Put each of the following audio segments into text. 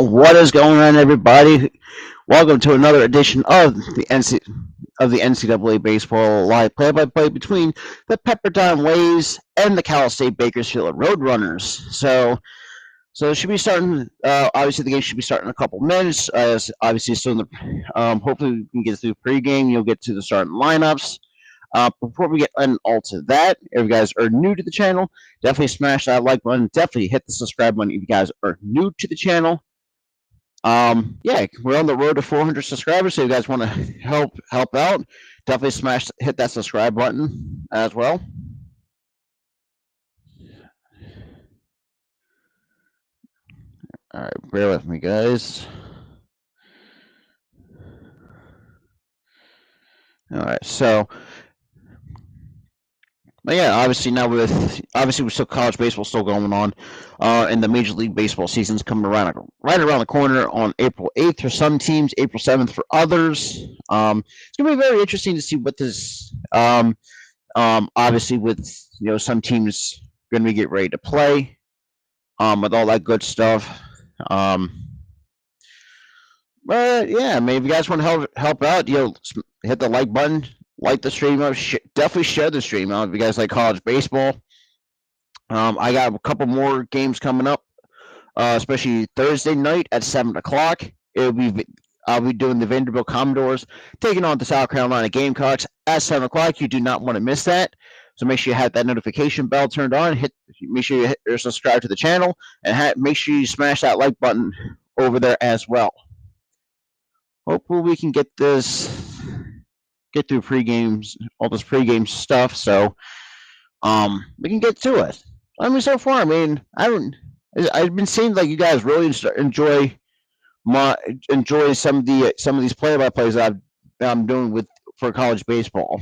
What is going on, everybody? Welcome to another edition of the NCAA baseball live play-by-play between the Pepperdine Waves and the Cal State Bakersfield Roadrunners. So it should be starting. Obviously, the game should be starting in a couple minutes. Obviously, still in the. Hopefully, we can get through pregame. You'll get to the starting lineups. Before we get all to that, if you guys are new to the channel, definitely smash that like button. Definitely hit the subscribe button if you guys are new to the channel. Yeah, we're on the road to 400 subscribers, so if you guys want to help out, definitely hit that subscribe button as well. All right, bear with me, guys. All right, so, but yeah, obviously with still college baseball still going on, and the Major League Baseball season's coming right around the corner on April 8th for some teams, April 7th for others. It's gonna be very interesting to see what this. Obviously with some teams gonna be getting ready to play, with all that good stuff. But yeah, maybe you guys want to help out, hit the like button, like the stream up, definitely share the stream out if you guys like college baseball. I got a couple more games coming up, especially Thursday night at 7 o'clock. I'll be doing the Vanderbilt Commodores taking on the South Carolina Gamecocks at 7 o'clock. You do not want to miss that. So make sure you have that notification bell turned on. Make sure you subscribe to the channel, and make sure you smash that like button over there as well. Hopefully we can get through pre-games, all this pre-game stuff, so we can get to it. I mean, so far, I've been seeing like you guys really enjoy some of these play-by-plays that I'm doing for college baseball.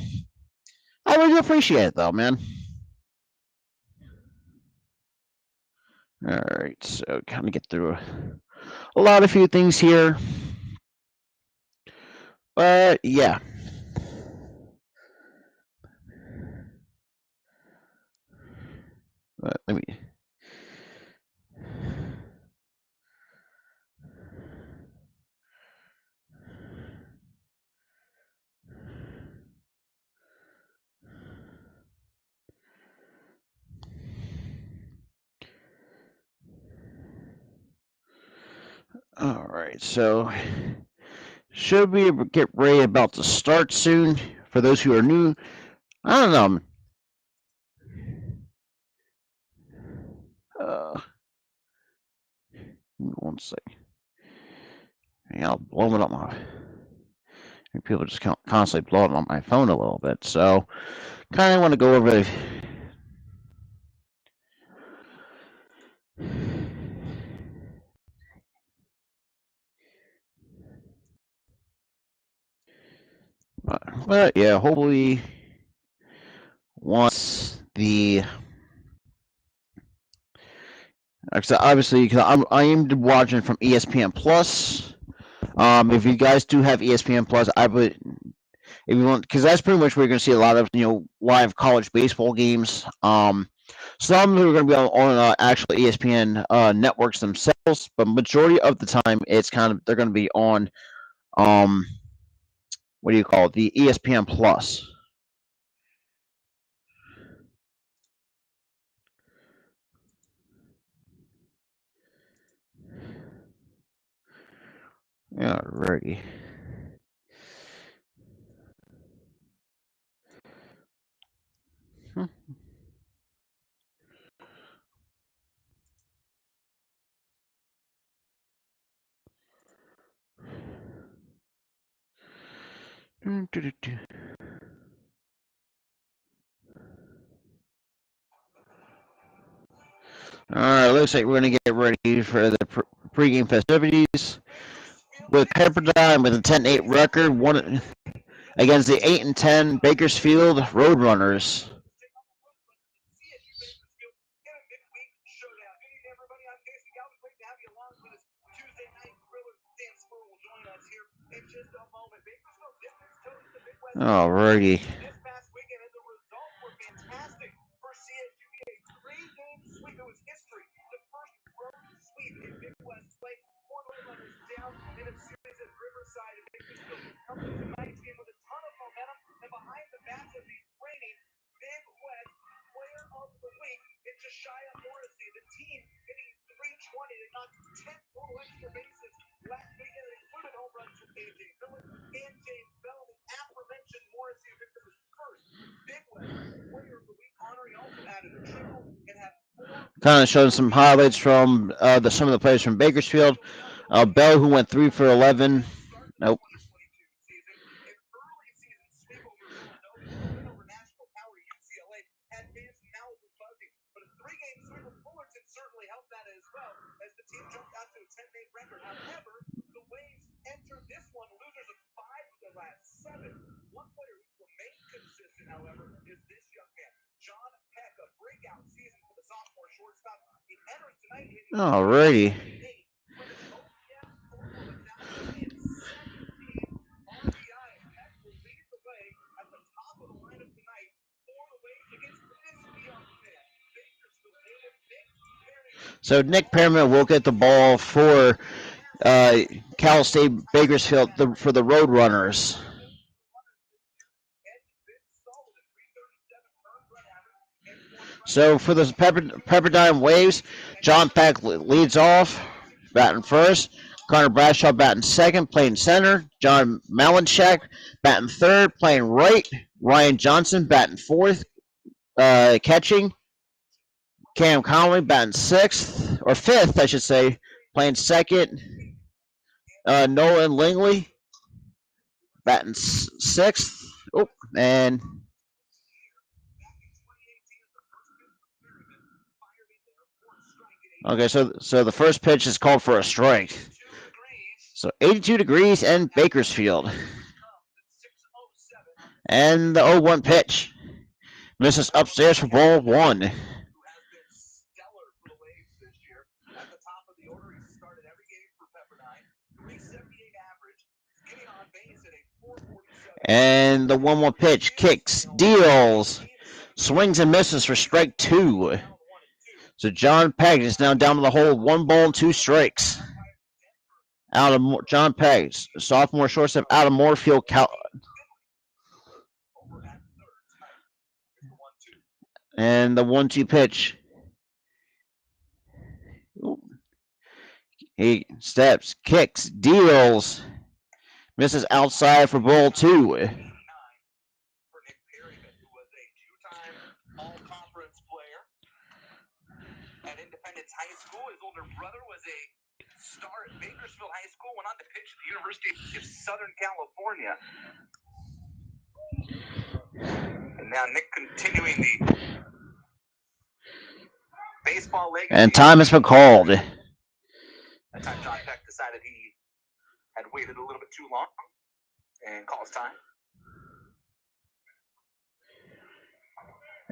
I really appreciate it, though, man. All right, so kind of get through a few things here, but yeah. Let me. All right, so should we get ready about to start soon? For those who are new, I don't know. One second. Yeah, I'll blow it up my. People just constantly blowing up my phone a little bit, so kind of want to go over the. But yeah, hopefully once the. Obviously, because I am watching from ESPN Plus. If you guys do have ESPN Plus, I would, if you want, because that's pretty much where you're going to see a lot of live college baseball games. Some who are going to be on actual ESPN networks themselves, but majority of the time they're going to be on what do you call it, the ESPN Plus. Alrighty. Alright, looks like we're going to get ready for the pregame festivities with Pepperdine with a 10-8 record, against the 8-10 Bakersfield Roadrunners. Alrighty. Kind of showing some highlights from some of the players from Bakersfield. Bell, who went 3 for 11. Nope. Alrighty. So Nick Perriman will get the ball for Cal State Bakersfield for the Roadrunners. So for the Pepperdine Waves, John Peck leads off, batting first. Connor Bradshaw batting second, playing center. John Malinchak batting third, playing right. Ryan Johnson batting fourth, catching. Cam Conley batting sixth, or fifth, I should say, playing second. Nolan Lingley batting sixth. Oh, and okay, so the first pitch is called for a strike. So 82 degrees and Bakersfield. And the 0-1 pitch misses upstairs for ball one. And the 1-1 pitch kicks, deals, swings and misses for strike two. So John Pegg is now down to the hole, 1 ball and 2 strikes. Out of John Pegg, sophomore shortstop out of Moorfield, and the 1-2 pitch. He steps, kicks, deals, misses outside for ball two. High School. His older brother was a star at Bakersfield High School, went on to pitch at the University of Southern California. And now Nick continuing the baseball legacy. And time has been called. That time John Peck decided he had waited a little bit too long and calls time.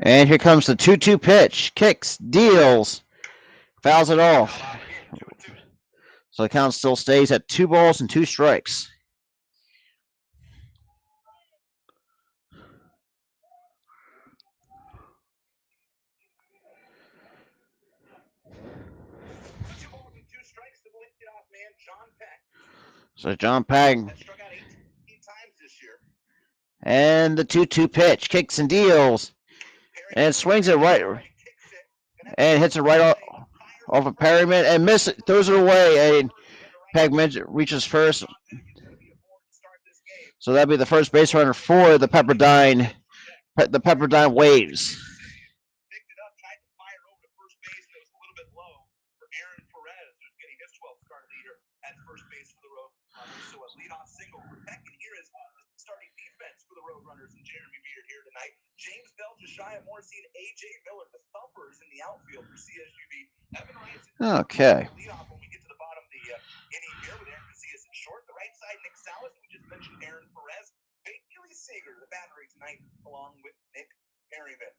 And here comes the 2-2 pitch. Kicks, deals, fouls it off. So the count still stays at 2 balls and 2 strikes. So John Peck. And the 2-2 pitch. Kicks and deals. And swings it right. And hits it right off of Perryman. And misses, throws it away. And Peck reaches first. So that'd be the first base runner for the Pepperdine Waves. James Bell, Josiah Morrissey, and A.J. Miller, the thumpers in the outfield for CSU. Evan Rice. Okay. When we get to the bottom of the inning here with Aaron Casillas at short, the right side, Nick Salas, we just mentioned Aaron Perez, Bailey Seeger, the battery tonight, along with Nick Perryman.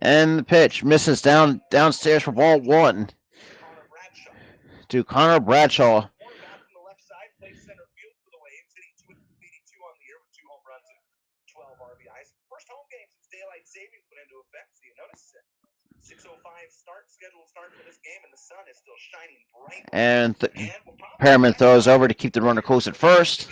And the pitch misses downstairs for ball one to Connor Bradshaw. And Perriman throws over to keep the runner close at first.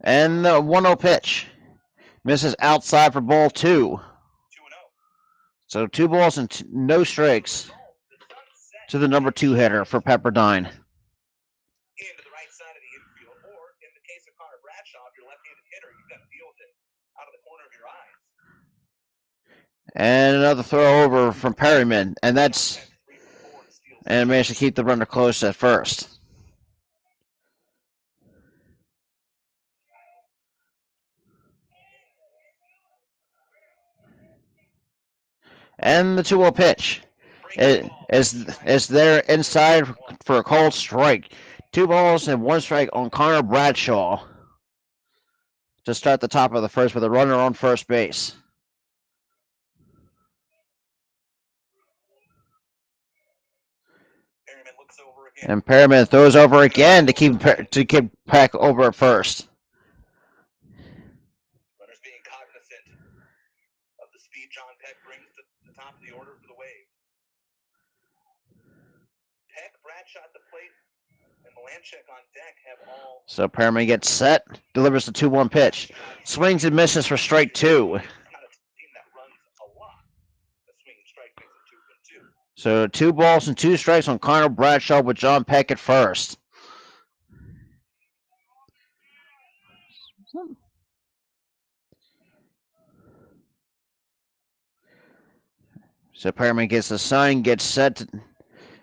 And the 1-0 pitch misses outside for ball 2. So 2 balls and no strikes to the number 2 hitter for Pepperdine. And another throw over from Perriman, and managed to keep the runner close at first. And the 2-0 pitch is there inside for a called strike. 2 balls and 1 strike on Connor Bradshaw to start the top of the first with a runner on first base. And Perriman throws over again to keep Peck over at first. Runners being cognizant of the speed John Peck brings to the top of the order for the Waves. Peck, Bradshaw at the plate, and Malanchek on deck have all. So Perriman gets set, delivers the 2-1 pitch, swings and misses for strike 2. So 2 balls and 2 strikes on Connor Bradshaw with John Peck at first. So Perriman gets the sign, gets set,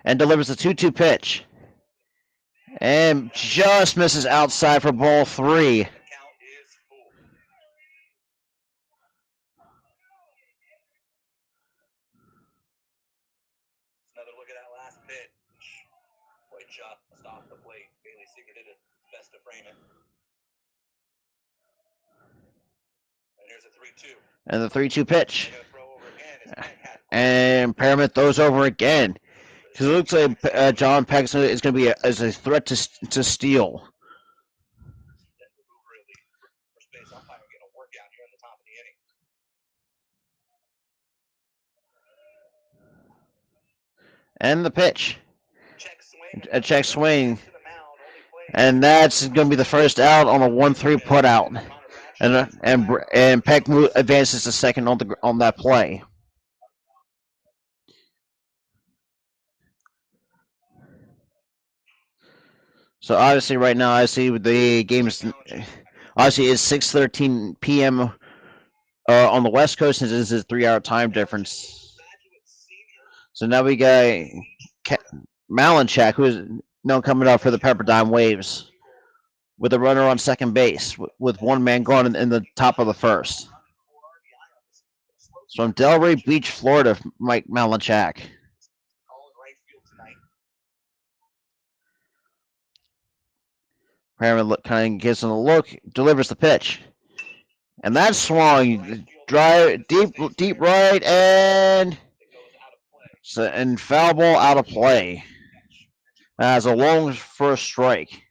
and delivers the 2-2 pitch. And just misses outside for ball 3. Off the plate. Bailey Seeger did it best to frame it. And here's a 3-2. And the 3-2 pitch. And Perriman throws over again. Because it looks like John Peck is going to be as a threat to steal. And the pitch. A check swing. And that's going to be the first out on a 1-3 putout. And Peck advances to second on that play. So obviously right now I see the game's obviously it's 6:13 p.m. On the West Coast, and this is a 3-hour time difference. So now we got Malanchak, who is now coming up for the Pepperdine Waves, with a runner on second base, with 1 man gone in the top of the first. So from Delray Beach, Florida, Mike Malanchak. Perriman kind of gives him a look, delivers the pitch. And that swung deep right, and foul ball out of play. As a long first strike.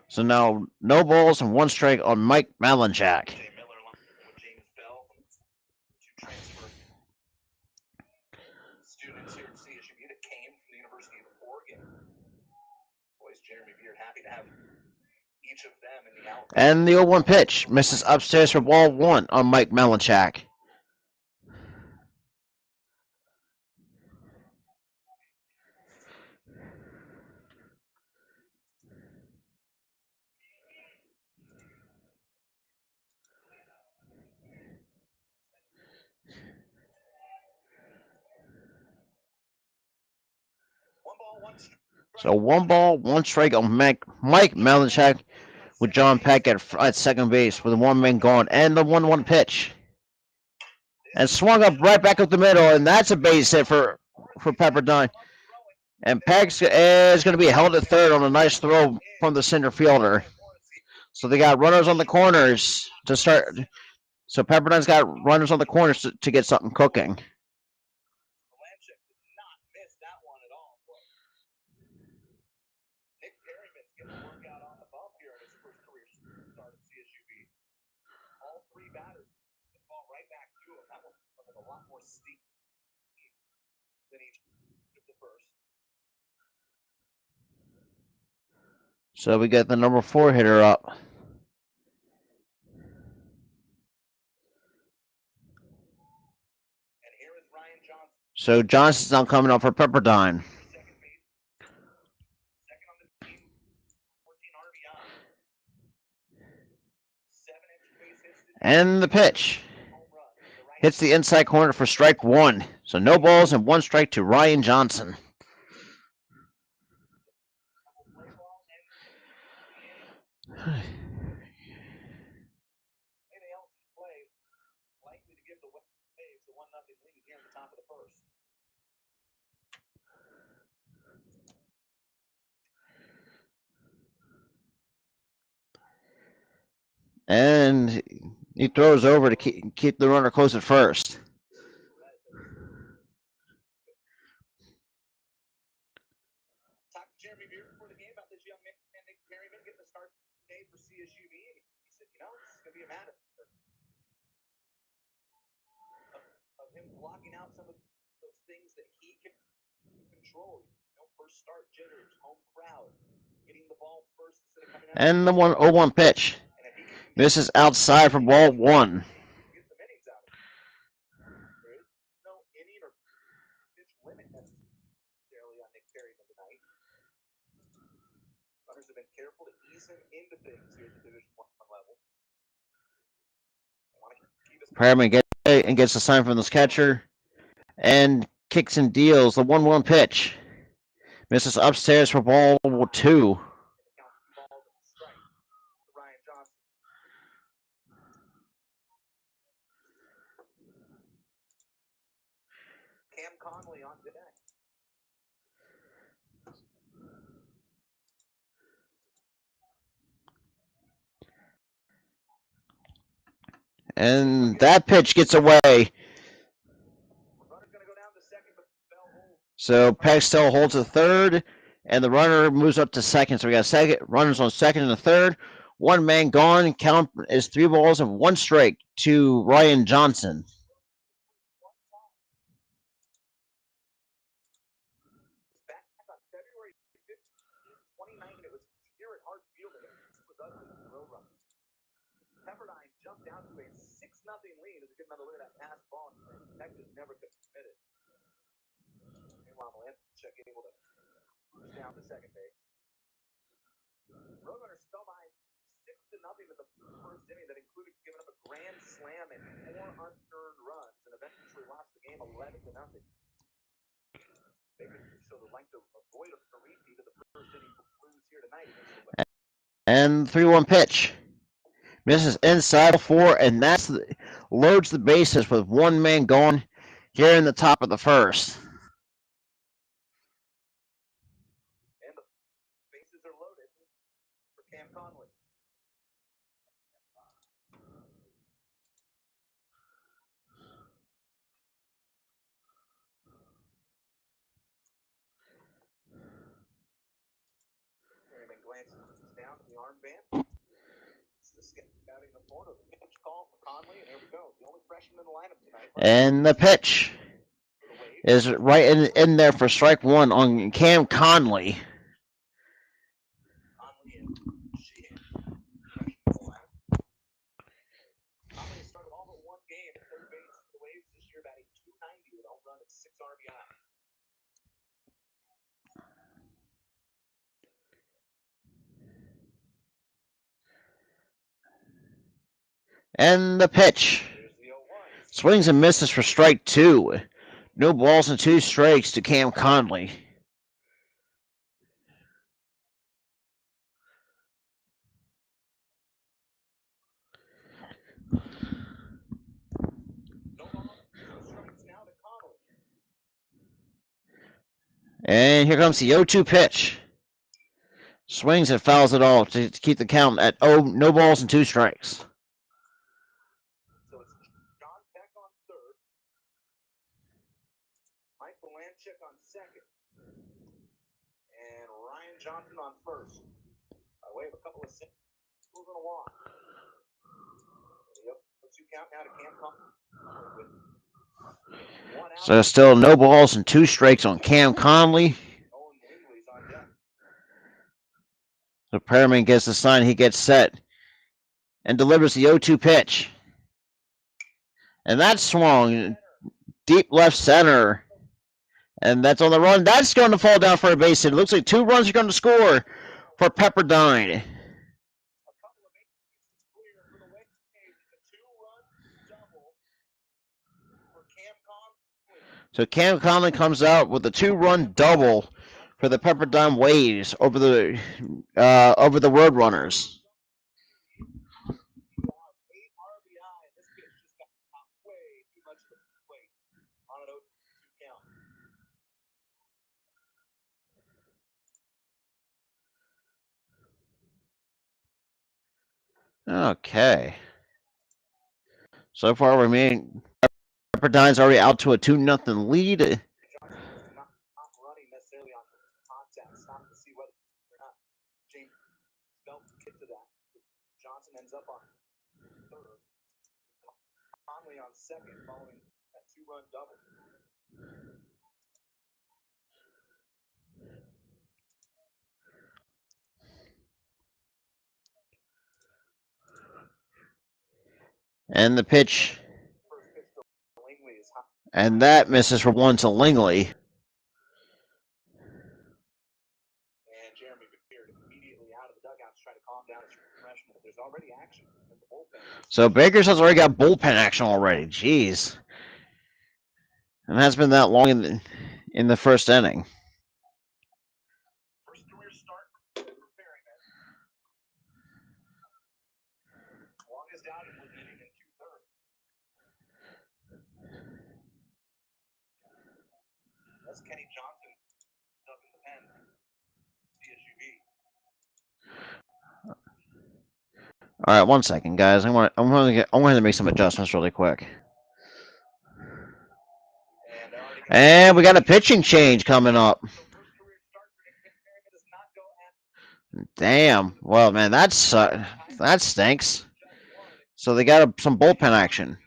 So now no balls and 1 strike on Mike Malanchak. Students here at CSU that came from the University of Oregon. Boys, Jeremy Beard happy to have each of them in the outfield. And the 0-1 pitch misses upstairs for ball 1 on Mike Malanchak. So 1 ball, 1 strike on Mike Malanchak with John Peck at second base with 1 man gone, and the 1-1 pitch. And swung up right back up the middle, and that's a base hit for for Pepperdine. And Peck's is going to be held at third on a nice throw from the center fielder. So they got runners on the corners to start. So Pepperdine's got runners on the corners to get something cooking. So we get the number 4 hitter up. So Johnson's now coming up for Pepperdine. And the pitch hits the inside corner for strike 1. So no balls and 1 strike to Ryan Johnson. And he throws over to keep the runner close at first. And the 1-0-1 pitch. This is outside for ball 1. Perriman gets a sign from this catcher and kicks and deals the 1-1 pitch. Misses upstairs for ball 2. And that pitch gets away. So Peck still holds at third, and the runner moves up to second. So we got runners on second and third. 1 man gone. Count is 3 balls and 1 strike to Ryan Johnson. And 3-1 pitch. Misses inside 4, and loads the bases with 1 man gone here in the top of the first. And the pitch is right in there for strike 1 on Cam Conley. And the pitch swings and misses for strike 2. No balls and 2 strikes to Cam Conley. And here comes the 0-2 pitch. Swings and fouls it all to keep the count at no balls and 2 strikes. So it's John Peck on third, Mike Balanchik on second, and Ryan Johnson on first. By way of a couple of singles, moving along. Yep, 2 count now to Cam Conley. So still no balls and 2 strikes on Cam Conley. So Perriman gets the sign, he gets set and delivers the 0-2 pitch. And that's swung deep left center. And that's on the run. That's going to fall down for a base hit. It looks like 2 runs are going to score for Pepperdine. So Cam Conley comes out with a 2-run double for the Pepperdine Waves over the Roadrunners. Okay. So far, Pepperdine's already out to a 2-0 lead. Johnson ends up on third. Conley on second, following that 2-run double. And the pitch. And that misses for 1 to Lingley. And Jeremy appeared immediately out of the dugout to try to calm down his freshman. There's already action in the bullpen. So Bakersfield's already got bullpen action already. Jeez. And that's been that long in the first inning. First career start for Perryman. Longest outing was an inning and 2/3. That's Kenny Johnson up in the pen. CSU. All right, 1 second, guys. I'm going to make some adjustments really quick. And we got a pitching change coming up. Damn. Well, man, that stinks. So they got some bullpen action.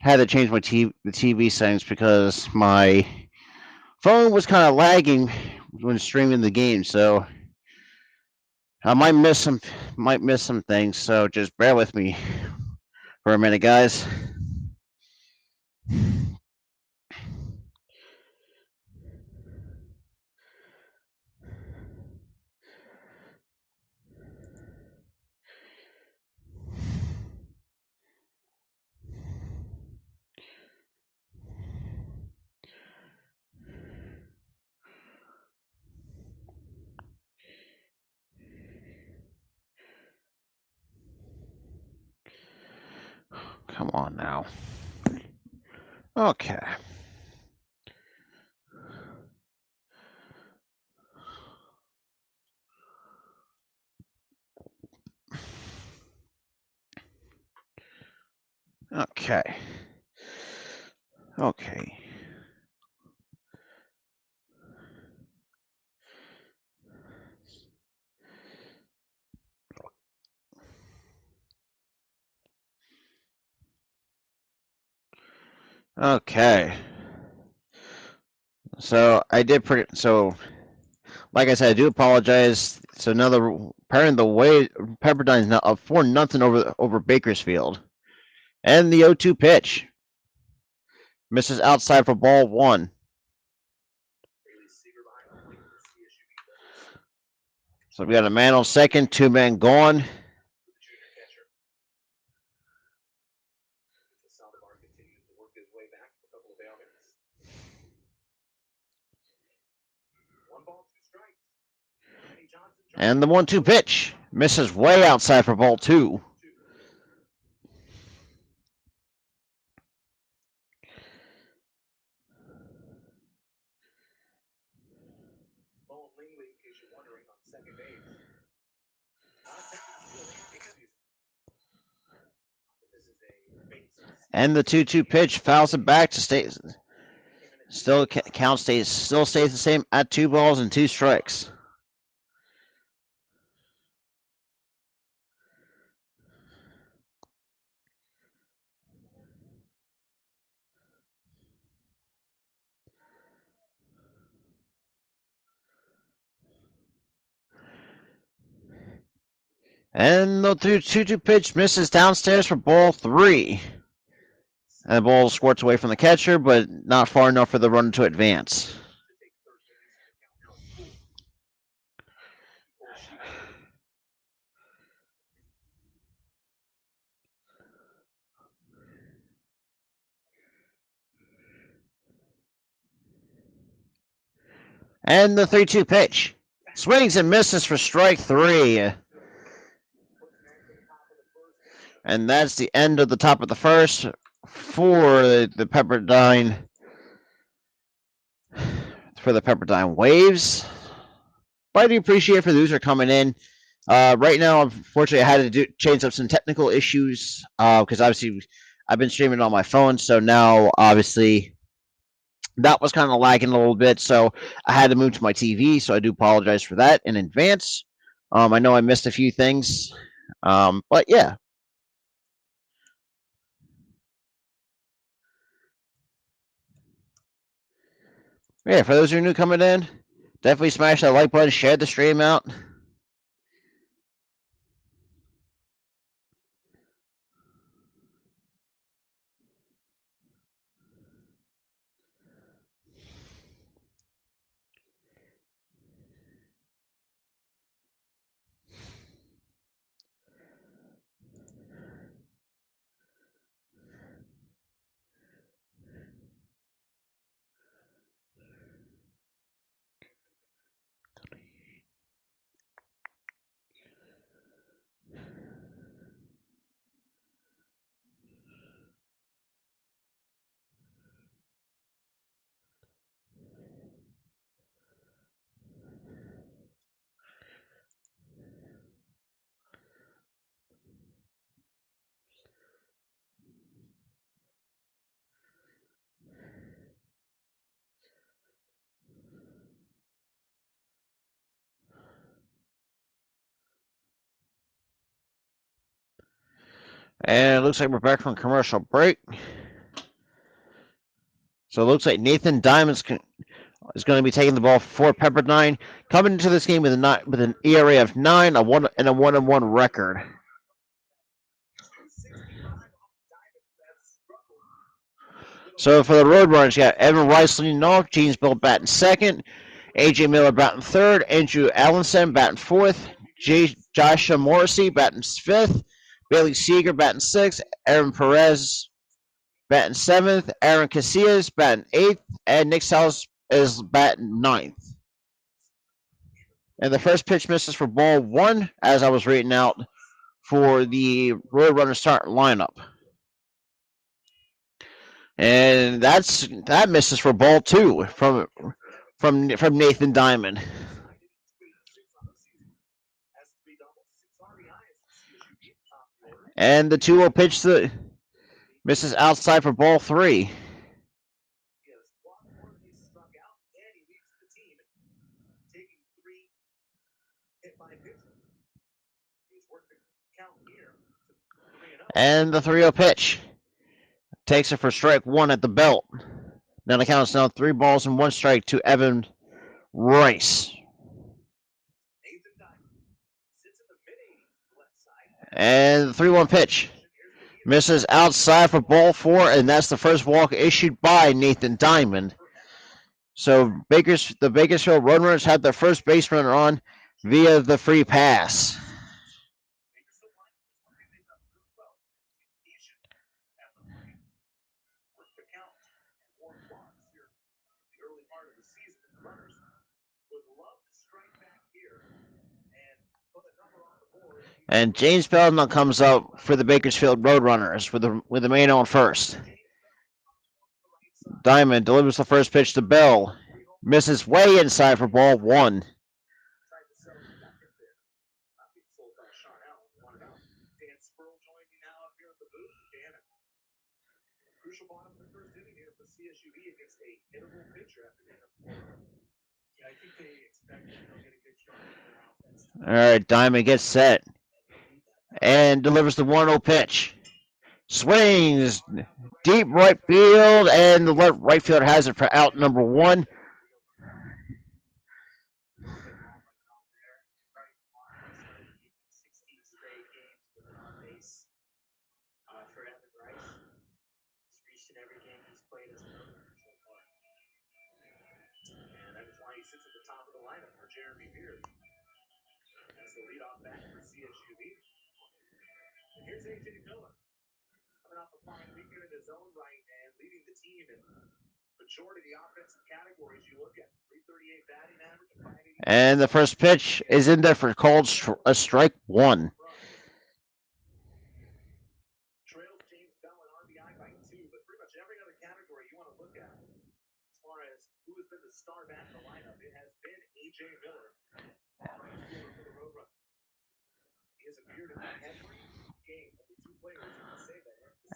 had to change my the TV settings because my phone was kind of lagging when streaming the game, so I might miss some things. So just bear with me for a minute, guys. Come on now. Okay. Okay. Okay. Okay. So I did pretty. So, like I said, I do apologize. So apparently the way Pepperdine's now up 4-0 over Bakersfield, and the 0-2 pitch misses outside for ball one. So we got a man on second, 2 men gone. And the 1-2 pitch misses way outside for ball two. And the 2-2 pitch fouls it back to stay. Still stays the same at 2 balls and 2 strikes. And the 2-2 pitch misses downstairs for ball three. And the ball squirts away from the catcher, but not far enough for the runner to advance. And the 3-2 pitch swings and misses for strike three. And that's the end of the top of the first for the Pepperdine Waves. But I do appreciate for those who are coming in. Right now, unfortunately, I had to change up some technical issues because obviously I've been streaming on my phone, so now obviously that was kind of lagging a little bit. So I had to move to my TV, so I do apologize for that in advance. I know I missed a few things, but yeah. Yeah, for those who are new coming in, definitely smash that like button, share the stream out. And it looks like we're back from commercial break. So it looks like Nathan Diamond is going to be taking the ball for Pepperdine, coming into this game with an ERA of 9, a 1-1 record. So for the Roadrunners, you got Evan Rice leading off, James Bill batting second, AJ Miller batting third, Andrew Allenson batting fourth, Joshua Morrissey batting fifth, Bailey Seeger batting sixth, Aaron Perez batting seventh, Aaron Casillas batting eighth, and Nick Salas is batting ninth. And the first pitch misses for ball one, as I was reading out for the Roadrunners starting lineup. And that misses for ball two from Nathan Diamond. And the 2-0 pitch that misses outside for ball three. And the 3-0 pitch takes it for strike one at the belt. Now the count is now 3 balls and 1 strike to Evan Rice. And the 3-1 pitch misses outside for ball four, and that's the first walk issued by Nathan Diamond. So the Bakersfield Roadrunners had their first base runner on via the free pass. And James Belknap comes up for the Bakersfield Roadrunners with the main on first. Diamond delivers the first pitch to Bell. Misses way inside for ball one. All right, Diamond gets set and delivers the 1-0 pitch. Swings deep right field, and the right fielder has it for out number one. And the first pitch is in there for called a strike one.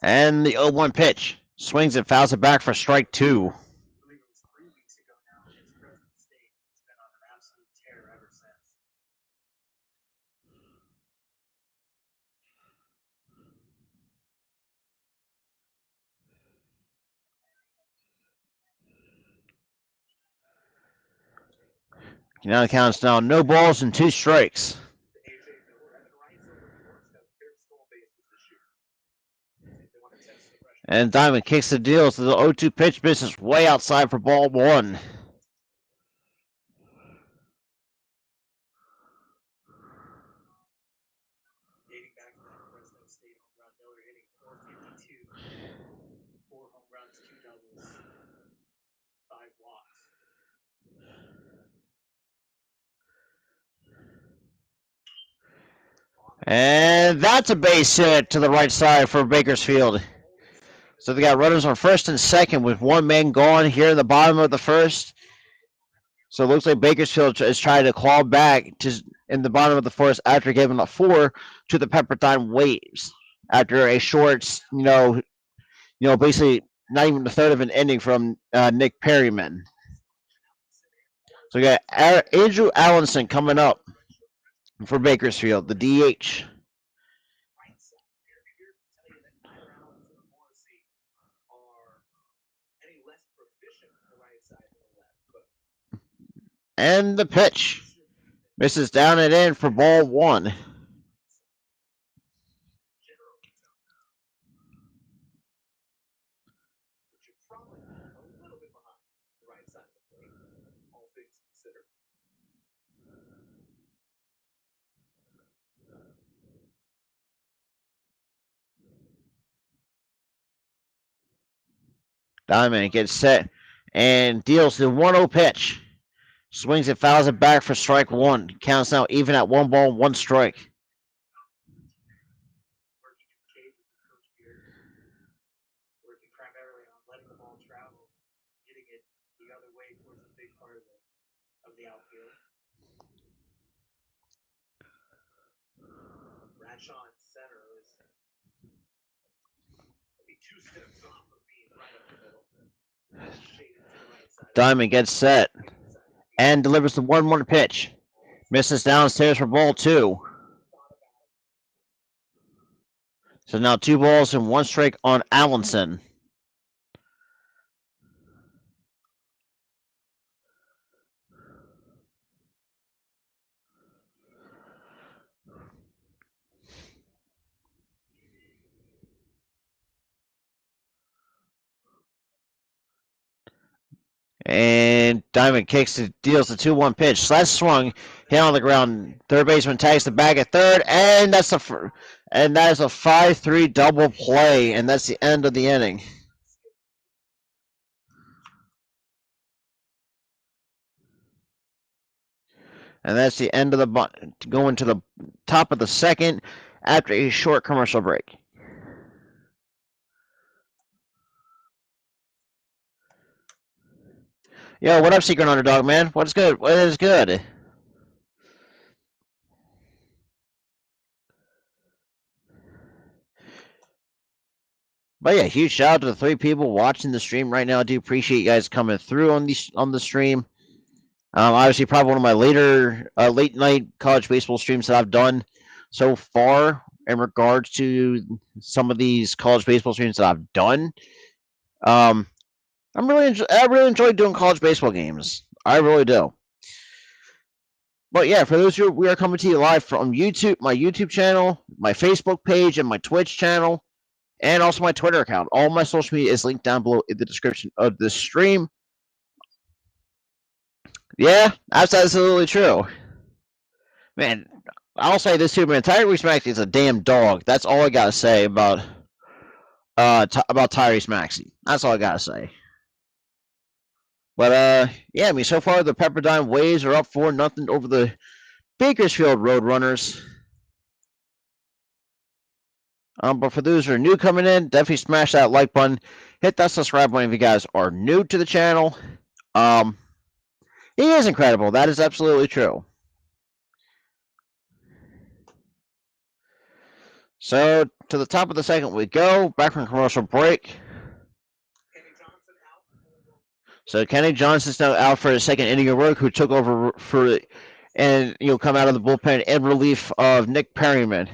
And the 0-1 pitch swings and fouls it back for strike two. Now the count is now no balls and 2 strikes. And Diamond kicks the deal, so the 0-2 pitch misses way outside for ball one. And that's a base hit to the right side for Bakersfield. So they got runners on first and second with one man gone here in the bottom of the first. So it looks like Bakersfield is trying to claw back in the bottom of the first after giving a 4 to the Pepperdine Waves after a short, basically not even the third of an inning from Nick Perryman. So we got Andrew Allenson coming up for Bakersfield, the DH. And the pitch. Misses down and in for ball one. Diamond gets set and deals the 1-0 pitch. Swings and fouls it back for strike one. Counts now even at 1 ball, 1 strike. Bradshaw in center is maybe 2 steps off of being right up the middle. Shaded to the right side. Diamond gets set and delivers the 1-1 pitch. Misses downstairs for ball two. So now 2 balls and 1 strike on Allenson. And Diamond kicks it, deals the 2-1 pitch. Slash swung, hit on the ground. Third baseman tags the bag at third, and that is a 5-3 double play, and that's the end of the inning. And that's the end of the going to the top of the second after a short commercial break. Yo, what up, Secret Underdog, man? What's good? What is good? But yeah, huge shout out to the 3 people watching the stream right now. I do appreciate you guys coming through on the stream. Obviously, probably one of my late night college baseball streams that I've done so far in regards to some of these college baseball streams that I've done. I really enjoy doing college baseball games. I really do. But yeah, for those who we are coming to you live from YouTube, my YouTube channel, my Facebook page, and my Twitch channel, and also my Twitter account. All my social media is linked down below in the description of this stream. Yeah, that's absolutely true. Man, I'll say this too, man. Tyrese Maxey is a damn dog. That's all I gotta say about Tyrese Maxey. That's all I gotta say. But yeah, I mean, so far the Pepperdine Waves are up 4-0 over the Bakersfield Roadrunners. But for those who are new coming in, definitely smash that like button. Hit that subscribe button if you guys are new to the channel. He is incredible. That is absolutely true. So to the top of the second we go. Back from commercial break. So Kenny Johnson's now out for his second inning of work, who took over and come out of the bullpen in relief of Nick Perryman.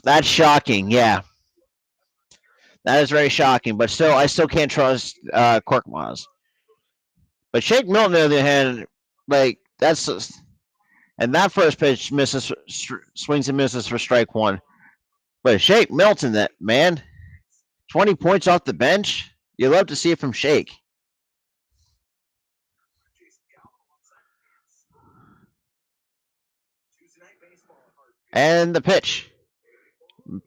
That's shocking, yeah. That is very shocking, but still, I still can't trust Korkmaz. But Shake Milton, on the other hand, and that first pitch swings and misses for strike one. But Shake Milton, that man, 20 points off the bench. You love to see it from Shake. And the pitch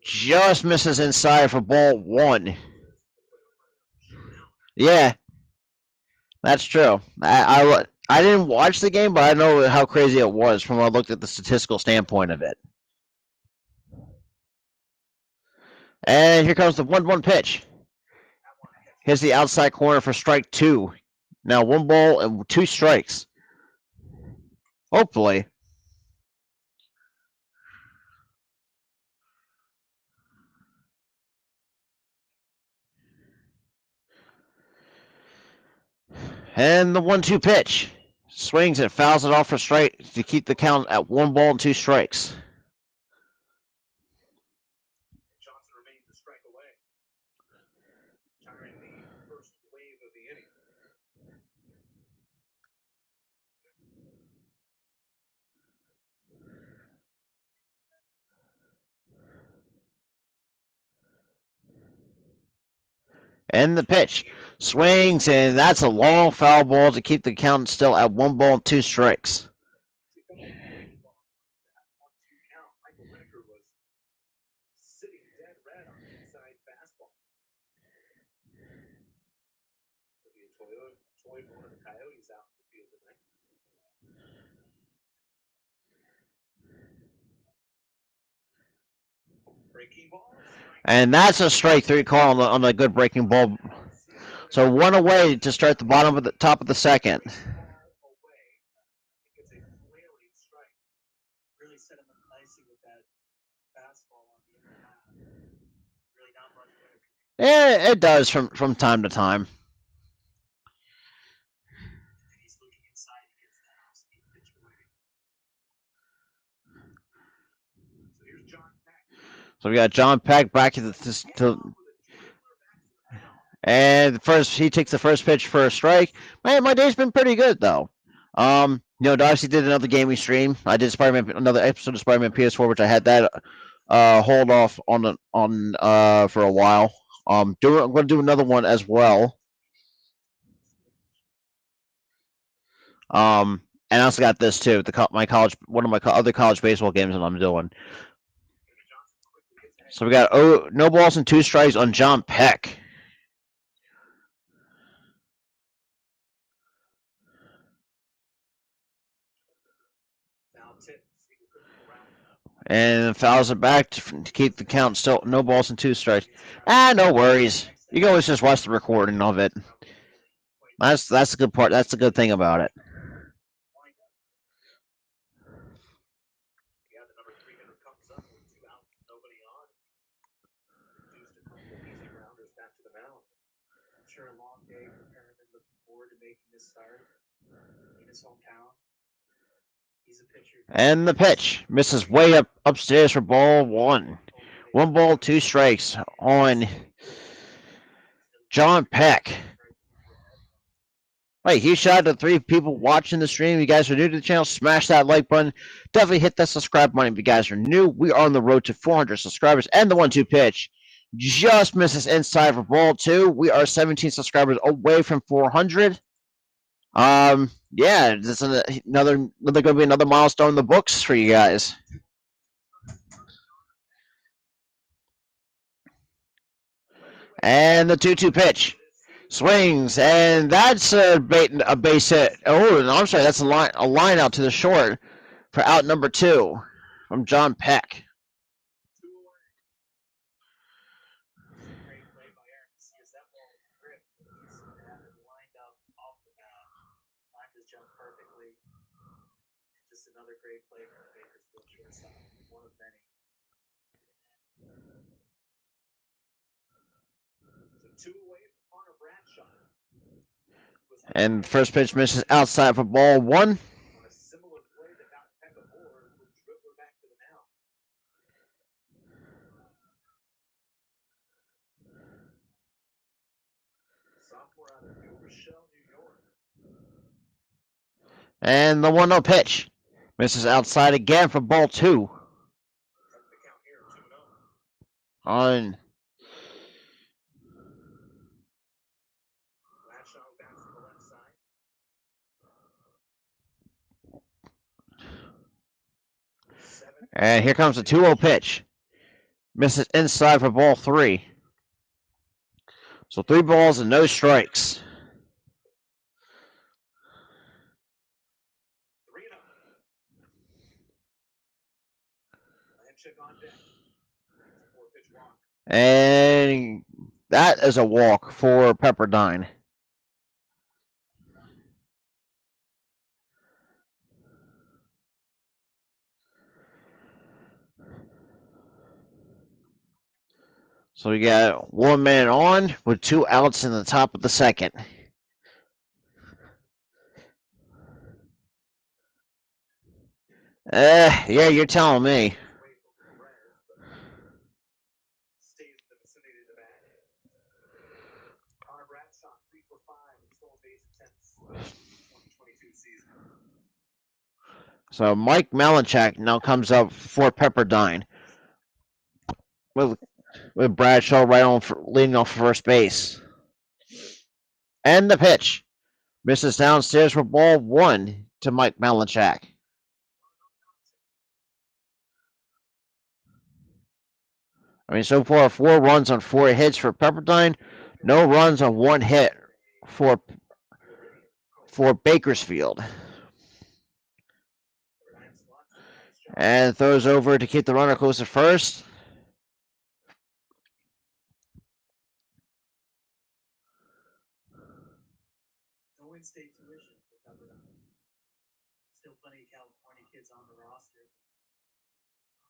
just misses inside for ball one. Yeah, that's true. I didn't watch the game, but I know how crazy it was from when I looked at the statistical standpoint of it. And here comes the 1-1 pitch. Here's the outside corner for strike two. Now 1 ball and 2 strikes. Hopefully. And the 1-2 pitch. Swings and fouls it off for strike to keep the count at 1 ball and 2 strikes. Johnson remains a strike away. Entering the first wave of the inning. And the pitch swings, and that's a long foul ball to keep the count still at 1 ball, 2 strikes. Sitting dead red on the inside fastball. One of the Coyotes out in the field tonight. Breaking ball. And that's a strike 3 call on a good breaking ball. So 1 away to start the bottom of the top of the second. Really set him up nicely with that fastball on the inner half. Really not much better. Yeah, it does from time to time. He's looking inside. He gets that off-speed pitch away. So here's John Peck. So we got John Peck back and first he takes the first pitch for a strike. Man, my day's been pretty good though. Darcy did another gaming stream. I did another episode of Spider-Man PS4, which I had that hold off on for a while. I'm going to do another one as well. And I also got this too. One of my other college baseball games that I'm doing. So we got no balls and 2 strikes on John Peck. And fouls it back to keep the count still. No balls and 2 strikes. No worries. You can always just watch the recording of it. That's the good part. That's the good thing about it. Sure, a long day for Perryman. Looking forward to making this start in his hometown. He's a pitcher. And the pitch misses way upstairs for ball 1. 1 ball, 2 strikes on John Peck. Hey, huge shout out to 3 people watching the stream. If you guys are new to the channel, smash that like button. Definitely hit that subscribe button if you guys are new. We are on the road to 400 subscribers. And the 1-2 pitch just misses inside for ball 2. We are 17 subscribers away from 400. Yeah, this is another going to be another milestone in the books for you guys. And the 2-2 pitch swings, and that's a base hit. Oh, no, I'm sorry, that's a line out to the short for out number 2 from John Peck. Just another great play from the Bakersfield shortstop, one of many. So 2 away from Connor Bradshaw. And first pitch misses outside for ball 1. On a similar play that got Peck aboard, with dribbler back to the mound. Sophomore out of New Rochelle, New York. And the 1-0 pitch misses outside again for ball 2. On and here comes the 2-0 pitch. Misses inside for ball 3. So 3 balls and no strikes. And that is a walk for Pepperdine. So we got 1 man on with 2 outs in the top of the second. Yeah, you're telling me. Bradshaw 3 for 5 in stolen base attempts 2022 season. So Mike Malinchak now comes up for Pepperdine with Bradshaw right on leading off first base. And the pitch misses downstairs for ball 1 to Mike Malinchak. I mean, so far 4 runs on 4 hits for Pepperdine, no runs on 1 hit for Bakersfield. And throws over to keep the runner close at first. No in-state tuition for Pepperdine. Still plenty of California kids on the roster.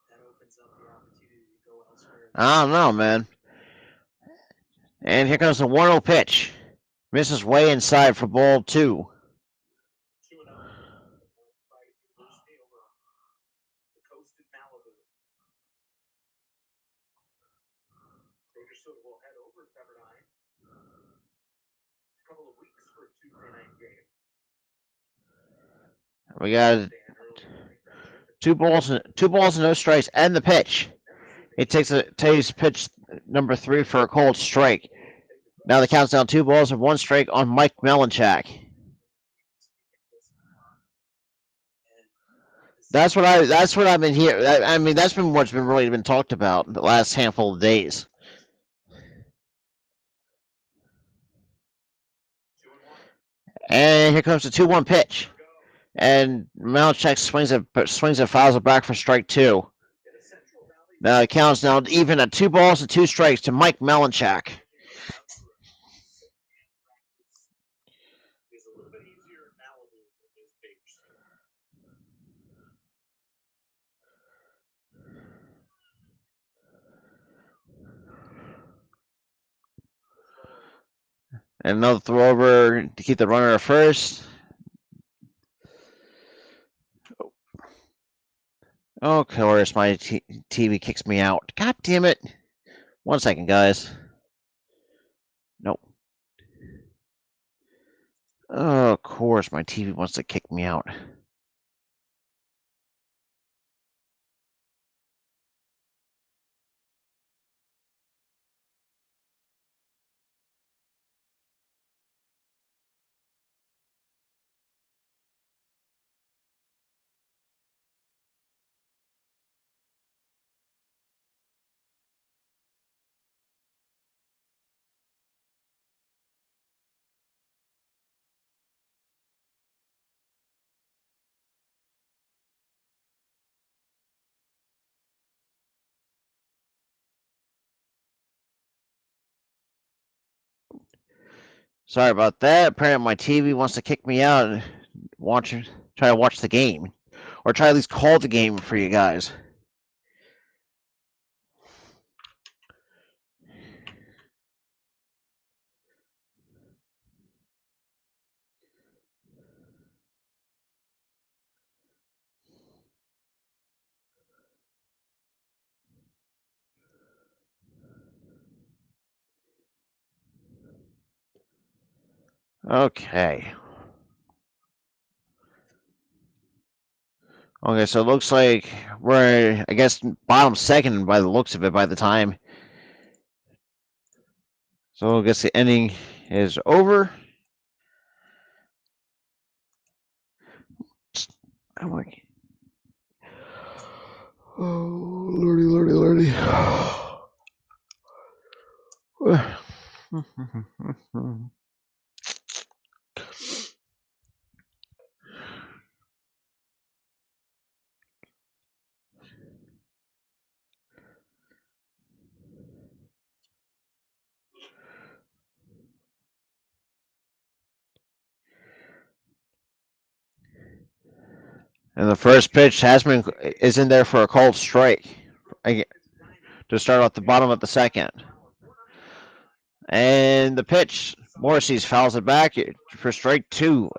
That opens up the opportunity to go elsewhere. I don't know, man. And here comes the 1-0 pitch. Misses way inside for ball 2. 2-0. Private University over the coast in Malibu. Bakersfield will head over to Pepperdine. A couple of weeks for a Tuesday night game. We got 2 balls and no strikes, and the pitch. It takes pitch number 3 for a cold strike. Now the count's down 2 balls and 1 strike on Mike Malinchak. That's what I've been hearing. I mean, that's been what's been really been talked about the last handful of days. And here comes the 2-1 pitch. And Malinchak swings and fouls it back for strike 2. Now the count's now even at 2 balls and 2 strikes to Mike Malinchak. And another throw over to keep the runner at first. Oh, of course, my TV kicks me out. God damn it. 1 second, guys. Nope. Oh, of course, my TV wants to kick me out. Sorry about that. Apparently, my TV wants to kick me out and try to watch the game, or try to at least call the game for you guys. Okay. Okay, so it looks like we're, I guess, bottom second by the looks of it by the time. So I guess the inning is over. Oh, lordy, lordy, lordy. And the first pitch is in there for a cold strike to start off the bottom of the second. And the pitch, Morrissey fouls it back for strike 2.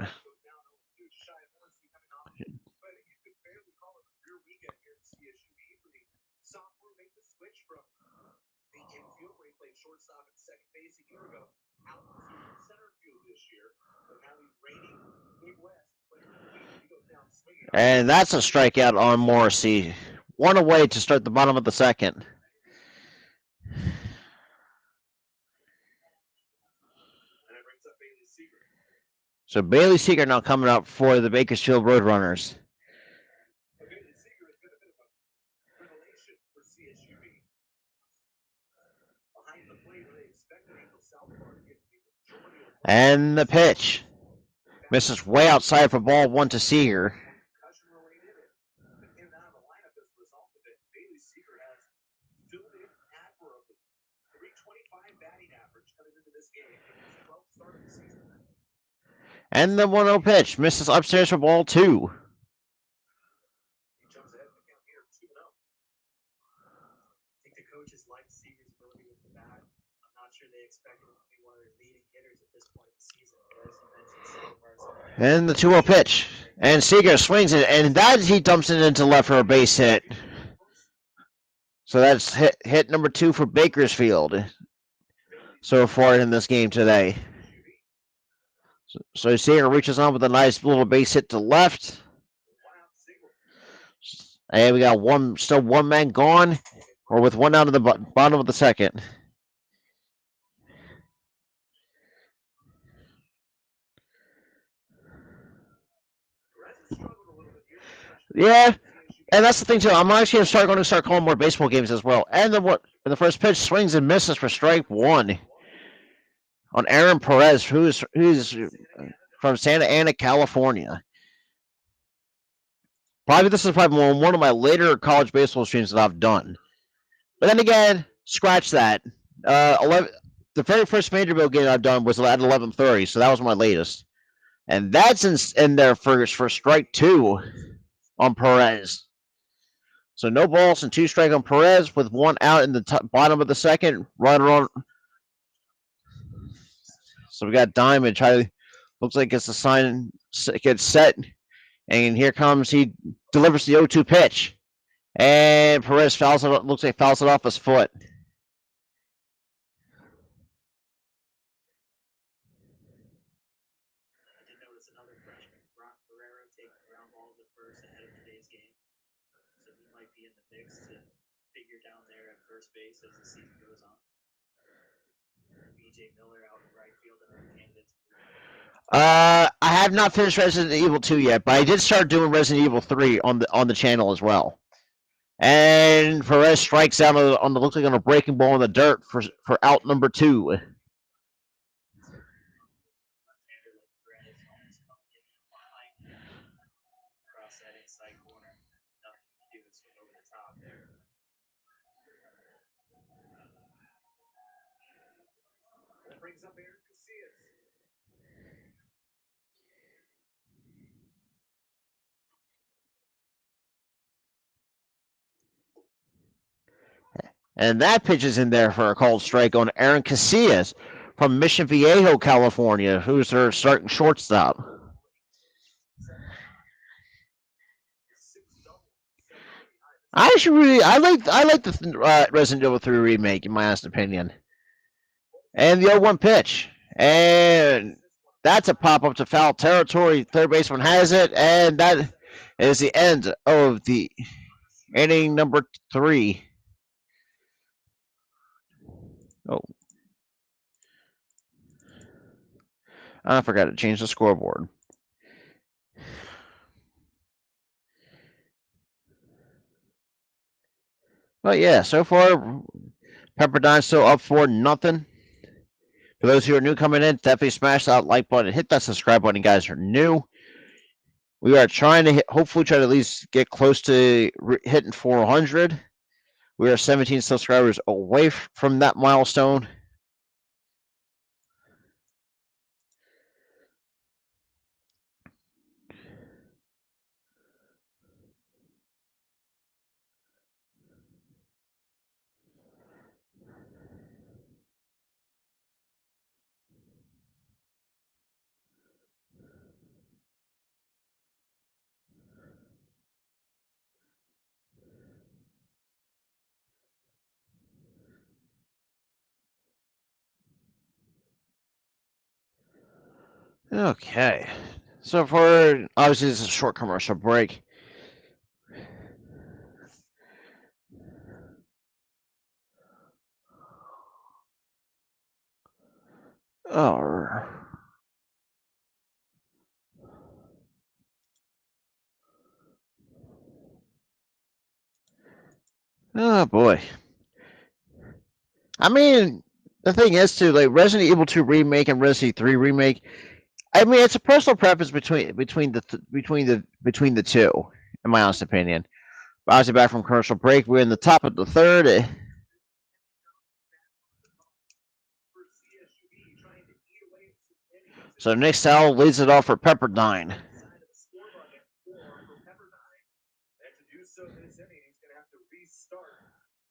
second base a year ago, out to center field this year. But now he's reigning Big West player of the week. He goes down swinging. And that's a strikeout on Morrissey. One away to start the bottom of the second. And that brings up Bailey Seeger. So Bailey Seeger now coming up for the Bakersfield Roadrunners. But Bailey Seeger has been a bit of a revelation for CSU. Behind the plate, where they expected Angel Southpaw to get the majority of the And the pitch. Misses way outside for ball one to Seeger. concussion related and been in and out of the lineup as a result of it. Bailey Seeger has filled in admirably. 325 batting average coming into this game in his 12th start of the season. And the 1-0 pitch. Misses upstairs for ball two. He jumps ahead in the count here, 2-0. I think the coaches like Seeger's ability with the bat. I'm not sure they expected him to be one of their leading hitters at this point in the season. But as you mentioned, so far, some of the And the 2-0 pitch. And Seeger swings it, and that he dumps it into left for a base hit. So that's hit number 2 for Bakersfield so far in this game today. So Seeger reaches on with a nice little base hit to left. And we got still one man gone, or with one out of the bottom of the second. Yeah, and that's the thing too. I'm actually going to start calling more baseball games as well. And the first pitch swings and misses for strike one on Aaron Perez, who's from Santa Ana, California. This is probably one of my later college baseball streams that I've done. But then again, scratch that. The very first Vanderbilt game I've done was at 11:30, so that was my latest. And that's in there for strike two on Perez. So no balls and 2 strikes on Perez with 1 out in the bottom of the second. Runner on. So we got Diamond. Looks like it's a sign. Gets set. And here comes. He delivers the 0-2 pitch. And Perez fouls it. Looks like fouls it off his foot. I did notice another freshman, Brock Ferreira, taking ground balls at first ahead of today's game. So he might be in the mix to figure down there at first base as the season goes on. BJ Miller out in right field, another candidate. I have not finished Resident Evil 2 yet, but I did start doing Resident Evil 3 on the channel as well. And Perez strikes out on the looks like on a breaking ball in the dirt for out number 2. Across that inside corner, nothing to do but swing over the top there. That brings up Aaron Casillas. And that pitch is in there for a called strike on Aaron Casillas from Mission Viejo, California, who's their starting shortstop. I like the Resident Evil 3 remake in my honest opinion. And the 0-1 pitch. And that's a pop up to foul territory. Third baseman has it, and that is the end of the inning number 3. Oh. I forgot to change the scoreboard. But yeah, so far, Pepperdine still up 4-0. For those who are new coming in, definitely smash that like button, hit that subscribe button. You guys are new. We are trying to hopefully try to at least get close to hitting 400. We are 17 subscribers away from that milestone. Okay. So for obviously this is a short commercial break. Oh. Oh boy. I mean, the thing is too, like Resident Evil 2 remake and Resident Evil 3 remake. I mean, it's a personal preference between the two, in my honest opinion. But obviously, back from commercial break, we're in the top of the third. For CSU trying to eat away at some innings. So Nick Sal leads it off for Pepperdine. Side of the scorebook at 4 for Pepperdine. And to do so this inning, he's going to have to restart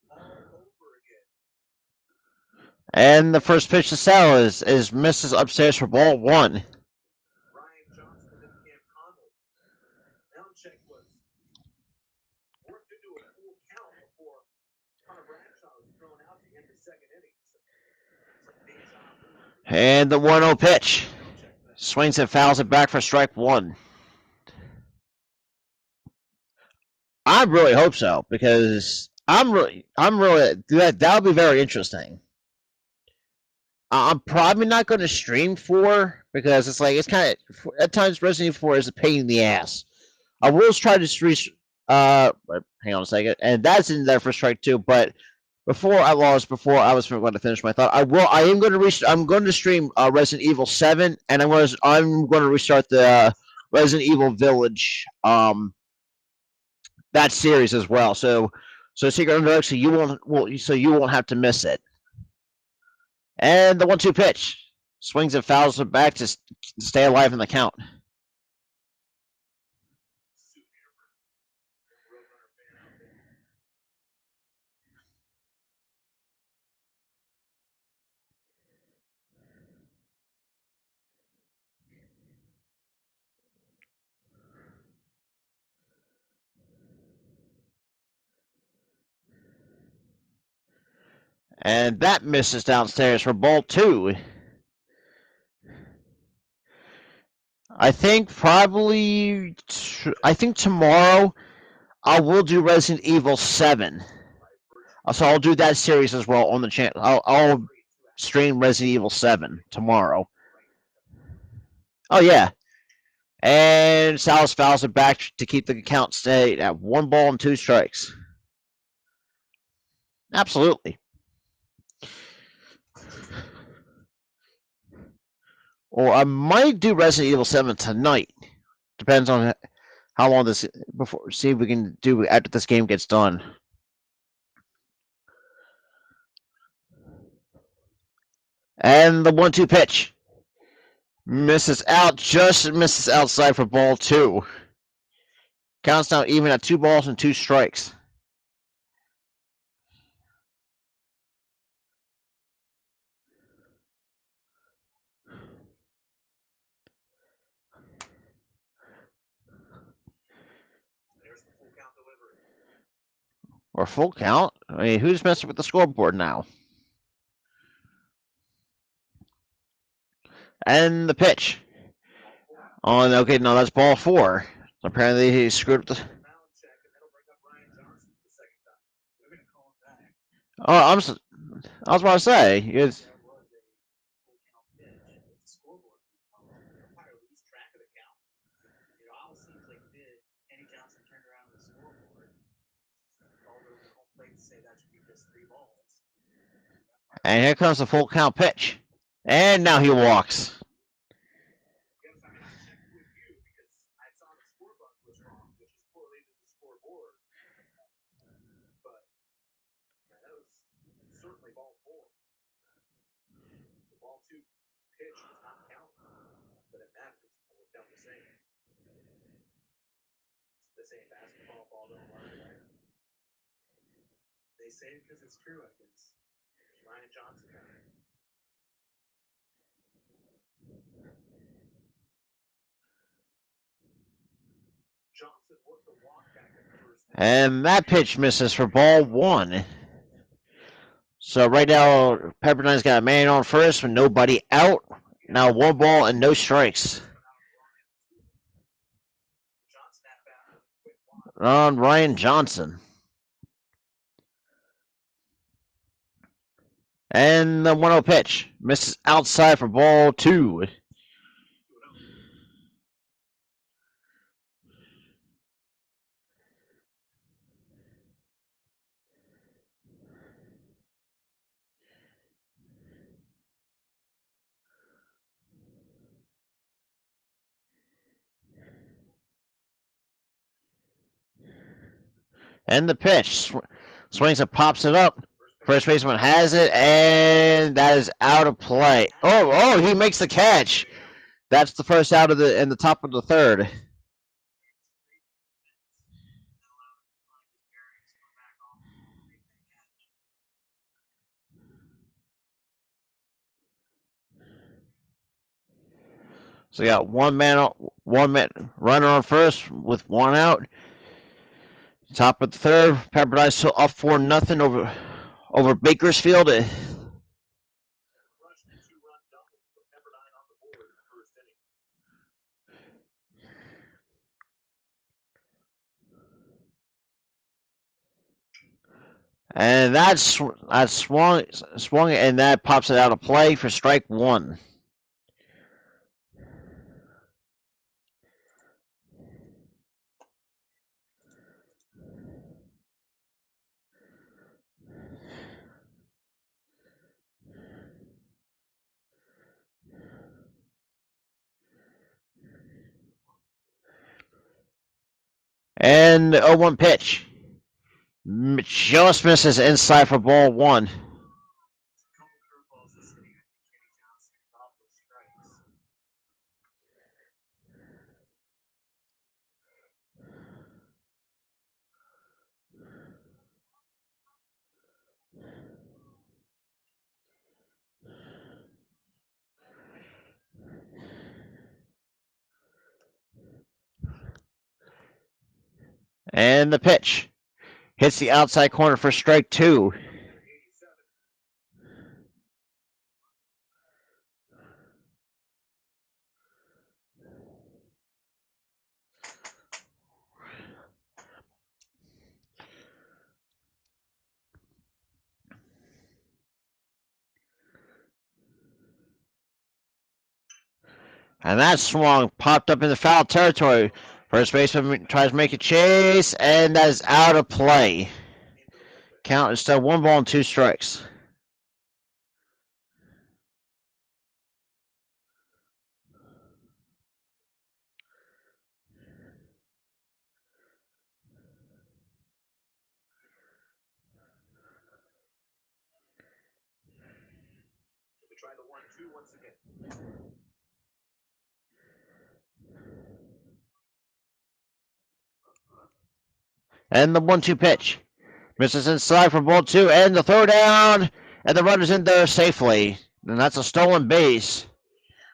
all over again. And the first pitch to Sal is misses upstairs for ball one. Ryan Johnson within Camp Conley. Down check was worked into a full count before Connor Bradshaw was thrown out to end the second inning. Some deja vu. And the 1-0 pitch. Swings and fouls it back for strike one. I really hope so, because I'm really that would be very interesting. I'm probably not going to stream 4 because it's kind of at times Resident Evil 4 is a pain in the ass. I will try to stream. Hang on a second, and that's in there for strike 2. But before I was going to finish my thought, I am going to I'm going to stream Resident Evil 7, and I'm going to restart the Resident Evil Village that series as well. So Secret Underdog, so you won't have to miss it. And the 1-2 pitch swings and fouls it back to stay alive in the count. And that misses downstairs for ball 2. I think tomorrow I will do Resident Evil 7. So I'll do that series as well on the channel. I'll stream Resident Evil 7 tomorrow. Oh yeah. And Salas fouls it back to keep the count stay at 1 ball and 2 strikes. Absolutely. Or I might do Resident Evil 7 tonight. Depends on how long see if we can do after this game gets done. And the 1-2 pitch. Misses outside for ball 2. Counts now even at 2 balls and 2 strikes. There's the full count delivery. Or full count? I mean, who's messing with the scoreboard now? And the pitch. Okay, no, that's ball 4. Apparently he screwed up the... Oh, I was about to say, it's... And here comes the full count pitch. And now he walks. They say it because it's true, I guess. Ryan Johnson now. Johnson worked the walk back at first. And that pitch misses for ball 1. So right now, Pepperdine's got a man on first with nobody out. Now 1 ball and no strikes on Ryan Johnson. And the 1-0 pitch misses outside for ball 2. And the pitch swings and pops it up. First baseman has it, and that is out of play. Oh, he makes the catch. That's the first out of in the top of the third. So you got one man runner on first with 1 out. Top of the third, Pepperdine still up 4-0 over Bakersfield. And that's swung, and that pops it out of play for strike 1. And the 0-1 pitch just misses inside for ball 1. And the pitch hits the outside corner for strike 2. And that swung, popped up in the foul territory. First baseman tries to make a chase, and that is out of play. Count is still 1 ball and 2 strikes. And the 1-2 pitch misses inside for ball 2, and the throw down, and the runner's in there safely. And that's a stolen base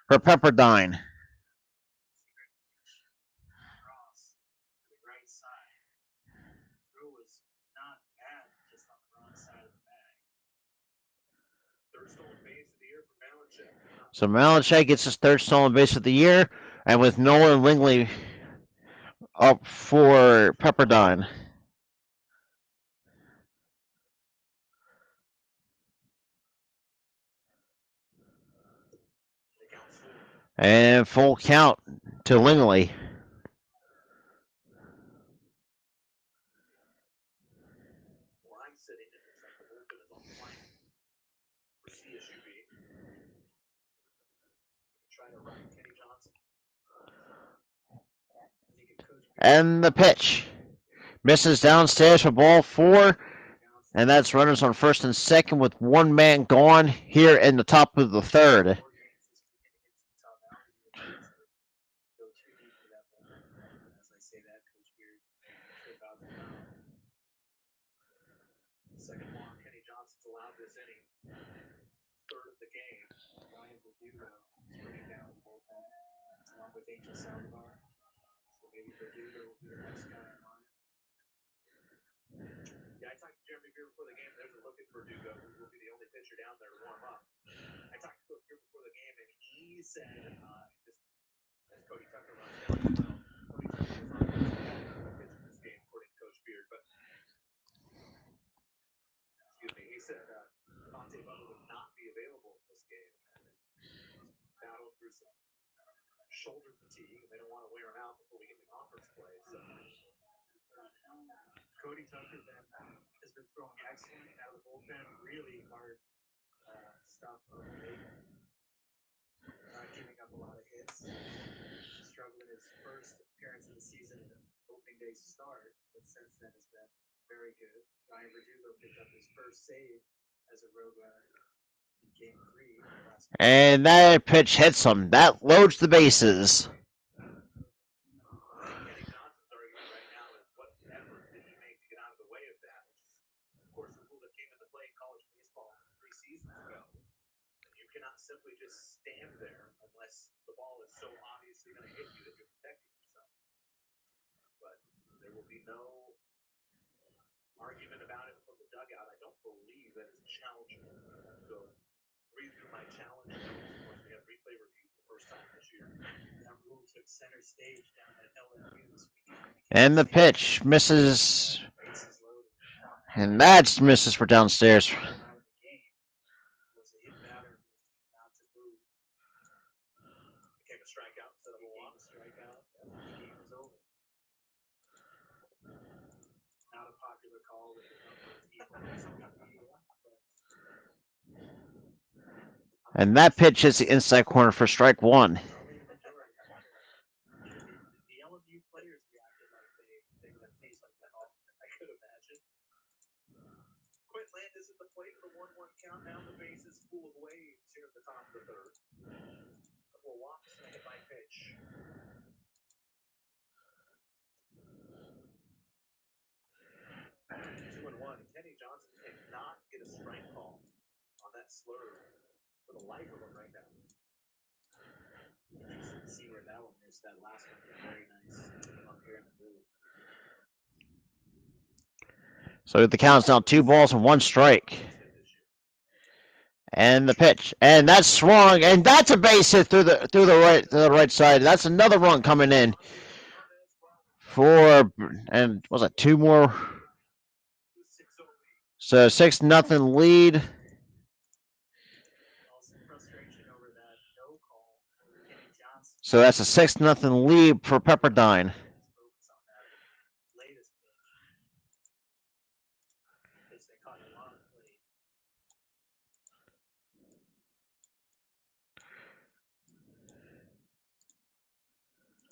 for Pepperdine. So Malinchak gets his 3rd stolen base of the year, and with Nolan Lingley up for Pepperdine. And full count to Lingley. And the pitch misses downstairs for ball 4, and that's runners on first and second with 1 man gone here in the top of the third. he said, just as Cody Tucker runs down as well. Cody Tucker was on the list to pitch in this game, according to Coach Beard, but excuse me, he said Fonte Butler would not be available in this game. Battled through some shoulder fatigue, and they don't want to wear him out before we get to conference play. So Cody Tucker then has been throwing excellent out of the bullpen, really hard stuff of late. Not giving up a lot of hits. Struggled in his first appearance of the season in the opening day start, but since then has been very good. Ryan Verdugo picked up his first save as a Roadrunner in Game 3 last week. And that pitch hits him. That loads the bases. I think Kenny Johnson's argument right now is what effort did he make to get out of the way of that, which is, of course, a rule that came into play in college baseball 3 seasons ago. You cannot simply just stand there unless the ball is so obviously going to hit you that you're protecting yourself. But there will be no argument about it from the dugout. I don't believe that is challengeable. I have to go read through my challenge notes. Of course, we have replay review for the first time this year. That rule took center stage down at LMU this weekend. And the pitch misses. And that's misses for downstairs. Became a strikeout instead of a walk. Strikeout. The game is over. Not a popular call with a number of people. And that pitch is the inside corner for strike one. The LMU players reacted like they would have faced like that. I could imagine. Quint Landis at the plate for the 1-1 count. Now the base is full of waves here at the top of the third. A couple of walks and a hit by pitch. 2-1. Kenny Johnson cannot get a strike call on that slurve for the life of him right now. See where that one missed. That last one was very nice up here in the booth. So the count's now 2 balls and 1 strike. And the pitch, and that's swung, and that's a base hit through the right side. That's another run coming in for, and was it 2 more? So 6-0 lead. So that's a 6-0 lead for Pepperdine.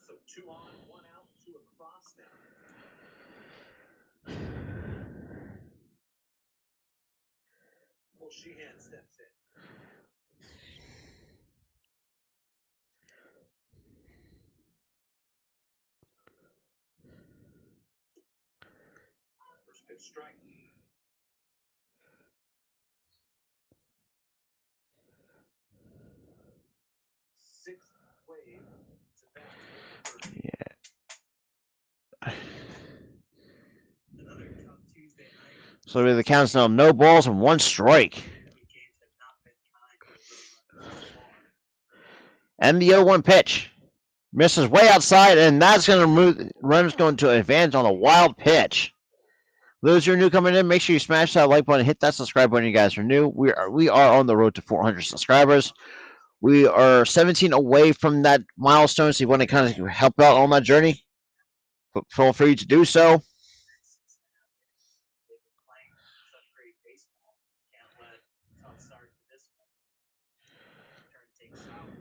So 2 on, 1 out, 2 across now. Well, Sheehan steps in. First pitch strike. Sixth wave. It's advanced to the third. Another tough Tuesday night. So the count's now no balls and 1 strike. Games have not been kind to the Roadrunners so far. And the 0-1 pitch misses way outside, and that's going to move. Runners going to advance on a wild pitch. Those who are new coming in, make sure you smash that like button, hit that subscribe button. You guys are new. We are on the road to 400 subscribers. We are 17 away from that milestone. So you want to kind of help out on that journey, feel free to do so. They've been playing such great baseball. Can't let tough start to this one. Turn things south.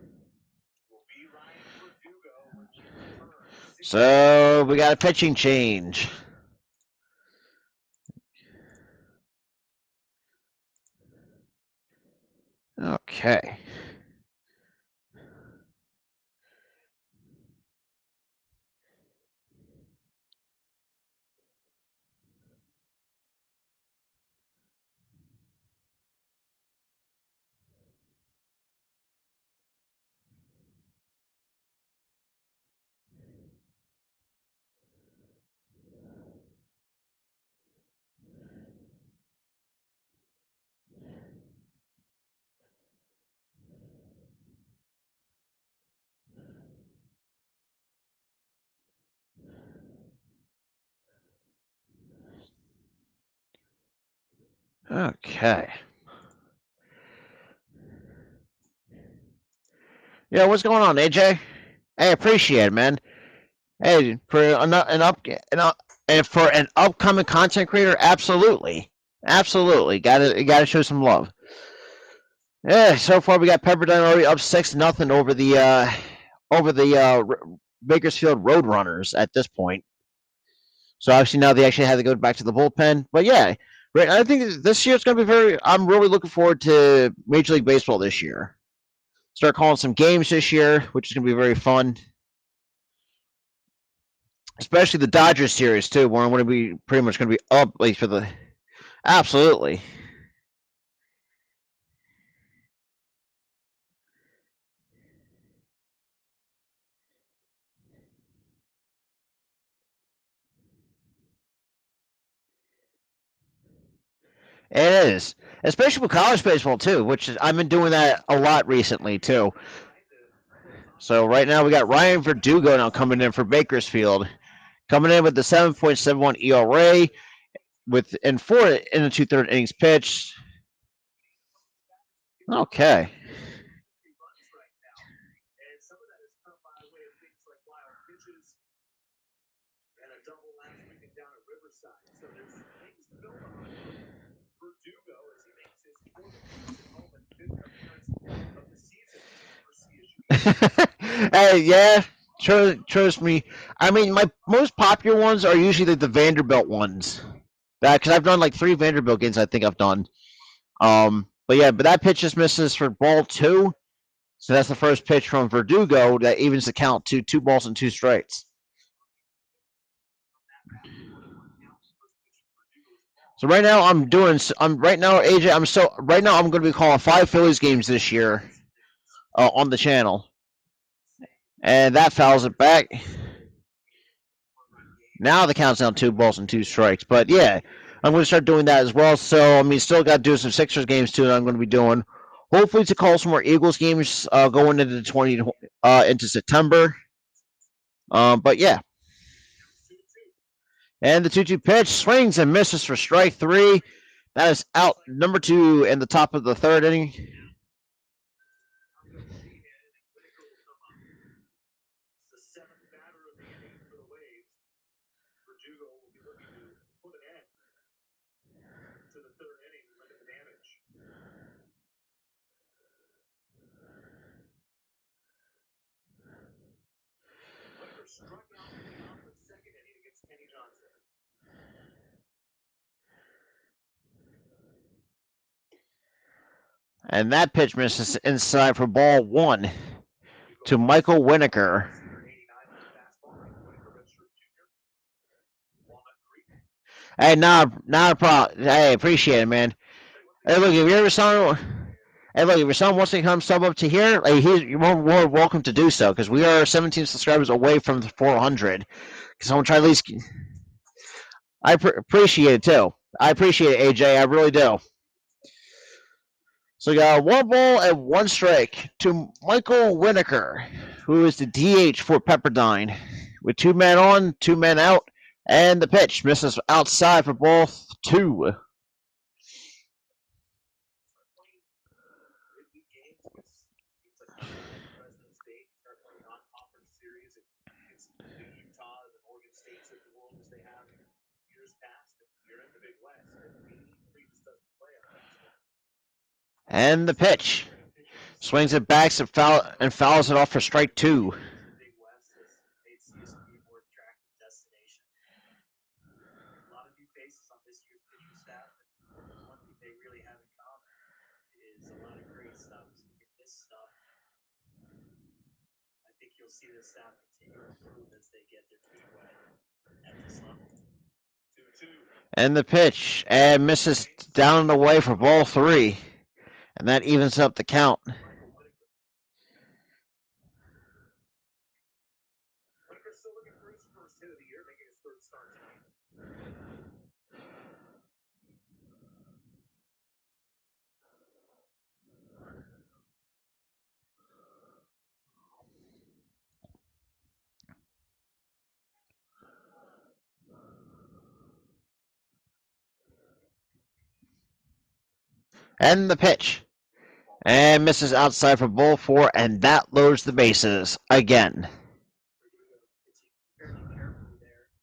Will be Ryan Verdugo when we return. So we got a pitching change. Okay. Okay. Yeah, what's going on, AJ? Hey, appreciate it, man. Hey, for and for an upcoming content creator, absolutely, absolutely, gotta show some love. Yeah, so far we got Pepperdine already up 6-0 over the Bakersfield Roadrunners at this point. So obviously now they actually had to go back to the bullpen. But yeah, right. I think this year it's going to be very. I'm really looking forward to Major League Baseball this year. Start calling some games this year, which is going to be very fun. Especially the Dodgers series too, where I'm going to be pretty much going to be up like for the. Absolutely. It is, especially with college baseball too, which is I've been doing that a lot recently too. So right now we got Ryan Verdugo now coming in for Bakersfield, coming in with the 7.71 ERA with in 4 2/3 innings pitched. Okay. And some of that has come by way of things like wild pitches and a double last weekend down at Riverside. So there's things to build on for Verdugo as he makes his fourth appearance at home and fifth appearance of the season for CSU. Hey, yeah, trust me. I mean, my most popular ones are usually the Vanderbilt ones. Because I've done like 3 Vanderbilt games. I think I've done. But yeah, but that pitch just misses for ball 2. So that's the first pitch from Verdugo that evens the count to 2 balls and 2 strikes. So right now I'm doing. I'm right now, AJ. Right now I'm going to be calling 5 Phillies games this year on the channel, and that fouls it back. Now the count's down 2 balls and 2 strikes. But yeah, I'm going to start doing that as well. So I mean, still got to do some Sixers games too. That I'm going to be doing. Hopefully to call some more Eagles games going into into September. But yeah, and the 2-2 pitch swings and misses for strike 3. That is out number 2 in the top of the 3rd inning. The seventh batter of the inning for the Waves. Verdugo will be looking to put an end to the third inning, limit the damage. Whitaker struck out in the top of the second inning against Kenny Johnson. And that pitch misses inside for ball 1 to Michael Winokur. Hey, not a problem. Hey, appreciate it, man. Hey, look, if you ever saw, hey, look, if your son wants to come sub up to here, like, you're more welcome to do so because we are 17 subscribers away from the 400. Because I'm gonna try at least. I appreciate it too. I appreciate it, AJ. I really do. So we got 1 ball and 1 strike to Michael Winokur, who is the DH for Pepperdine, with 2 men on, 2 men out, and the pitch misses outside for ball 2. And the pitch swings it back and fouls it off for strike 2. A lot of new faces on this year's pitching staff, and one thing they really have in common is a lot of great stuff. In this stuff, I think you'll see this staff continue to improve as they get their feet wet at this level. 2-2. And the pitch and misses down and away for ball 3. And that evens up the count. Whitaker's still looking for his first hit of the year, making his third start tonight. And the pitch. And misses outside for ball four, and that loads the bases again. Verdugo pitching fairly carefully there to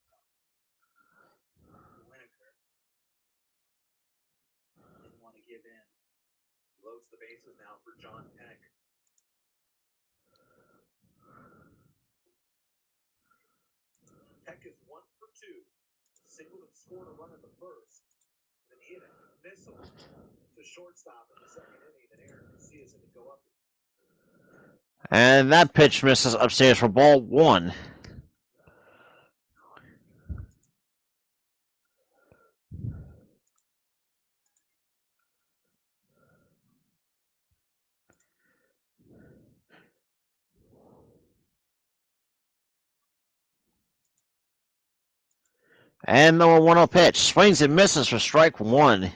Winokur. Didn't want to give in. Loads the bases now for John Peck. Peck is 1 for 2. Singled and scored a run in the first. Then he hit a missile to shortstop in the second inning. Then Aaron Garcia is going to go up. And that pitch misses upstairs for ball one. And the 1-0 pitch. Swings and misses for strike one. That's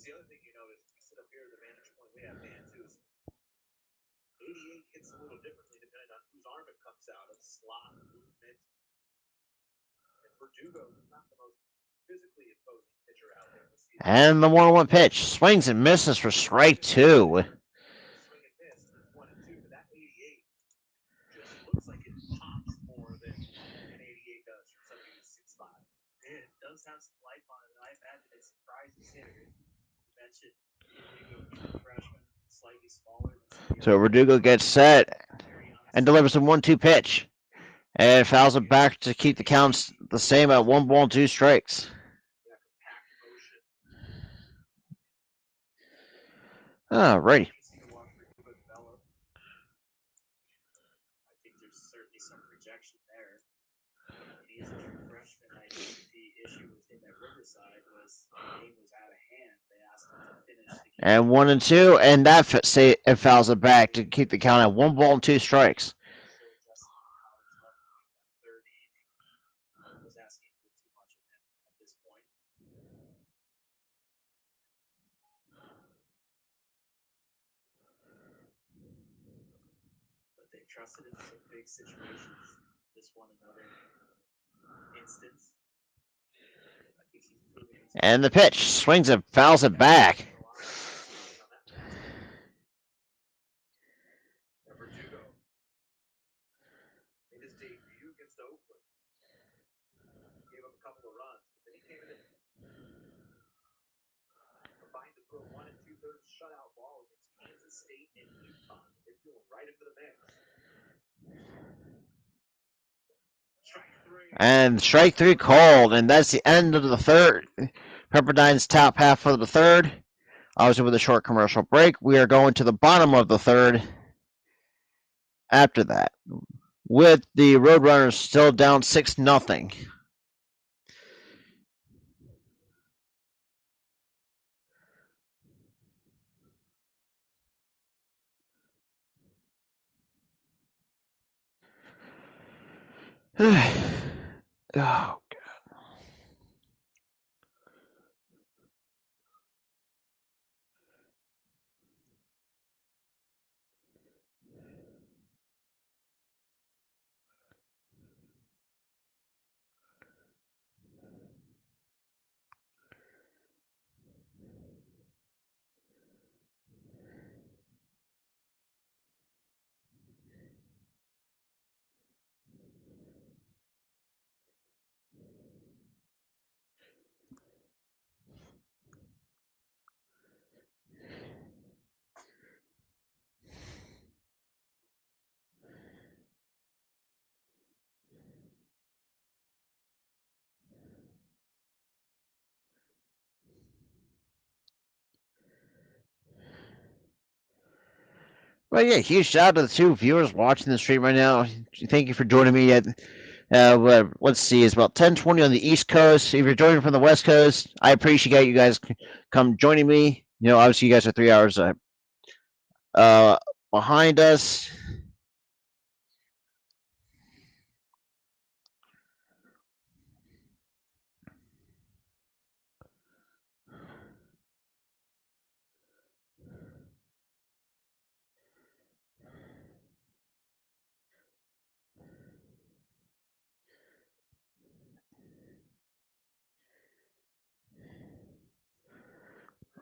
the other thing you notice. You sit up here at the vantage point we have, Dan, too. 88 hits a little differently depending on whose arm it comes out of slot movement. And Verdugo is not the most physically imposing pitcher out there. And the 1-1 pitch. Swings and misses for strike two. Swing and miss is 1-2, but that 88 just looks like it pops more than an 88 does from somebody who's 6'5". And it does have some life on it. I imagine it surprises hitters. You mentioned Verdugo, true freshman, slightly smaller than some of the So other Verdugo gets set and delivers a 1-2 pitch. And fouls it back to keep the counts the same at 1 ball, 2 strikes. Alrighty. I think there's certainly some projection there. And he is a true freshman. I think the issue with him at Riverside was the game was out of hand. They asked him to finish the game. And 1 and 2, and that it fouls it back to keep the count at 1 ball and 2 strikes. Third inning was asking for too much of him at this point. But they've trusted him in some big situations. This one, another instance. I think he's proven he's And the pitch swings and fouls it back. Verdugo made his debut against Oakland. Gave up a couple of runs, but then he came in and combined to throw 1 2/3 shutout ball against Kansas State and Utah. They threw him right into the mix. And strike three called, and that's the end of the third. Pepperdine's top half of the third. Obviously, with a short commercial break, we are going to the bottom of the third after that, with the Roadrunners still down 6-0. Oh, well, yeah, huge shout out to the two viewers watching the stream right now. Thank you for joining me at, let's see, it's about 10:20 on the East Coast. If you're joining from the West Coast, I appreciate you guys come joining me. You know, obviously, you guys are 3 hours behind us.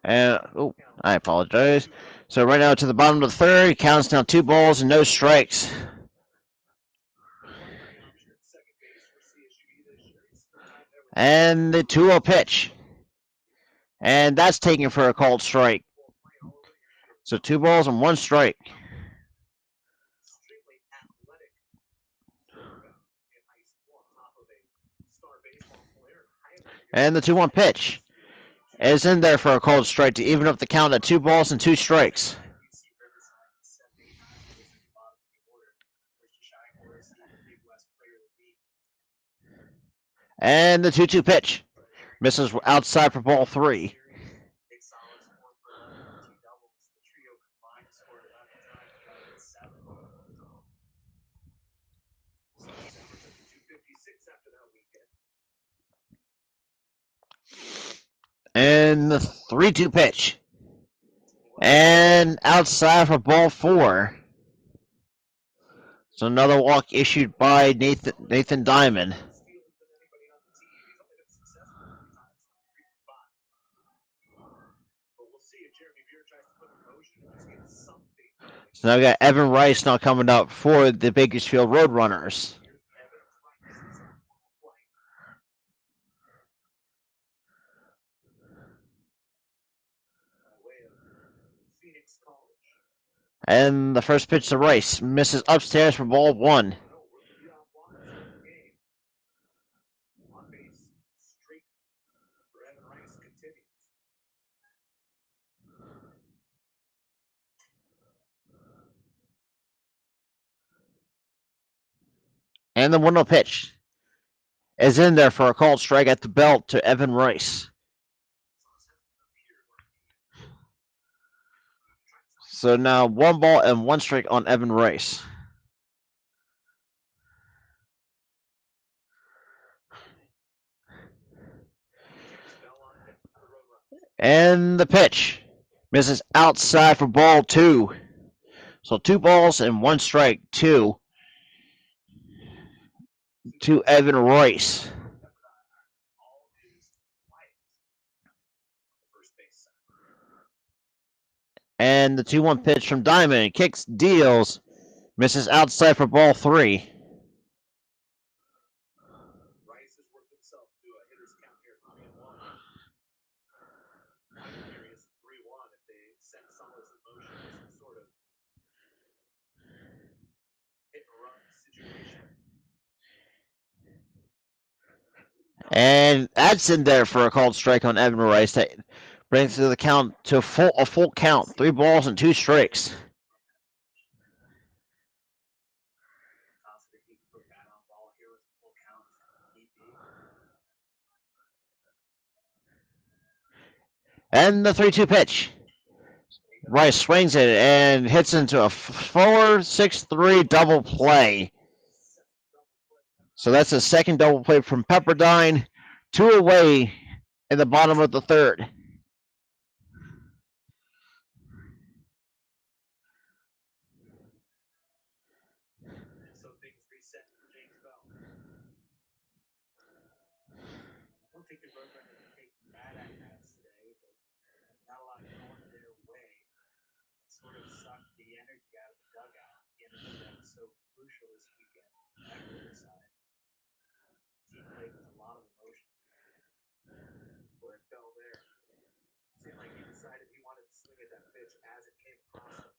And I apologize. So right now to the bottom of the third, counts down 2 balls and no strikes. And the 2-0 pitch. And that's taken for a called strike. So 2 balls and 1 strike. And the 2-1 pitch is in there for a called strike to even up the count at 2 balls and 2 strikes. And the 2-2 pitch misses outside for ball 3. And the 3-2 pitch. And outside for ball 4. So another walk issued by Nathan Diamond. So now we got Evan Rice now coming up for the Bakersfield Roadrunners. And the first pitch to Rice misses upstairs for ball 1. And the 1-0 pitch is in there for a called strike at the belt to Evan Rice. So now 1 ball and 1 strike on Evan Rice. And the pitch misses outside for ball 2. So 2 balls and 1 strike to Evan Rice. And the 2-1 pitch from Diamond kicks, deals, misses outside for ball 3. And that's in there for a called strike on Evan Rice. That brings the count to a full count. 3 balls and 2 strikes. And the 3-2 pitch. Rice swings it and hits into a 4-6-3 double play. So that's a second double play from Pepperdine. 2 away in the bottom of the third.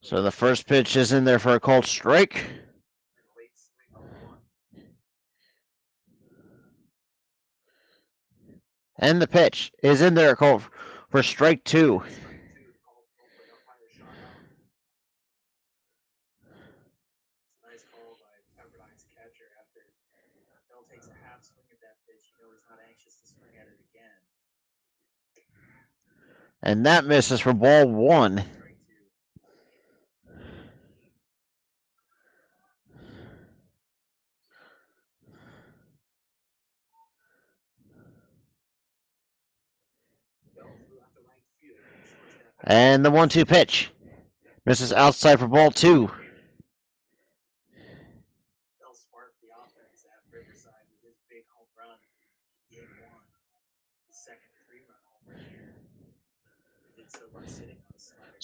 So the first pitch is in there for a called strike. And the pitch is in there called for strike 2. And that misses for ball 1. And the 1-2 pitch misses outside for ball 2.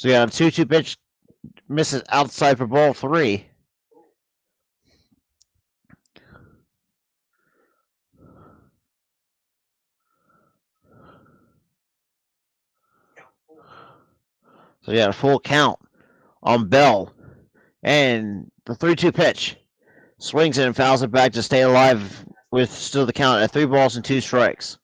So yeah, a 2-2 pitch misses outside for ball 3. So yeah, a full count on Bell. And the 3-2 pitch. Swings it and fouls it back to stay alive with still the count at 3 balls and 2 strikes.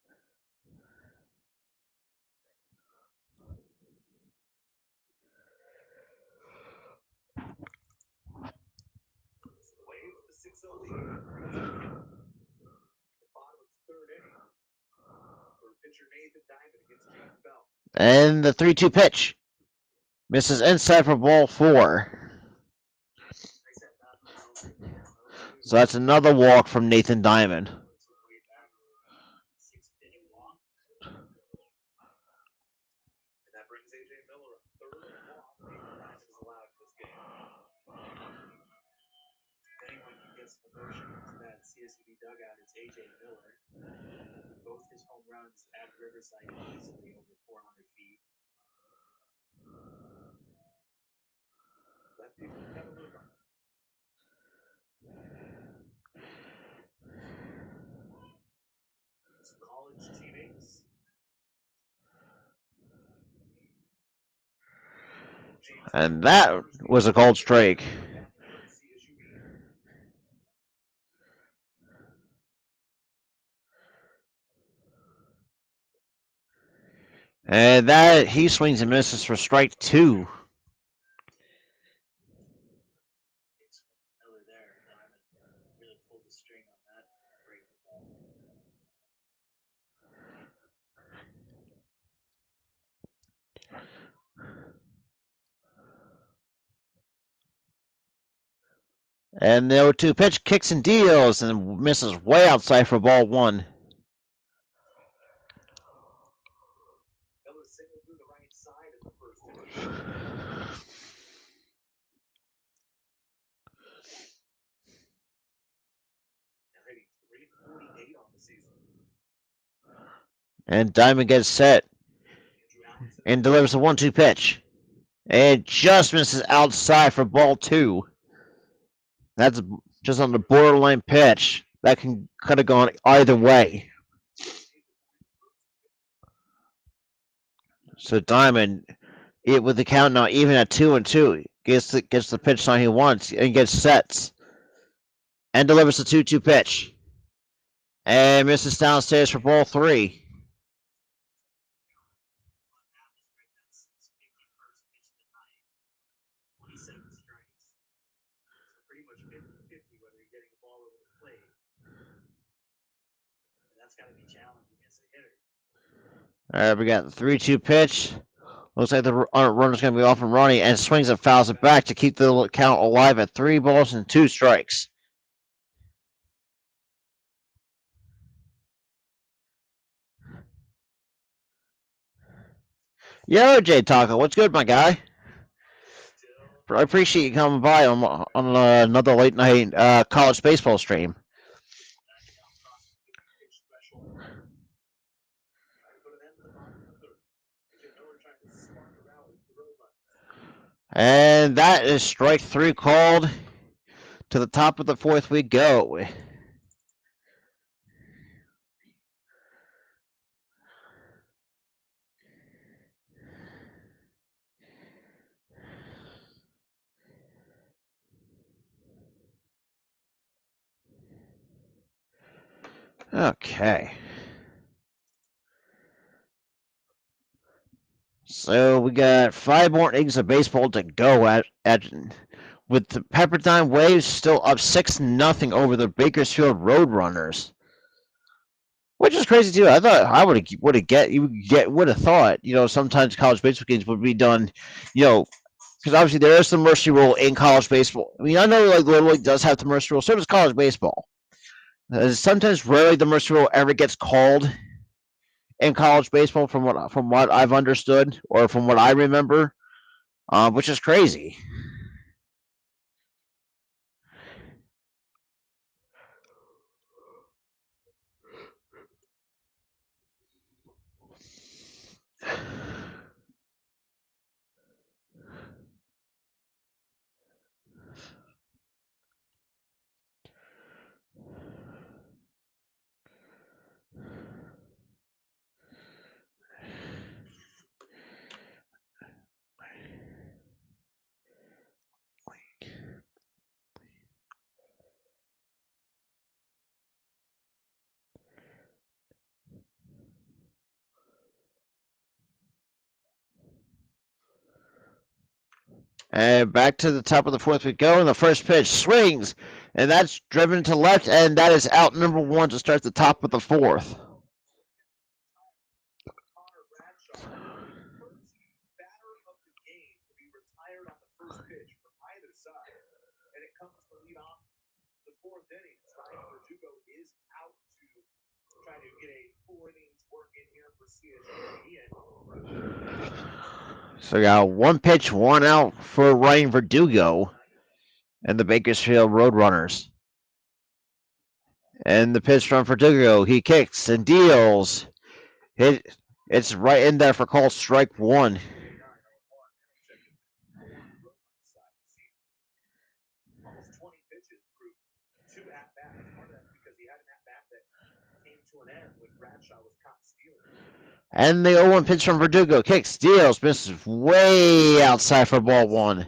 And the 3-2 pitch misses inside for ball 4. So that's another walk from Nathan Diamond. CSU dugout, it's AJ Miller. Both his home runs at Riverside easily over 400 feet. Lefties with Kevin Luba. Some college teammates. And that was a cold strike. And that he swings and misses for strike 2. And the 0-2 pitch kicks and deals and misses way outside for ball 1. And Diamond gets set and delivers a 1-2 pitch. And just misses outside for ball 2. That's just on the borderline pitch. That could have gone either way. So Diamond, with the count now even at 2-2, gets the pitch sign he wants and gets sets. And delivers the 2-2 pitch. And misses downstairs for ball 3. All right, we got the 3-2 pitch. Looks like the runner's going to be off and running, and swings and fouls it back to keep the count alive at 3 balls and 2 strikes. Yo, Jay Taco, what's good, my guy? I appreciate you coming by on another late night college baseball stream. And that is strike 3 called. To the top of the 4th we go. Okay. So we got 5 more innings of baseball to go at with the Pepperdine Waves still up 6-0 over the Bakersfield Roadrunners. Which is crazy too. I thought I would have thought, sometimes college baseball games would be done, because obviously there is the mercy rule in college baseball. I mean, I know like Little League does have the mercy rule, so does college baseball. Sometimes rarely the mercy rule ever gets called in college baseball, from what I've understood or from what I remember, which is crazy. And back to the top of the fourth we go, and the first pitch swings, and that's driven to left, and that is out number one to start the top of the fourth. Bradshaw, the first batter of the game to be retired on the first pitch from either side, and it comes to lead off the fourth inning. Ryan Verdugo is out to try to get a full innings work in here for CSU. So we got one pitch, one out for Ryan Verdugo and the Bakersfield Roadrunners. And the pitch from Verdugo, he kicks and deals. It's right in there for call strike one. Almost 20 pitches through two at-bats. Part of that's because he had an at-bat that came to an end when Bradshaw was caught stealing. And the 0-1 pitch from Verdugo, kicks, deals, misses way outside for ball one.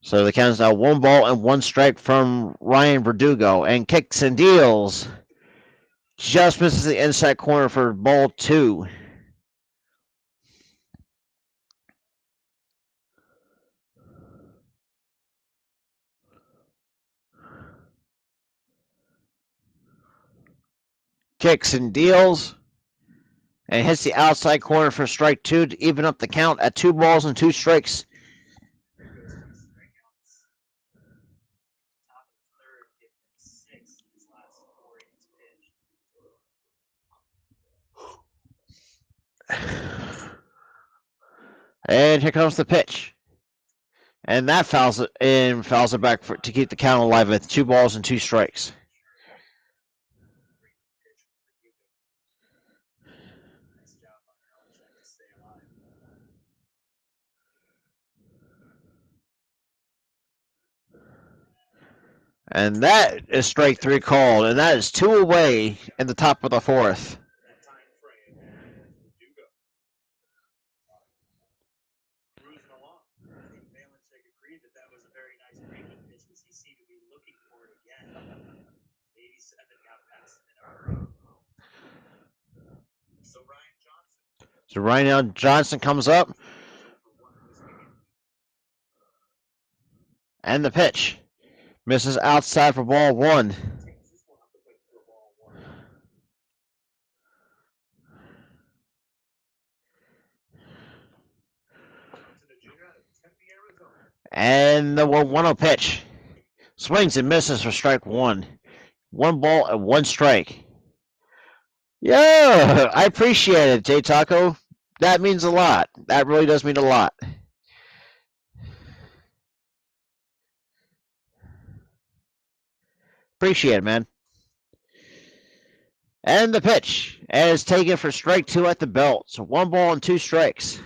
So the count is now 1 ball and 1 strike from Ryan Verdugo, and kicks and deals. Just misses the inside corner for ball two. Kicks and deals, and hits the outside corner for strike two to even up the count at 2 balls and 2 strikes. And here comes the pitch. And that fouls it back to keep the count alive at 2 balls and 2 strikes. And that is strike 3 called, and that is 2 away in the top of the fourth. So Ryan Johnson comes up. And the pitch. Misses outside for ball one. And the 1-0 pitch. Swings and misses for strike one. 1 ball and 1 strike. Yeah, I appreciate it, J Taco. That means a lot. That really does mean a lot. Appreciate it, man. And the pitch. And it's taken for strike 2 at the belt. So 1 ball and 2 strikes.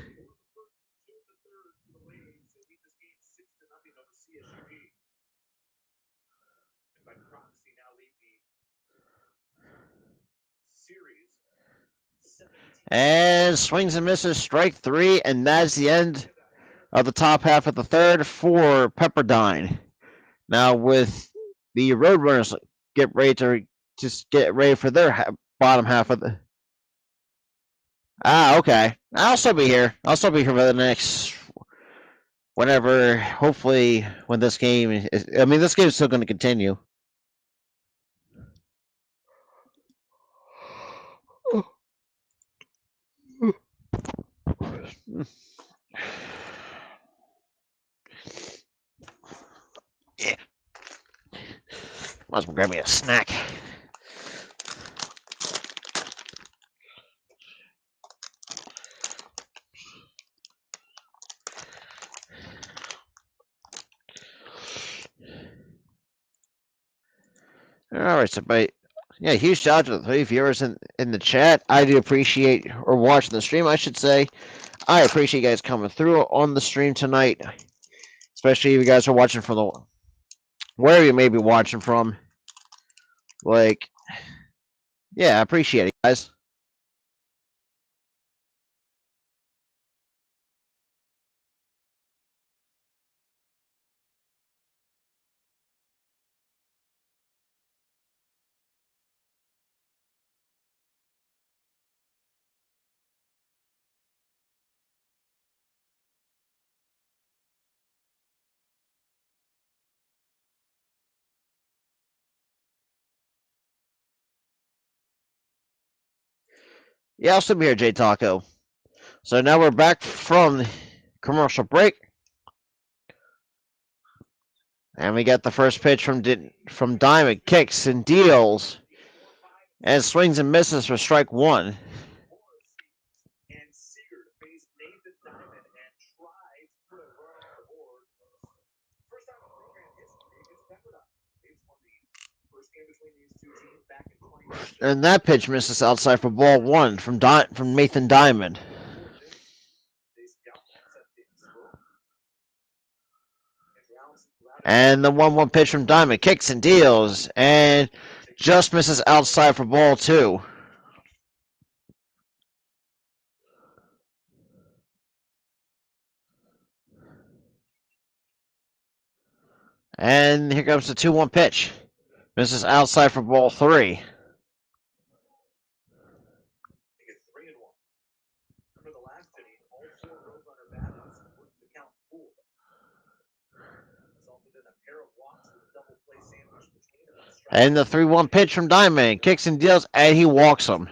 And swings and misses, strike 3, and that's the end of the top half of the third for Pepperdine. Now, with the Roadrunners get ready to just get ready for their bottom half of the. Okay. I'll still be here. I'll still be here for the next. Whenever, hopefully, when this game is. I mean, this game is still going to continue. Yeah. Might as well grab me a snack. All right, so yeah, huge shout out to the 3 viewers in the chat. I do appreciate, or watching the stream, I should say. I appreciate you guys coming through on the stream tonight, especially if you guys are watching from the wherever you may be watching from. Like, yeah, I appreciate it, guys. Yeah, I'll still be here, J Taco. So now we're back from the commercial break. And we got the first pitch from Diamond. Kicks and deals. And swings and misses for strike one. And Seager faced Nathan Diamond and tried to put a run on the board. First time in program history against Pepperdine. They've won the first game between these two teams back in 2019. And that pitch misses outside for ball one from Nathan Diamond. And the 1-1 pitch from Diamond. Kicks and deals. And just misses outside for ball two. And here comes the 2-1 pitch. Misses outside for ball three. For the last inning, all four Roadrunner batters worked the count full. Resulted in a pair of walks with a double play sandwich between them. And the 3-1 pitch from Diamond. Kicks and deals, and he walks him.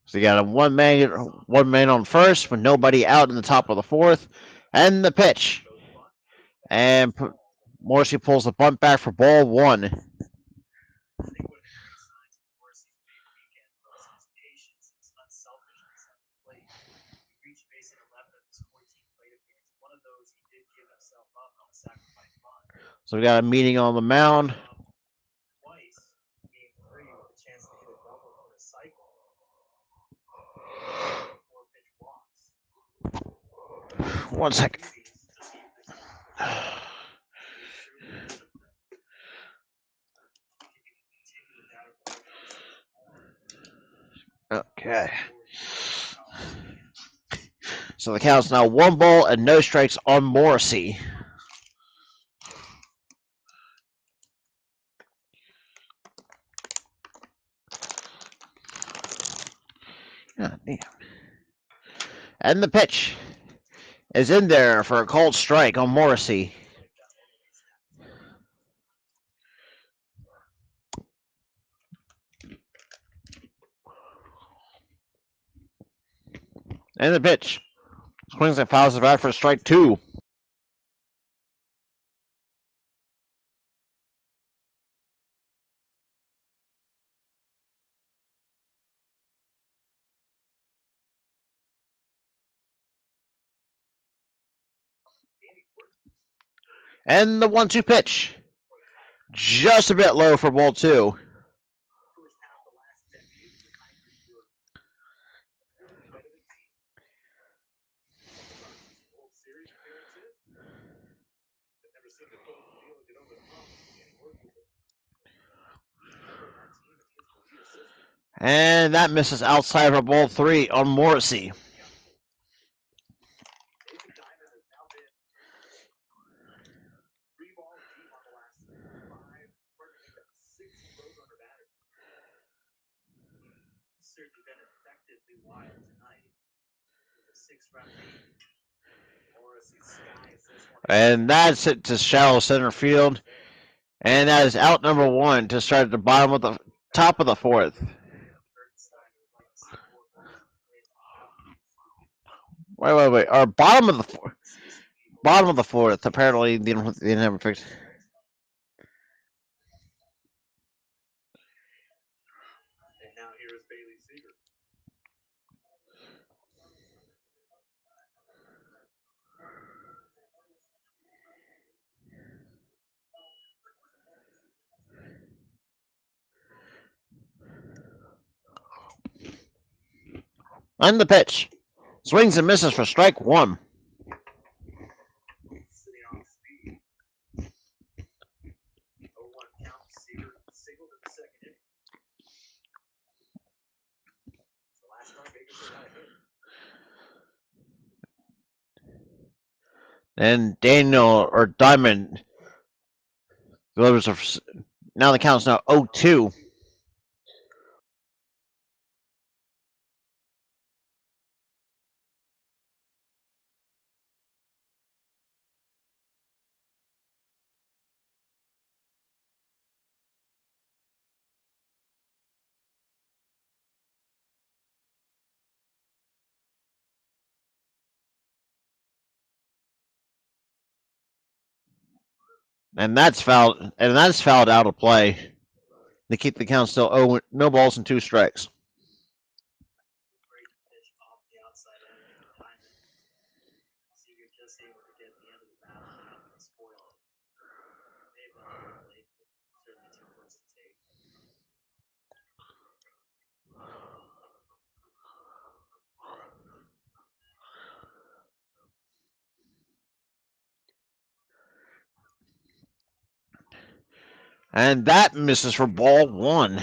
So you got a one man on first with nobody out in the top of the fourth, and the pitch. And Morrissey pulls the bunt back for ball one. So we got a meeting on the mound. One second. Okay. So the count's now 1 ball and no strikes on Morrissey. God damn. And the pitch is in there for a called strike on Morrissey. And the pitch. Swings and fouls it back for strike two. And the 1-2 pitch. Just a bit low for ball two. And that misses outside for ball three on Morrissey. Certainly been effectively wild tonight with a 6-run lead. Morrissey skies this one. And that's it to shallow center field. And that is out number one to start at the bottom of the top of the fourth. Wait. Our bottom of the fourth. Apparently, they didn't have a fix. And now here is Bailey Seager. And the pitch. Swings and misses for strike one. Sitting off speed. 0-1 count. Seager singled in the second inning. The last time Bakersfield had a hit. And Daniel or Diamond delivers now the count's now 0-2. And that's fouled out of play. They keep the count still 0, no balls and 2 strikes. Great pitch off the outside edge for Diamond. Seager just able to get the end of the bat on that and spoil it. May have been a little late, but certainly too close to take. And that misses for ball 1.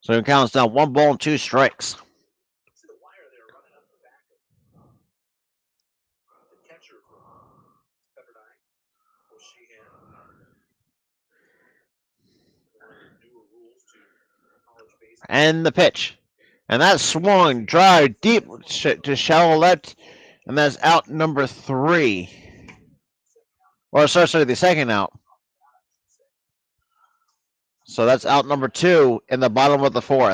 So it counts down 1 ball and 2 strikes. See the wire there running up the back of the catcher for Pepperdine. Sheehan. One of those newer rules to college baseball. And the pitch. And that swung drive deep to shallow left. And that's out number 3. Or sorry, the second out. So that's out number 2 in the bottom of the 4th. Stuttered a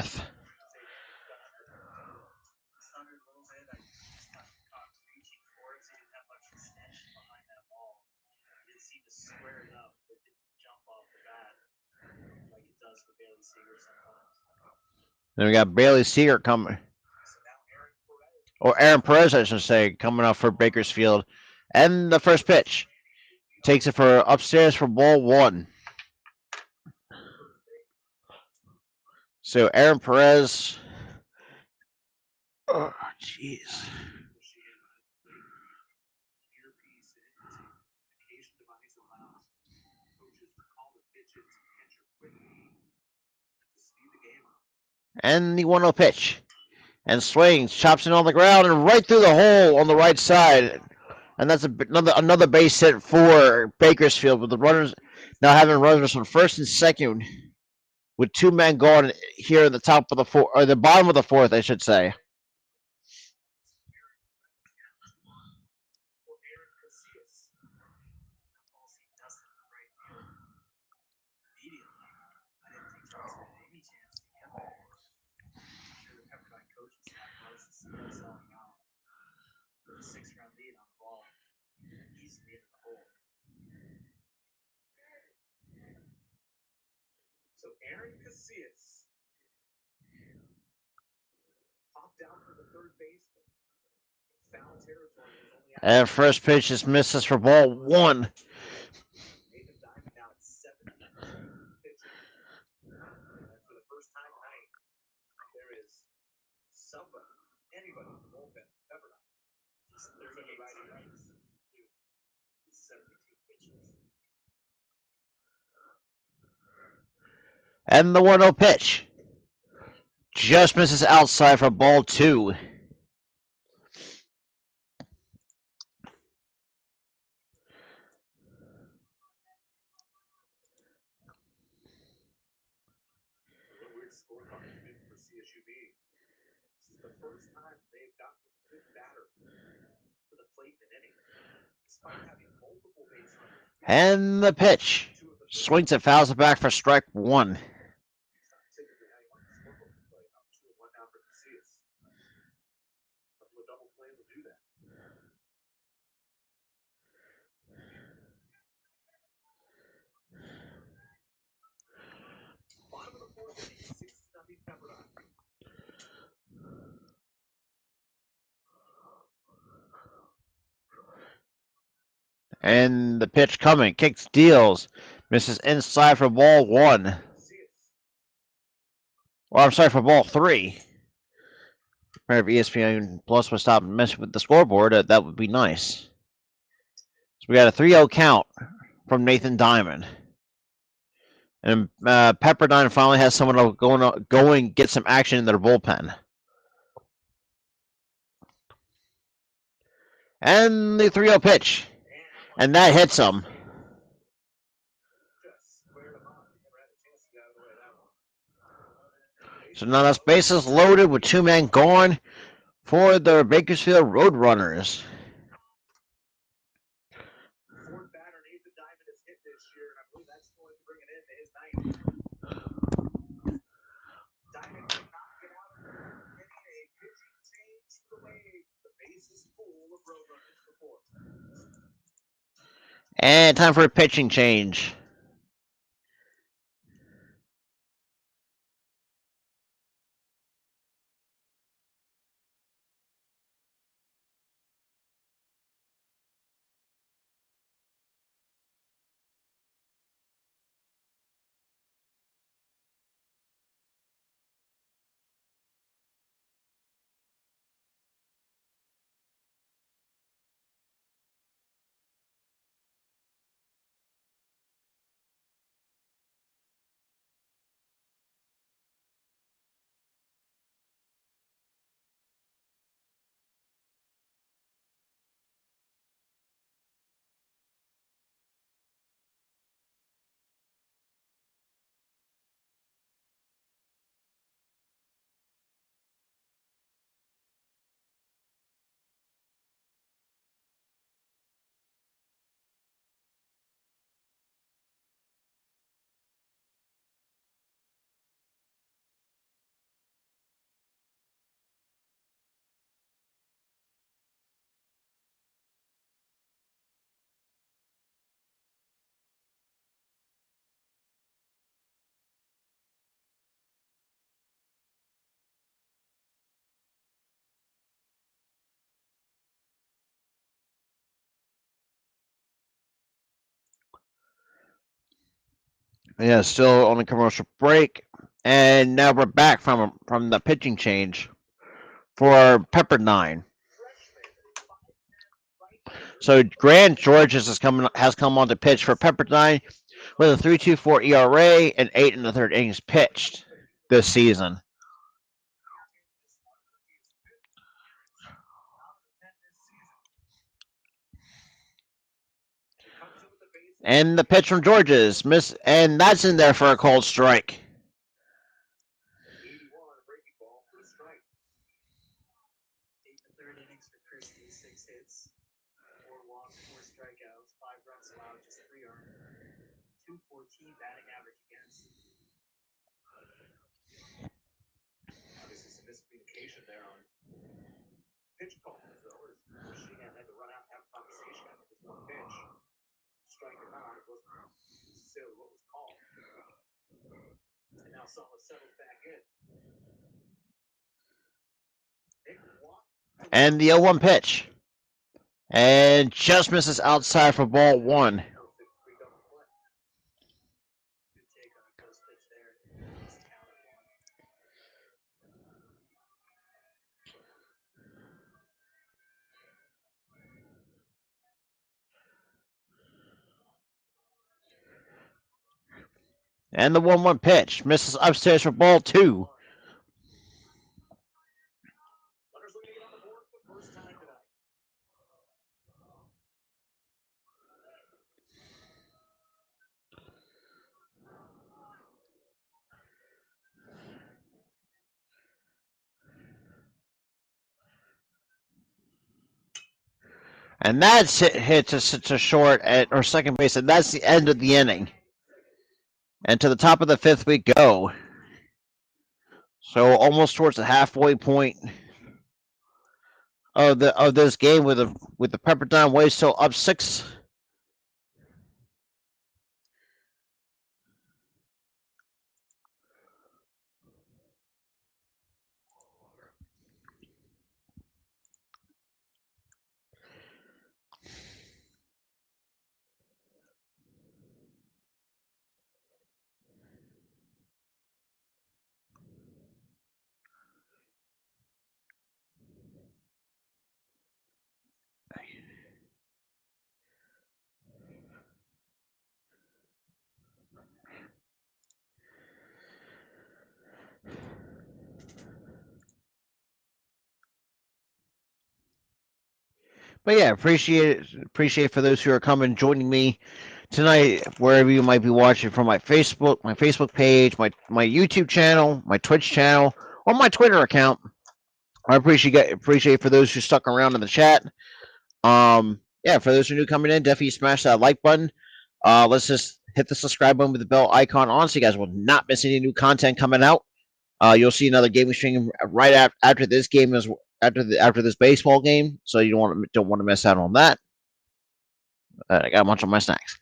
little bit. I just got caught reaching for it, so he didn't have much extension behind that ball. He didn't seem to square it up. It didn't jump off the bat like it does for Bailey Seager sometimes. Then we got Bailey Seager coming. So now Aaron Perez. Or Aaron Perez, I should say, coming up for Bakersfield. And the first pitch. Takes it for upstairs for ball 1. So Aaron Perez. Oh, jeez. Earpiece in to occasion device allows coaches to call the pitches and catcher quickly to speed the game up. And the 1-0 pitch. And swings, chops it on the ground, and right through the hole on the right side. And that's another base hit for Bakersfield, with the runners now having runners on first and second, with 2 men going here in the top of the 4th, or the bottom of the 4th, I should say. For Aaron Casillas. That ball seemed dusted in right field immediately. I didn't think Johnson had any chance to get there. I'm sure the Pepperdine coaching staff loves to see that selling out. With a 6-run lead on the ball, easily into the hole. So Aaron Casillas popped out for the third baseman. Foul territory was only out. And first pitch just misses for ball 1. Nathan Diamond now at 73 pitches. And for the first time tonight, there is somebody, anybody in the bullpen, Pepperdine, just 38 rights. 72 pitches. And the 1-0 pitch. Just misses outside for ball 2. A little weird scorecard has been for CSU. This is the first time they've gotten a good batter to the plate in an inning, despite having multiple base runners. And the pitch. Swings and fouls it back for strike 1. Typically, how you want the scoreboard to play. Up 2-1 now for Casillas. A couple of double plays will do that. Bottom of the 4th inning, 6-0 Pepperdine. And the pitch coming. Kicks, deals. Misses inside for ball 1. Well, I'm sorry, for ball 3. If ESPN Plus would stop messing with the scoreboard, that would be nice. So we got a 3-0 count from Nathan Diamond. And Pepperdine finally has someone going get some action in their bullpen. And the 3-0 pitch. And that hits him. So now that's bases loaded with 2 men gone for the Bakersfield Roadrunners. Fourth batter, Nathan Diamond has hit this year, and I believe that's going to bring it into his ninth. Diamond could not get out of there, getting a pitching change for the Waves. The base is full of Roadrunners for fourth. And time for a pitching change. Yeah, still on a commercial break. And now we're back from the pitching change for Pepperdine. So Grant Georges has come on to pitch for Pepperdine with a 3.24 ERA and 8 in the third innings pitched this season. And the pitch from Georges and that's in there for a cold strike. 81, a breaking ball for a strike. 8 in the third innings for Christie, 6 hits, 4 walks, 4 strikeouts, 5 runs allowed, just 3 earned. 214 batting average against. Obviously some miscommunication there on pitch calls, though, as Sheehan had to run out and have a conversation after this one pitch. Strike or not, it wasn't necessarily what was called. And now Solid settles back in. And the 0-1 pitch. And just misses outside for ball 1. And the 1-1 pitch misses upstairs for ball 2. Runners looking to get on the board for the first time tonight. And that's hit to short or second base, and that's the end of the inning. And to the top of the 5th we go. So almost towards the halfway point of this game with the Pepperdine Waves still up 6. But yeah, appreciate for those who are coming joining me tonight, wherever you might be watching from my Facebook page, my YouTube channel, my Twitch channel, or my Twitter account. I appreciate for those who stuck around in the chat. Yeah, for those who are new coming in, definitely smash that like button. Let's just hit the subscribe button with the bell icon on, so you guys will not miss any new content coming out. You'll see another gaming stream right after this game is after this baseball game, so you don't want to miss out on that. I got a bunch of my snacks.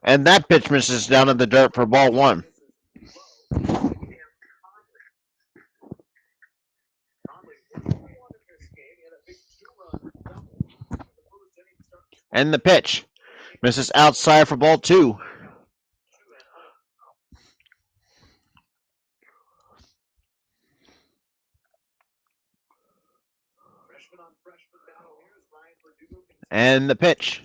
And that pitch misses down in the dirt for ball one. And the pitch misses outside for ball two. And the pitch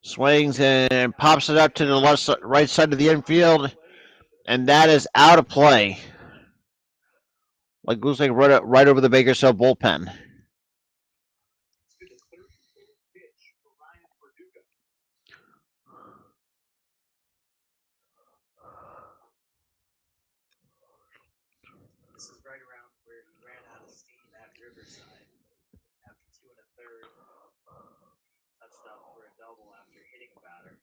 swings and pops it up to the right side of the infield, and that is out of play. Like goes like right over the Bakersfield bullpen. This is right around where he ran out of steam at Riverside after 2 1/3. Touched up for a double after hitting a batter.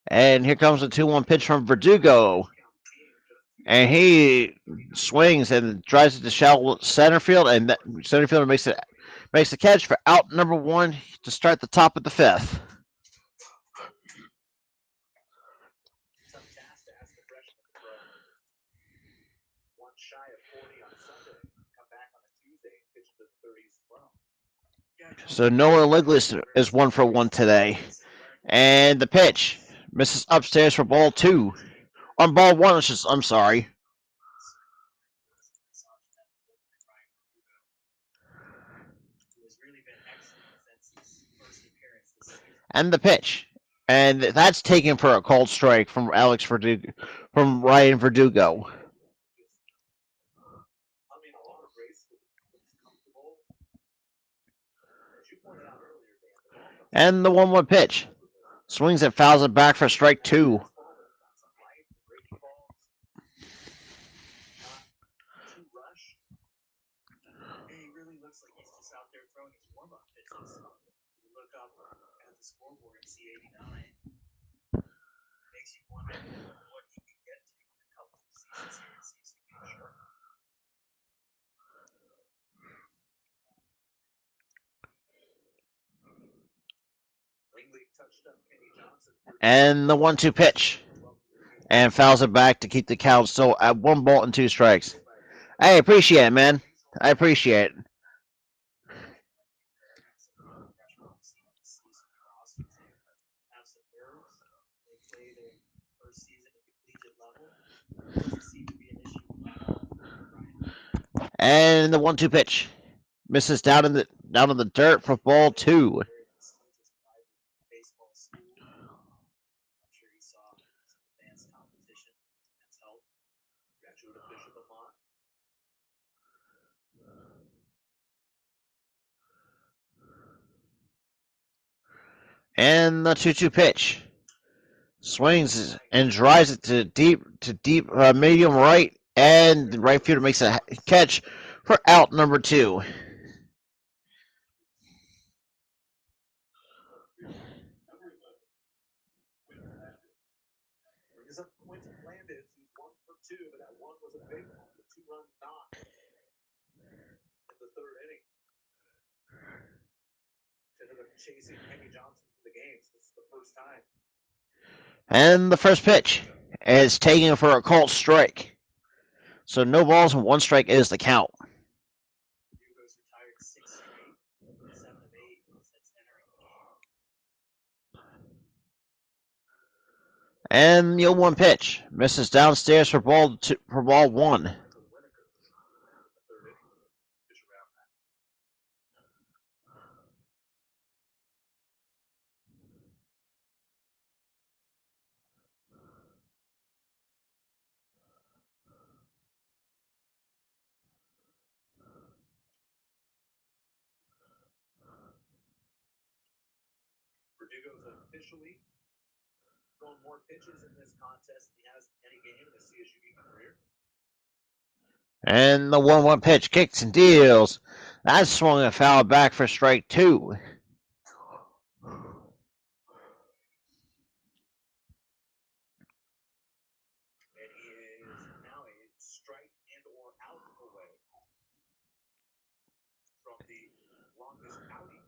And here comes a 2-1 pitch from Verdugo. And he swings and drives it to shallow center field, and that center fielder makes the catch for out number one to start the top of the fifth. Tough task to ask a freshman to throw. One shy of 40 on Sunday. Come back on a Tuesday and pitch into the 30s as well. So Noah Liglis is 1 for 1 today. And the pitch misses upstairs for ball two. On ball one, I'm sorry. And the pitch. And that's taken for a cold strike from Ryan Verdugo. And the 1-1 pitch. Swings and fouls it back for strike two. He really looks like he's just out there throwing his warm-up pitches. You look up at the scoreboard and see 89. Makes you wonder what he can get to in a couple of seasons here at CSU Bakersfield. And the 1-2 pitch. And fouls it back to keep the Cows still at 1 ball and 2 strikes. I appreciate it, man. I appreciate it. And the 1-2 pitch misses down in the dirt for ball two. And the 2-2 pitch swings and drives it to deep medium right, and the right fielder makes a catch for out number two. Chasing Kenny Johnson for the games. This is the first time. And the first pitch is taken for a called strike. So no balls and 1 strike is the count. Hugo's retired 6 straight, 7 of 8 since entering the game. And the 0-1 pitch misses downstairs for ball one. Verdugo's officially thrown more pitches in this contest than he has in any game in his CSU career. And the 1-1 pitch kicks and deals. That's swung and foul back for strike two. And he is now a strike and or out away from the longest outing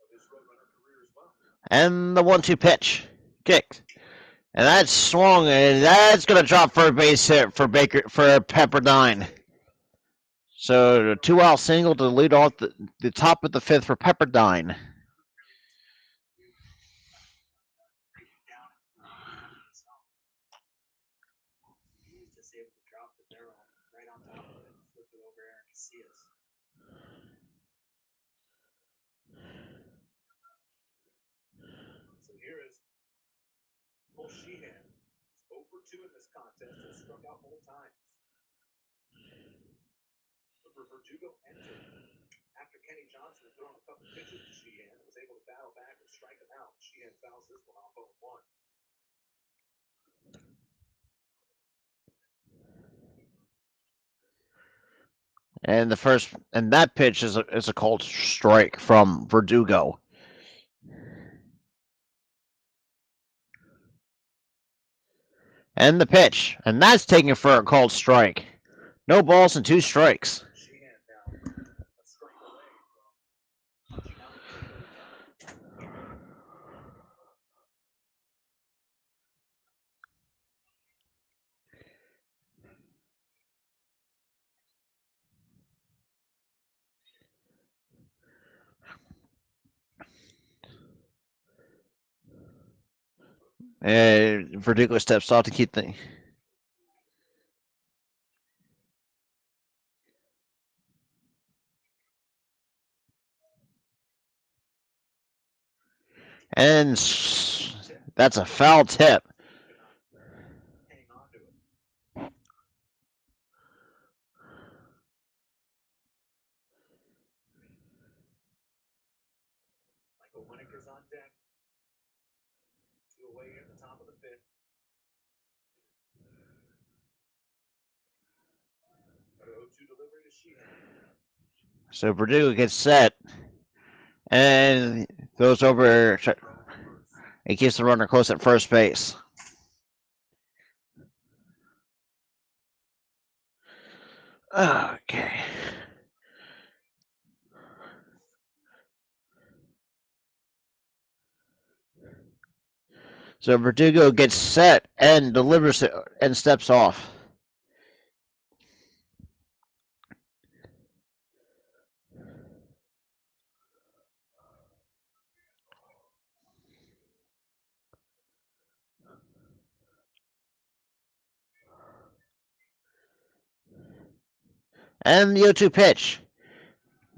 of his Roadrunner career as well. And the 1-2 pitch kicked. And that's swung, and that's going to drop for a base hit for Pepperdine. So a 2-out single to lead off the top of the fifth for Pepperdine. He's just able to drop the barrel right on top of it and flip it over Aaron Casillas. So here is Cole Sheehan. He's 0 for 2 in this contest. Has struck out both times. Verdugo entered after Kenny Johnson had thrown a couple pitches to Sheehan and was able to battle back and strike him out. Sheehan fouls this one off 0-1. And that pitch is a called strike from Verdugo. And the pitch, and that's taken for a called strike. No balls and 2 strikes. Sheehan now a strike away from punching out Verdugo's And Verdugo steps off to keep the. And that's a foul tip. hang on to it. Michael Winnicker's on deck. 2 away here at the top of the fifth. Got an 0-2 delivery to Sheehan. So Verdugo gets set and goes over. He keeps the runner close at first base. Okay. So Verdugo gets set and delivers it and steps off. And the 0-2 pitch.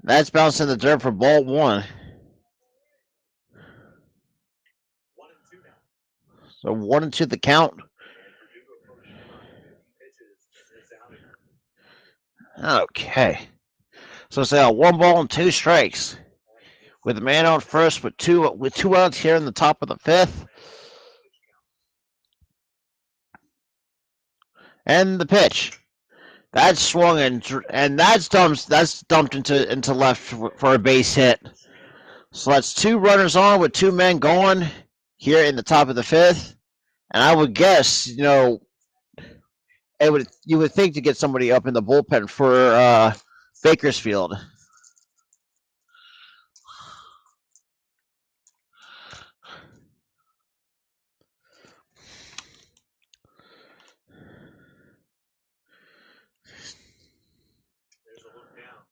That's bounced in the dirt for ball one. 1-2 now. So 1-2 the count. And Verdugo approaching in on 50 pitches in this outing. Okay. So it's 1 ball and 2 strikes. With a man on first with two outs here in the top of the fifth. And the pitch. That's swung and that's dumped into left for a base hit. So that's 2 runners on with 2 men going here in the top of the fifth. And I would guess, you would think to get somebody up in the bullpen for Bakersfield. There's a look down.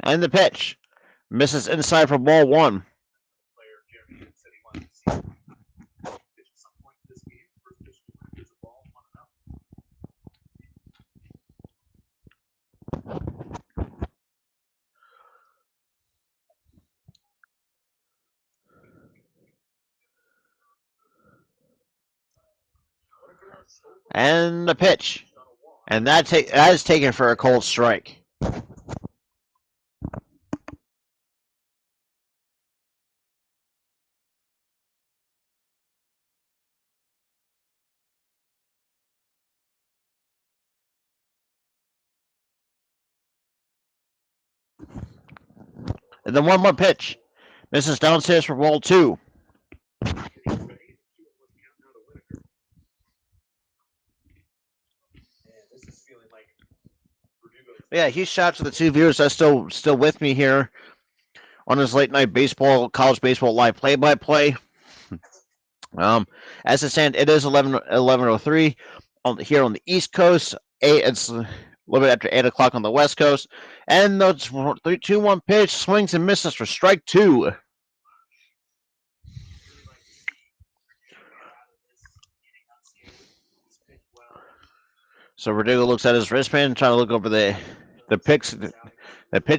And the pitch. Misses inside for ball one. Player Jeremy said he wanted to see pitch at some point this game. First pitch is a ball, 1-0. And the pitch. And that is taken for a cold strike. And the 1-1 pitch. Misses downstairs for ball two. Yeah, huge shout out to the two viewers that's still with me here on this late night college baseball live play-by-play. As it stands, it is 11:03 here on the East Coast. It's a little bit after 8 o'clock on the West Coast. And the 3-2-1 pitch swings and misses for strike two. So Verdugo looks at his wristband, trying to look over the pitch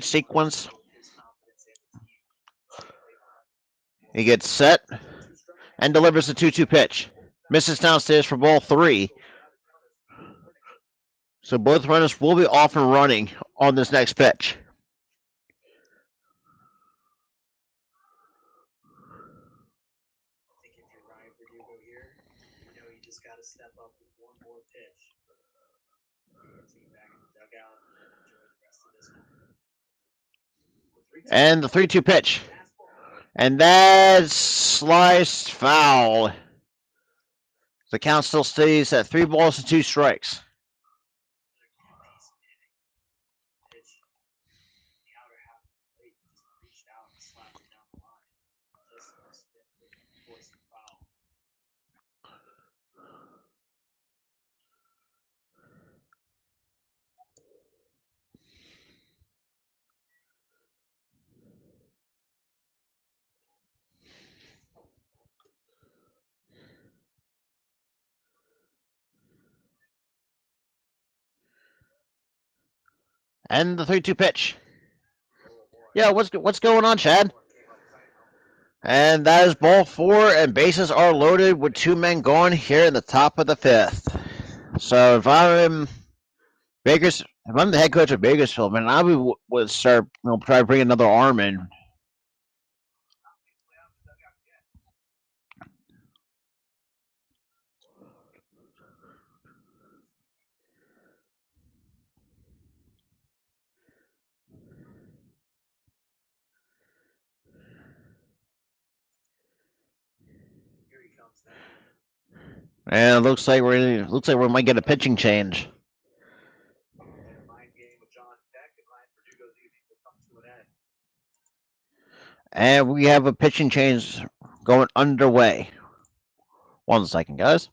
sequence. He gets set and delivers the 2-2 pitch. Misses downstairs for ball three. So both runners will be off and running on this next pitch. I think if you're Ryan Verdugo here, you know you just got to step up with one more pitch. Get your team back in the dugout. Enjoy the rest of this one. And the 3-2 pitch. And that's sliced foul. The count still stays at 3 balls and 2 strikes. And the 3-2 pitch. Yeah, what's going on, Chad? And that is ball four, and bases are loaded with 2 men gone here in the top of the 5th. So if I'm the head coach of Bakersfield, man, I would start, try to bring another arm in. And it looks like we might get a pitching change. And we have a pitching change going underway. 1 second, guys.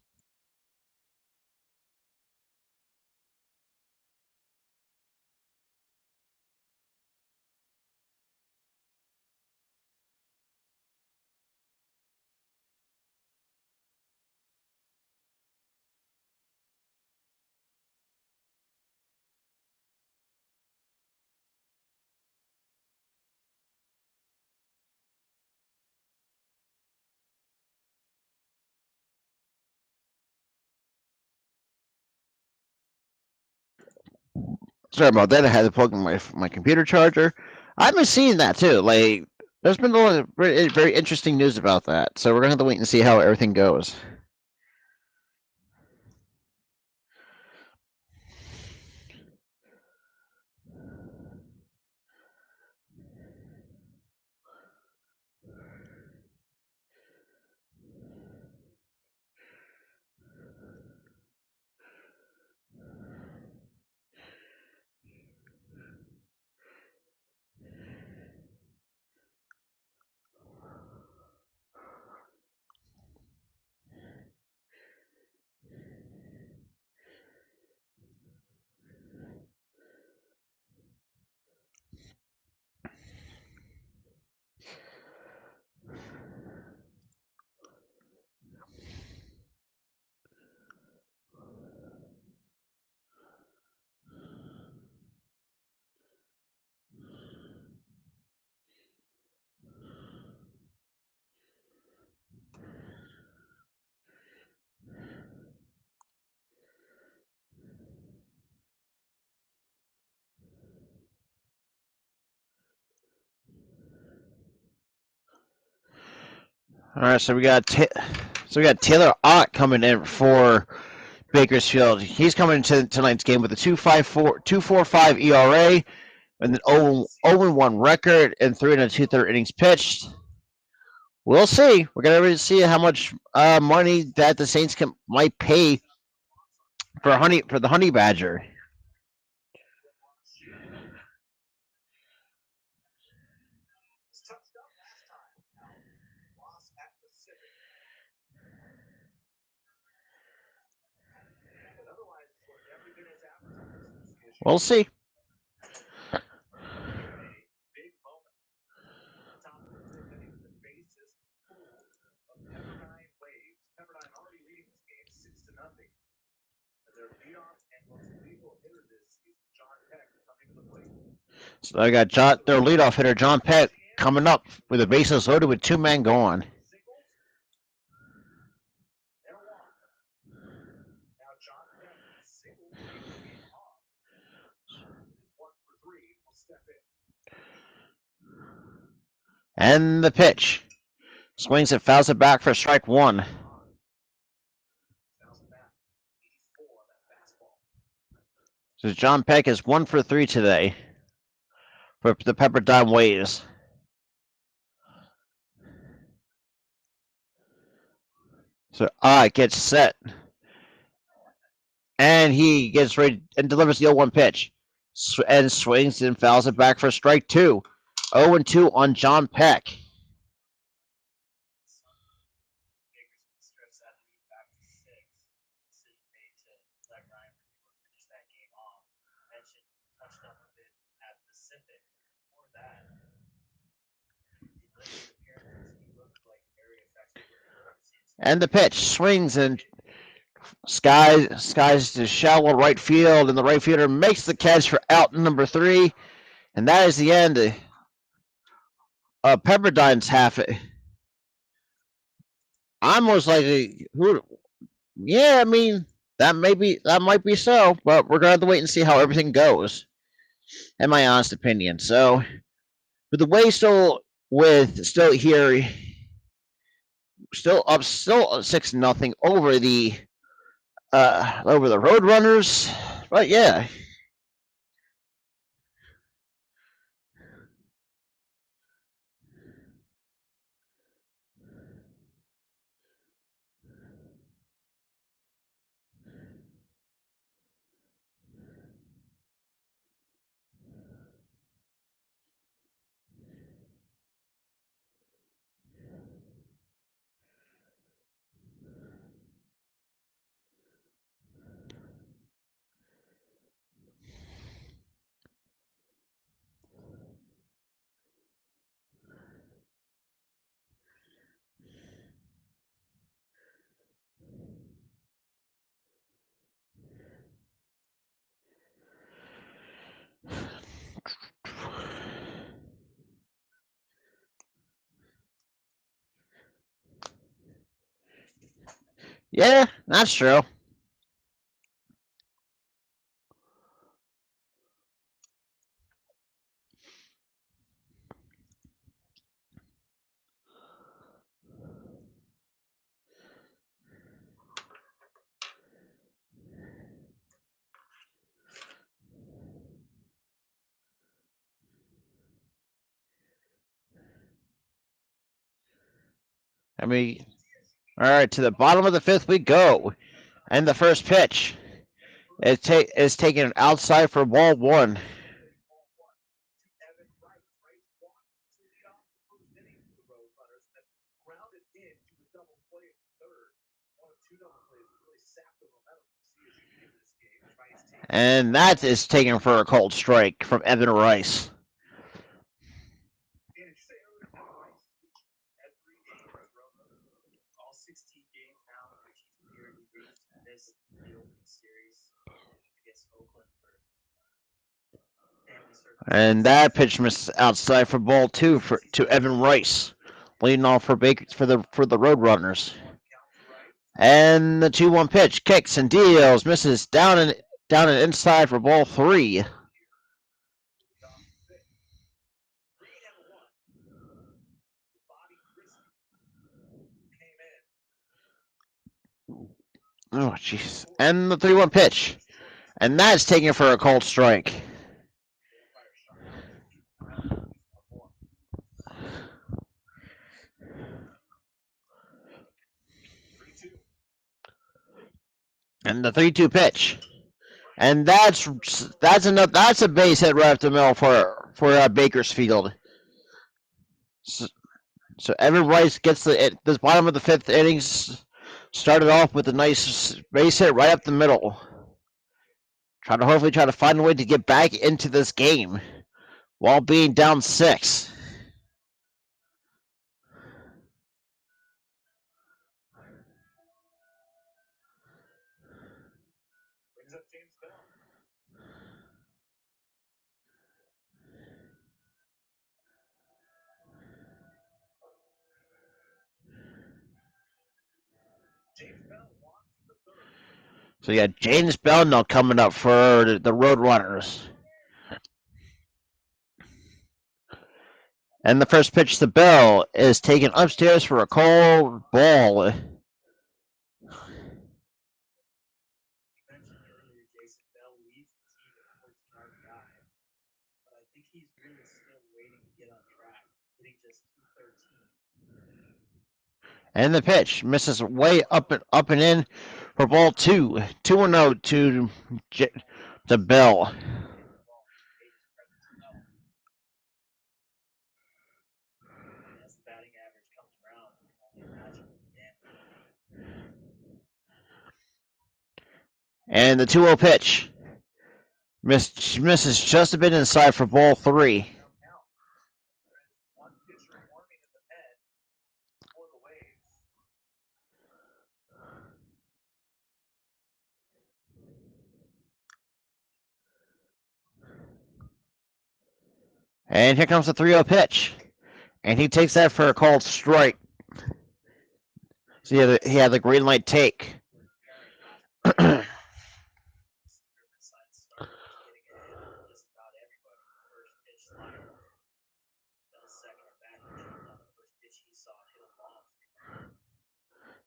Sorry about that. I had to plug in my computer charger. I've been seeing that too. Like, there's been a lot of very interesting news about that. So we're gonna have to wait and see how everything goes. All right, so we got Taylor Ott coming in for Bakersfield. He's coming into tonight's game with a 2.45 ERA and an 0-1 record and 3 2/3 innings pitched. We'll see. We're gonna really see how much money that the Saints might pay for the Honey Badger. We'll see. Pepperdine already leading this game 6-0. Their leadoff and most lethal hitter this season, John Peck, coming to the plate. So I got their leadoff hitter John Peck coming up with the bases loaded with 2 men gone. Now John Peck single to lead the game off. 1 for 3 will step in. And the pitch. Swings and fouls it back for strike 1. So John Peck is 1 for 3 today for the Pepperdine Waves. So gets set. And he gets ready and delivers the 0-1 pitch. And swings and fouls it back for strike 2. 0-2 on John Peck. And the pitch swings and skies to shallow right field, and the right fielder makes the catch for out number 3, and that is the end of Pepperdine's half. I'm most likely yeah, I mean that might be so, but we're gonna have to wait and see how everything goes. In my honest opinion, so with the way still here, still 6-0 over the Roadrunners, but yeah. Yeah, that's true. I mean, all right, to the bottom of the 5th we go, and the first pitch is taken outside for ball 1. And that is taken for a cold strike from Evan Rice. And that pitch missed outside for ball 2 to Evan Rice, leading off for the Roadrunners. And the 2-1 pitch kicks and deals, misses down and inside for ball 3. Oh, jeez. And the 3-1 pitch. And that's taken for a cold strike. And the 3-2 pitch. And that's enough. That's a base hit right up the middle for Bakersfield. So everybody gets the bottom of the fifth innings started off with a nice base hit right up the middle. Hopefully try to find a way to get back into this game while being down 6. So yeah, James Bell now coming up for the Roadrunners. And the first pitch to Bell is taken upstairs for a cold ball. And the pitch misses way up and in for ball 2. 2-0 to Bell. And the 2-0 pitch misses just a bit inside for ball 3. And here comes the 3-0 pitch. And he takes that for a called strike. So he had the green light take.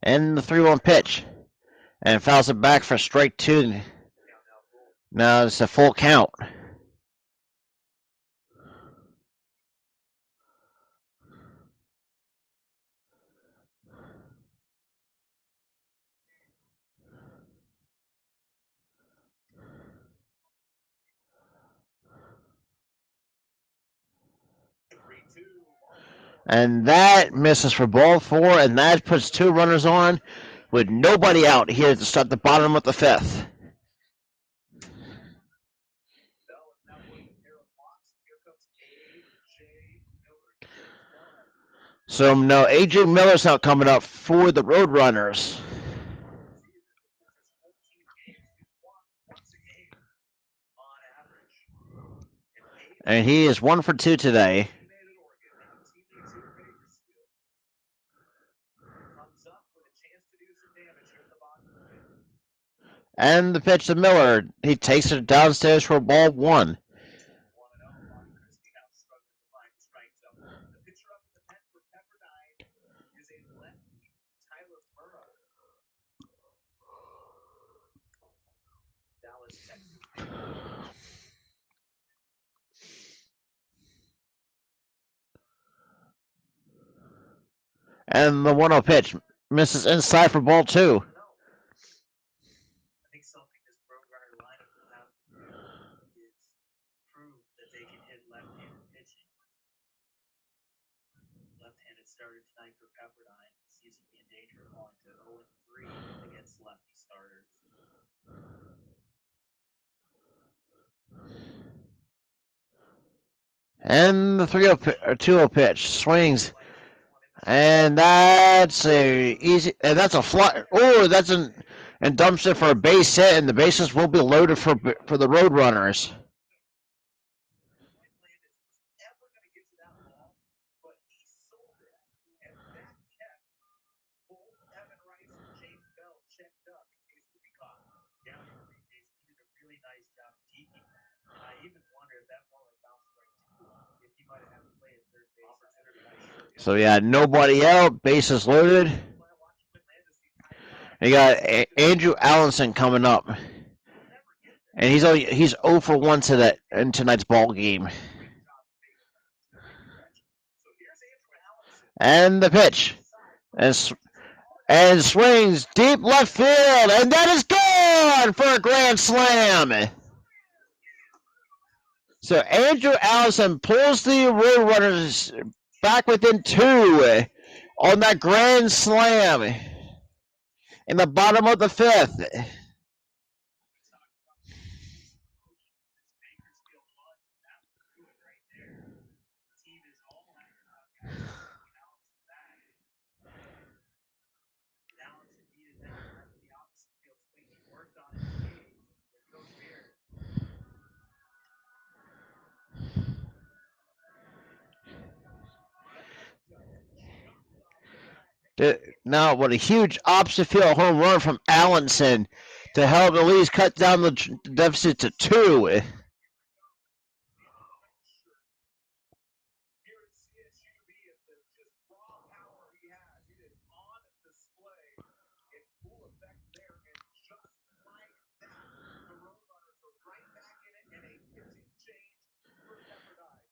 And the 3-1 pitch. And fouls it back for strike 2. Now it's a full count. And that misses for ball 4, and that puts 2 runners on with nobody out here to start the bottom of the 5th. So now AJ Miller's now coming up for the Roadrunners. And he is 1 for 2 today. And the pitch to Miller. He takes it downstairs for ball 1. And the 1-0 pitch misses inside for ball 2. Starter tonight for Pepperdine. CSU in danger of falling to 0-3 against lefty starters. And the 2-0 pitch swings, and that's a fly. Oh, that's and dumps it for a base hit, and the bases will be loaded for the Roadrunners. So yeah, nobody out, bases loaded. You got Andrew Allenson coming up, and he's 0 for 1 today in tonight's ball game. And the pitch, and swings deep left field, and that is gone for a grand slam. So Andrew Allison pulls the Roadrunners back within 2 on that grand slam in the bottom of the 5th. Now, what a huge opposite field home run from Allenson to help at least cut down the deficit to 2.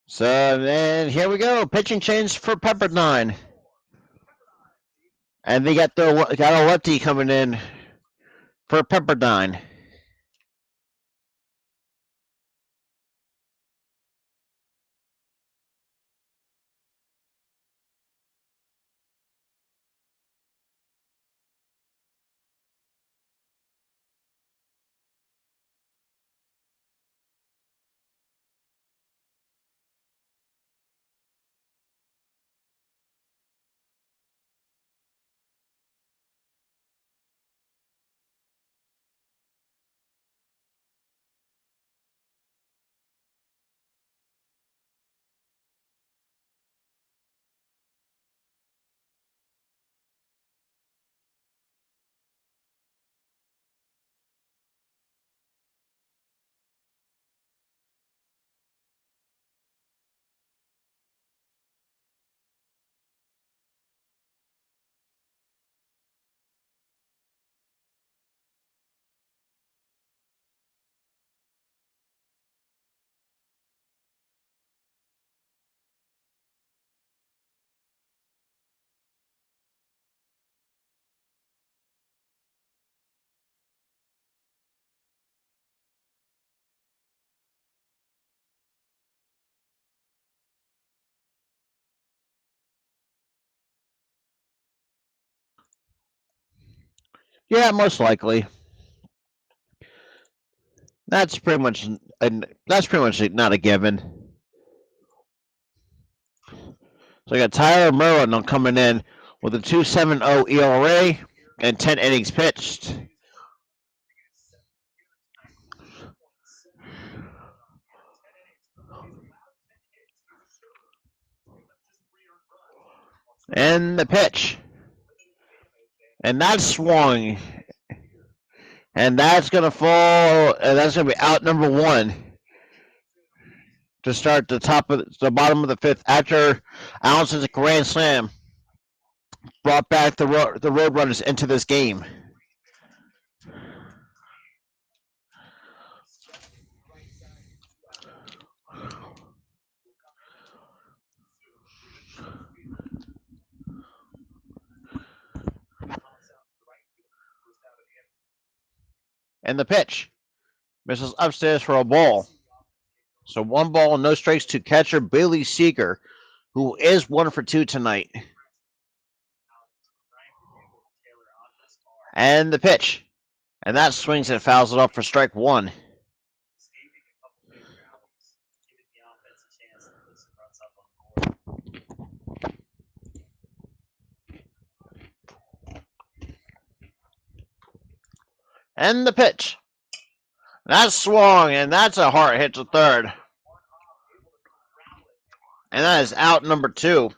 So then here we go, pitching change for Pepperdine, and they got a lefty coming in for Pepperdine. Yeah, most likely. That's pretty much not a given. So I got Tyler Merlin coming in with a 2.70 ERA and 10 innings pitched. And the pitch. And that's swung. And that's going to fall. And that's going to be out number 1 to start the bottom of the 5th after Allison's grand slam brought back the Roadrunners into this game. And the pitch misses upstairs for a ball. So 1 ball, no strikes to catcher Bailey Seeger, who is 1 for 2 tonight. And the pitch. And that swings and fouls it up for strike 1. And the pitch. That's swung, and that's a hard hit to third. And that is out number 2.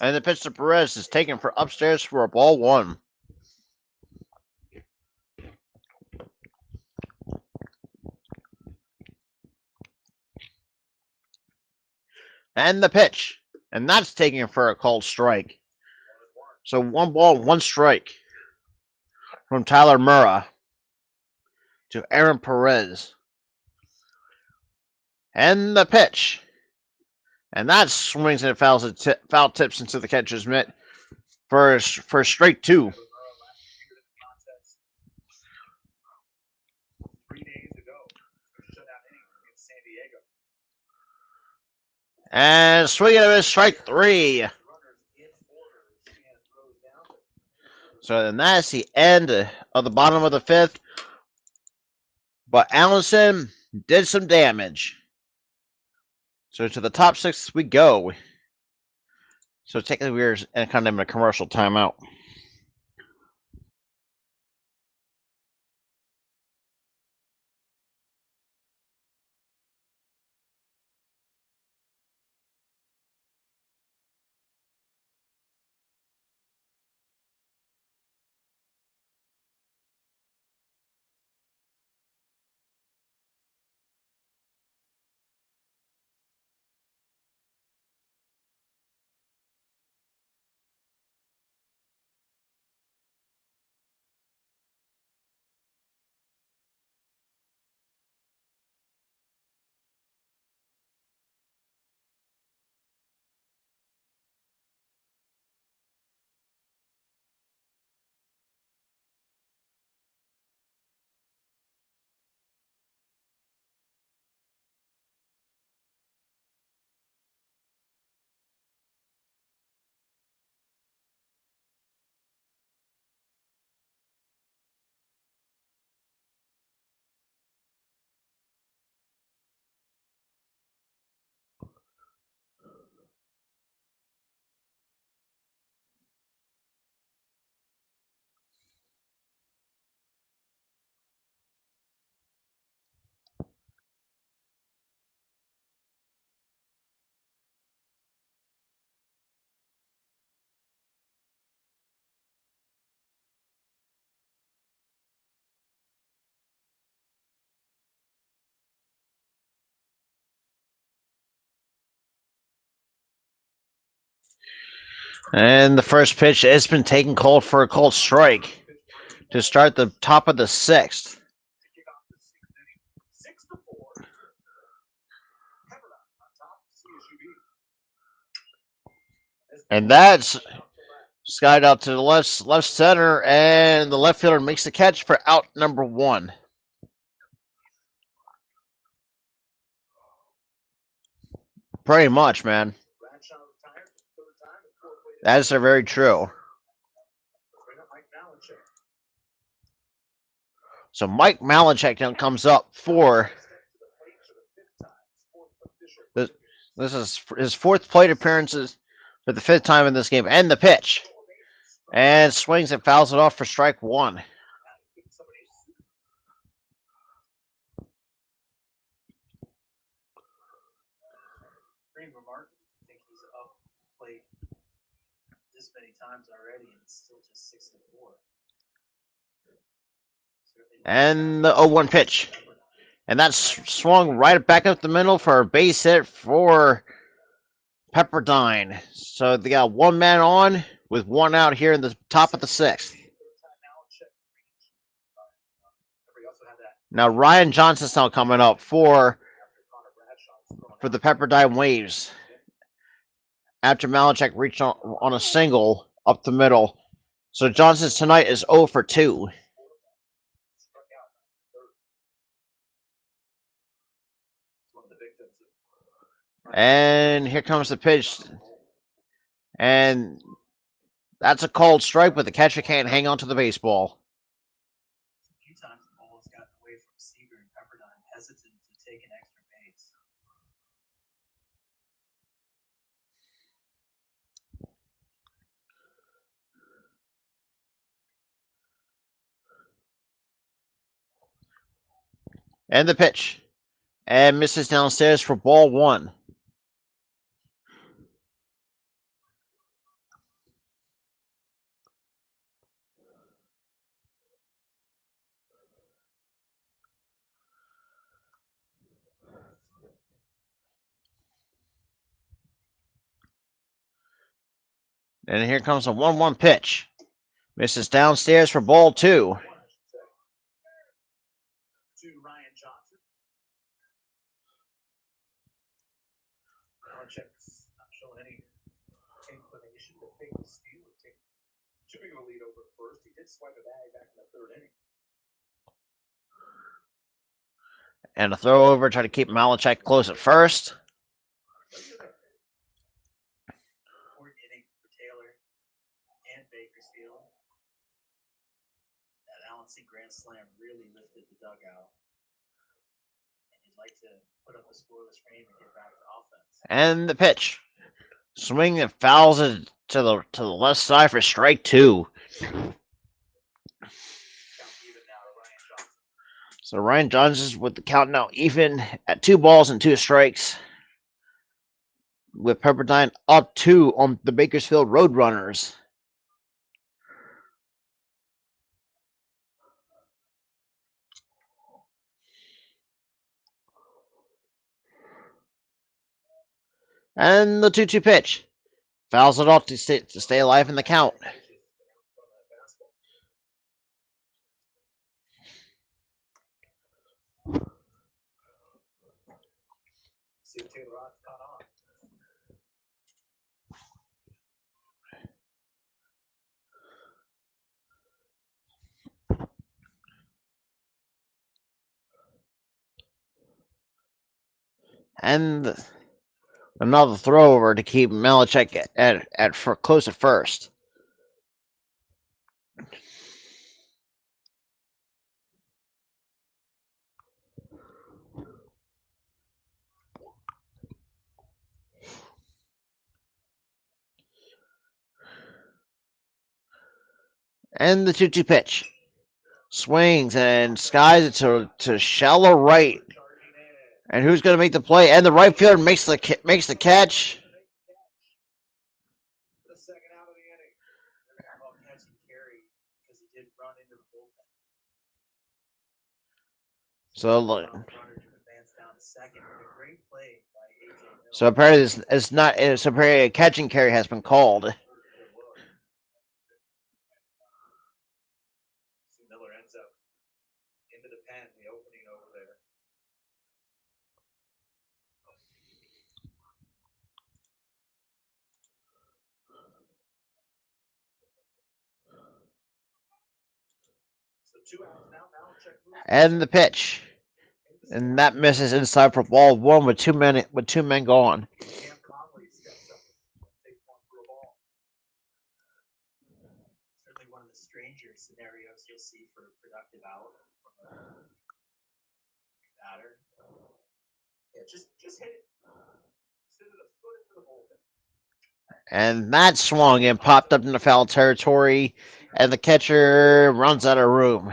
And the pitch to Perez is taken for upstairs for a ball one. And the pitch. And that's taken for a called strike. So 1 ball, 1 strike from Tyler Murrah to Aaron Perez. And the pitch. And that swings and foul tips into the catcher's mitt for straight 2. 3 days ago, shutout inning against San Diego. And swinging at his strike 3. So then that's the end of the bottom of the 5th. But Allison did some damage. So to the top 6 we go. So technically we're kind of in a commercial timeout. And the first pitch has been taken cold for a cold strike to start the top of the 6th. 6-4. Pepperdine on top of CSU. And that's skied out to the left center, and the left fielder makes the catch for out number 1. Pretty much, man. Bradshaw retired for the 3rd time and 4th way to That is very true. bring up Mike Malinchek. So Mike Malinchek comes up for this is his 4th plate appearances for the 5th time in this game, and the pitch. And swings and fouls it off for strike 1. Remark, I think he's up plate this many times already, and it's still just 6-4. And the 0-1 pitch. And that's swung right back up the middle for a base hit for Pepperdine. So they got 1 man on with 1 out here in the top of the 6th. Now Ryan Johnson's now coming up for the Pepperdine Waves. After Malinchek reached on a single up the middle. So Johnson tonight is 0 for 2. And here comes the pitch. And that's a called strike, but the catcher can't hang on to the baseball. A few times the ball has gotten away from Seager and Pepperdine, hesitant to take an extra base. And the pitch. And misses downstairs for ball 1. And here comes a 1-1 pitch. Misses downstairs for ball 2. To Ryan Johnson. Belichick's not showing any inclination to fake the steal or take too big of a lead over first. He did swipe a bag back in the 3rd inning. And a throw over, try to keep Malachek close at first. Important inning for Taylor and Bakersfield. That Allen C. Grand Slam really lifted the dugout. And you'd like to put up a scoreless frame and get back to offense. And the pitch. Swing and fouls it to the left side for strike 2. So Ryan Johnson with the count now even at 2 balls and 2 strikes. With Pepperdine up 2 on the Bakersfield Roadrunners. And the 2-2 pitch. Fouls it off to stay alive in the count. And another throw over to keep Malachek at for close at first. And the 2-2 pitch. Swings and skies it to shallow right. And who's going to make the play? And the right fielder makes the catch. The second out of the inning. They're going to call catch and carry because he did run into the bullpen. So Runner to advance down to second. A great play by AJ Miller. So apparently it's not. So apparently a catch and carry has been called. Miller ends up into the pen, the opening over there. So 2 outs now. And the pitch. And that misses inside for ball 1 with 2 men gone. Cam Conley steps up, takes one for a ball. Certainly one of the stranger scenarios you'll see for a productive out from a batter. Yeah, just hit it. Sit it a foot into the bullpen. And that swung and popped up into foul territory, and the catcher runs out of room.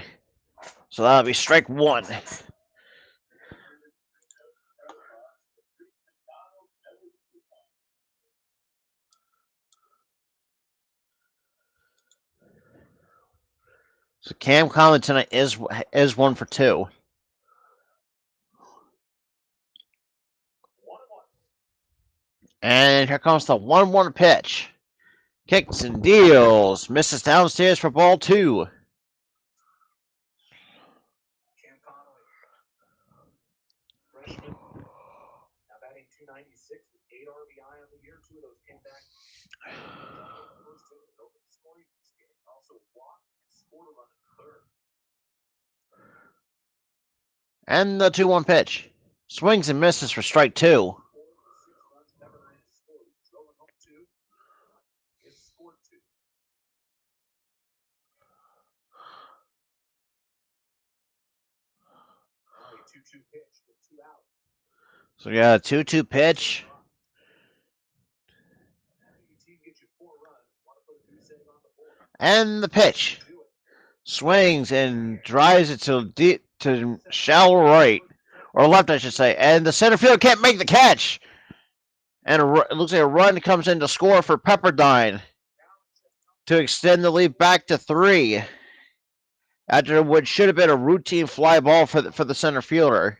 So that'll be strike 1. So Cam Conley tonight is 1 for 2. And here comes the 1-1 pitch. Kicks and deals. Misses downstairs for ball 2. Cam Conley. Freshman. Now batting .296 with 8 RBI on the year. 2 of those came back. First inning, open scoring this game. Also walked and scored a run in the 3rd. And the 2-1 pitch. Swings and misses for strike 2. So yeah, 2-2 pitch. And the pitch. Swings and drives it to shallow right. Or left, I should say. And the center fielder can't make the catch. And it looks like a run comes in to score for Pepperdine to extend the lead back to 3. After what should have been a routine fly ball for the center fielder.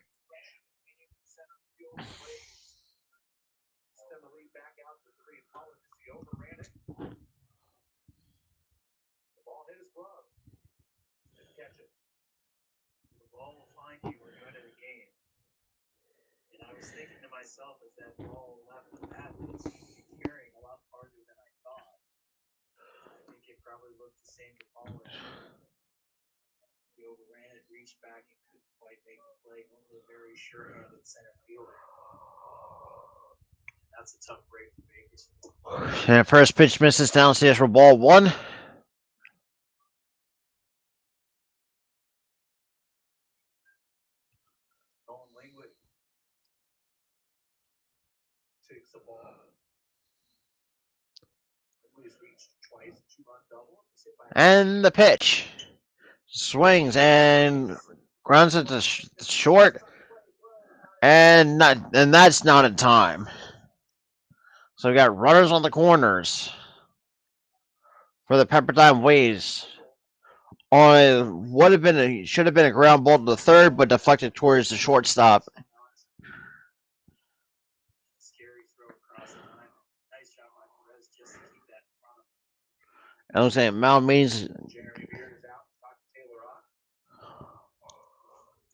myself as that ball left the bat that it seemed to be carrying a lot farther than I thought. I think it probably looked the same to Pollard. He overran it, reached back, and couldn't quite make the play. Only a very sure-handed center fielder. That's a tough break for Bakersfield. And first pitch misses downstairs for ball one. Nolan Langwood takes the ball. Langwood has reached twice, two-run double. And the pitch. Swings and grounds it to short. And that's not in time. So we got runners on the corners for the Pepperdine Waves. On what should have been a ground ball to the third, but deflected towards the shortstop. Scary throw across the line. Nice job by Perez just to keep that in front of him. I was saying Mount means Jeremy Beard is out. Talk to Taylor Rock.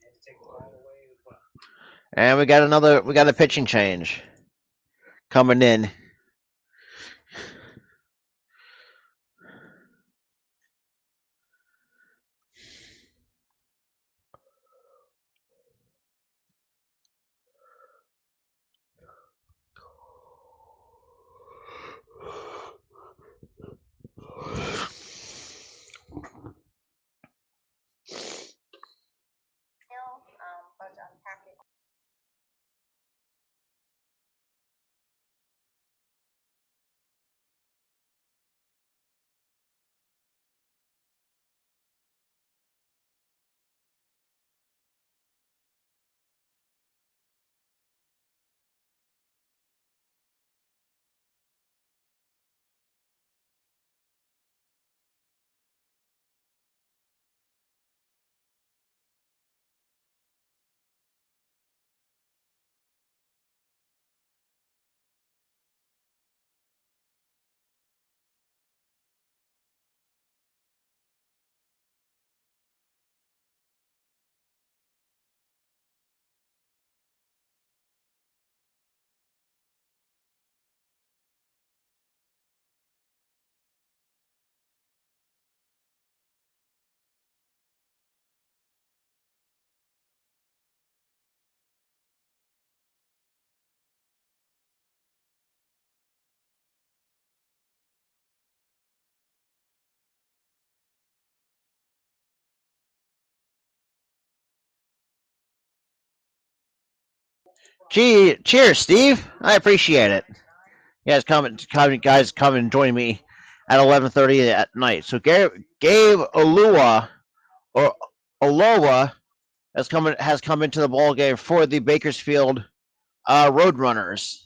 And to take the ball away as well. and we got a pitching change coming in. Gee, cheers, Steve. I appreciate it. You guys come and join me at 11:30 at night. So Gabe Olua or Oloa has come into the ball game for the Bakersfield Roadrunners.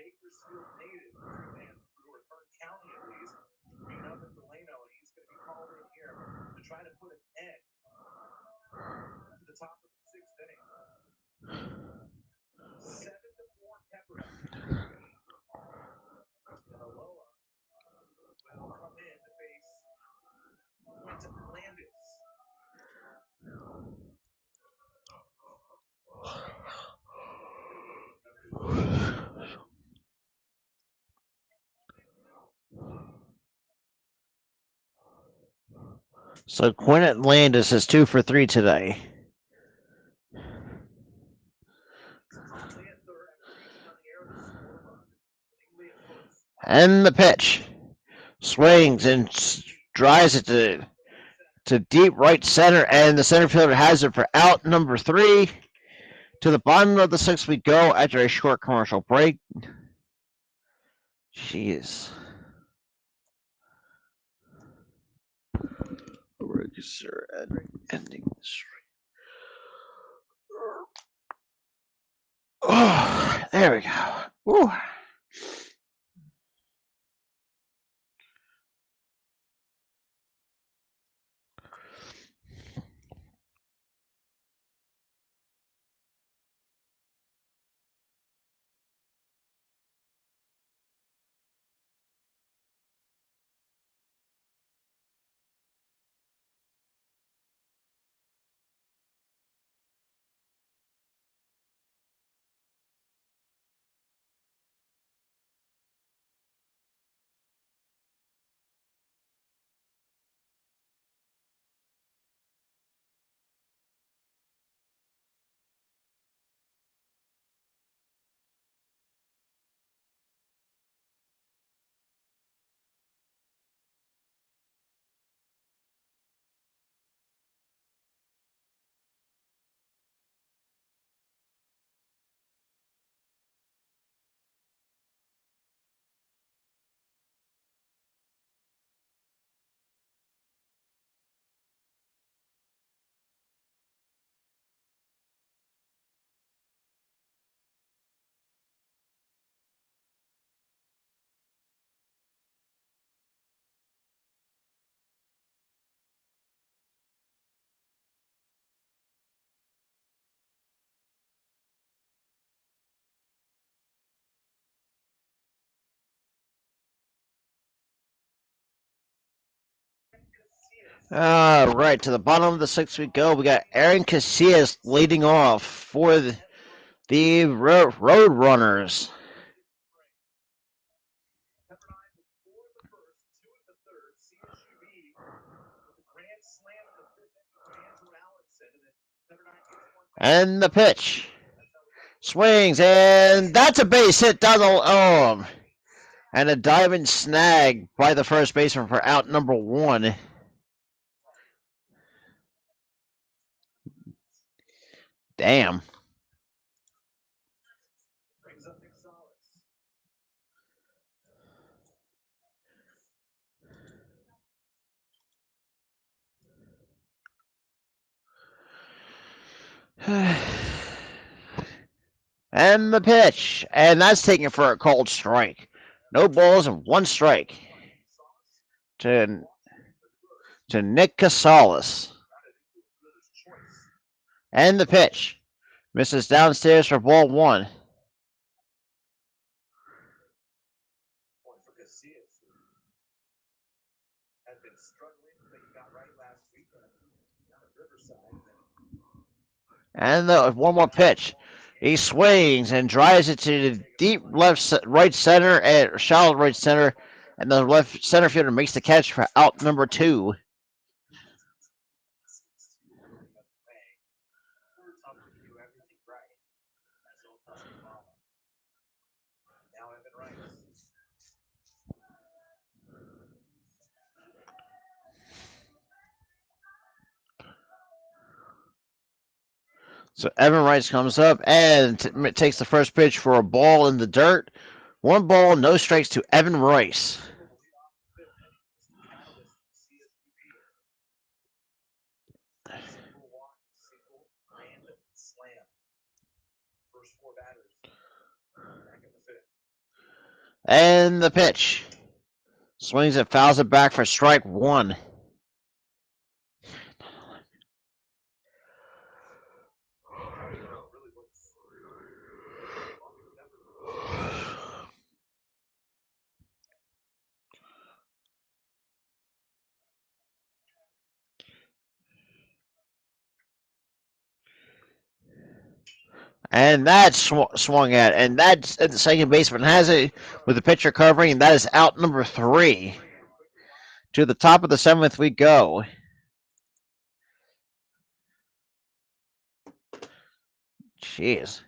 Bakersfield native through and through, or Kern County at least, being up in Delano, and he's going to be called in here to try to put an end to the top of the sixth inning. 7-4 Pepperdine. And Aloha will come in to face Quentin Landis. So Quentin Landis is 2 for 3 today. And the pitch. Swings and drives it to deep right center, and the center fielder has it for out number 3. To the bottom of the sixth we go after a short commercial break. Jeez. Ending this. Oh, there we go. Woo. Right, to the bottom of the sixth we go. We got Aaron Casillas leading off for the Roadrunners. Pepperdine before the first, two in the third. CSUB with a grand slam in the fifth inning to Andrew Allenson, and then Pepperdine gets one back. And the pitch. Swings, and that's a base hit down the and a diving snag by the first baseman for out number one. Damn. Brings up Nick Solis. And the pitch, and that's taken for a cold strike. No balls and one strike to Nick Casillas. And the pitch misses downstairs for ball one. One for Casillas, who had been struggling, but he got right last weekend down at Riverside. And one more pitch. He swings and drives it to the deep right center and shallow right center, and the left center fielder makes the catch for out number two. Tough when you do everything right. That's old Dusty Bala. Now Evan Rice. So Evan Rice comes up and takes the first pitch for a ball in the dirt. One ball, no strikes to Evan Rice. Single walk, single random slam. First four batters back in the fifth. And the pitch. Swings and fouls it back for strike one. And that's swung at, and that's at the second baseman has it with the pitcher covering, and that is out number three. To the top of the seventh we go. Jeez.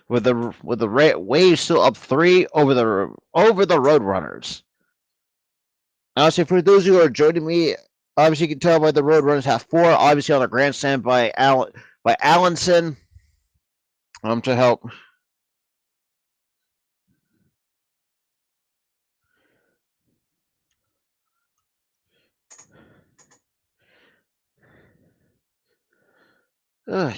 With the Waves still up three over the Roadrunners. Honestly, for those who are joining me, obviously you can tell by the Roadrunners have four. Obviously on the grandstand by Allenson to help. Ugh.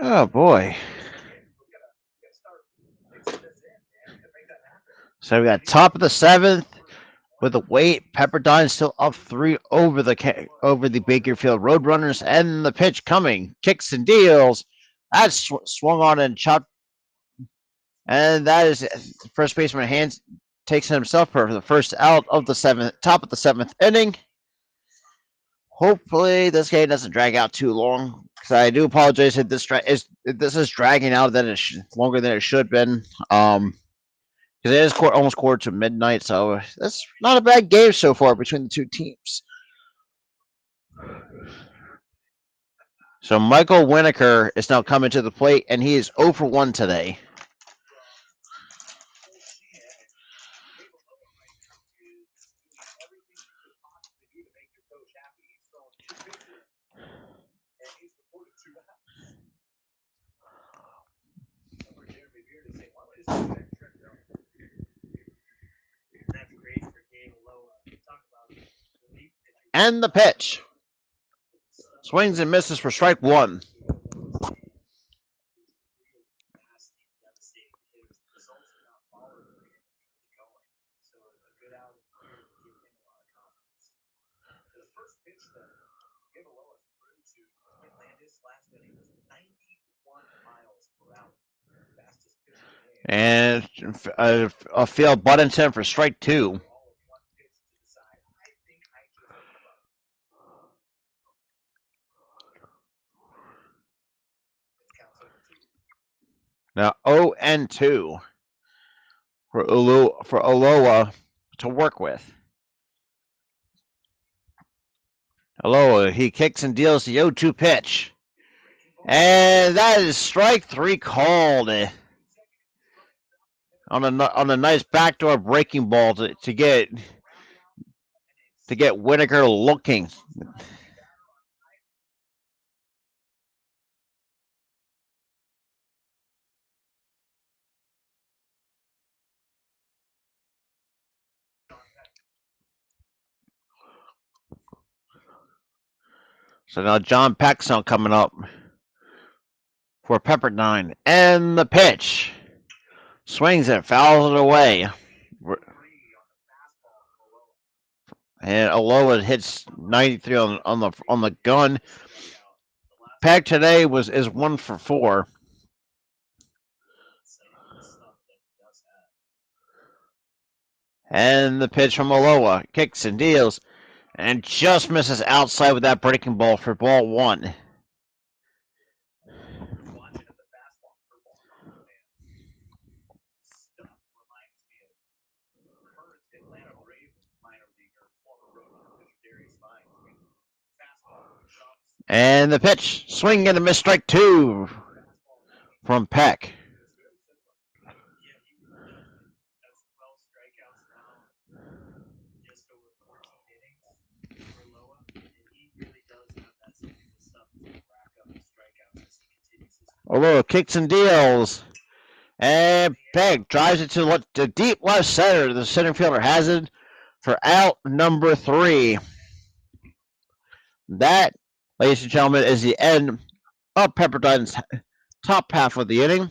Oh boy. So we got top of the seventh with the weight. Pepperdine still up 3 over the Bakersfield Roadrunners, and the pitch coming. Kicks and deals. That's swung on and chopped. And that is first baseman hands takes it himself for the first out of the top of the seventh inning. Hopefully this game doesn't drag out too long, because I do apologize if this is dragging out longer than it should have been. Because it is almost quarter to midnight, so that's not a bad game so far between the two teams. So Michael Winokur is now coming to the plate, and he is 0 for 1 today. And the pitch. Swings and misses for strike one. And a field butt intent for strike two. Now 0 and 2 for Aloha to work with. Aloha, he kicks and deals the 0-2 pitch. And that is strike three called on a nice backdoor breaking ball to get Winokur looking. So now John Paxson coming up for Pepperdine. And the pitch. Swings it, fouls it away. And Aloha hits 93 on the gun. Peck today is 1 for 4. And the pitch from Aloha. Kicks and deals. And just misses outside with that breaking ball for ball one. And the pitch. Swing and a miss, strike two from Peck. Aloha kicks and deals. And Peck drives it to the deep left center. The center fielder has it for out number 3. That, ladies and gentlemen, is the end of Pepperdine's top half of the inning.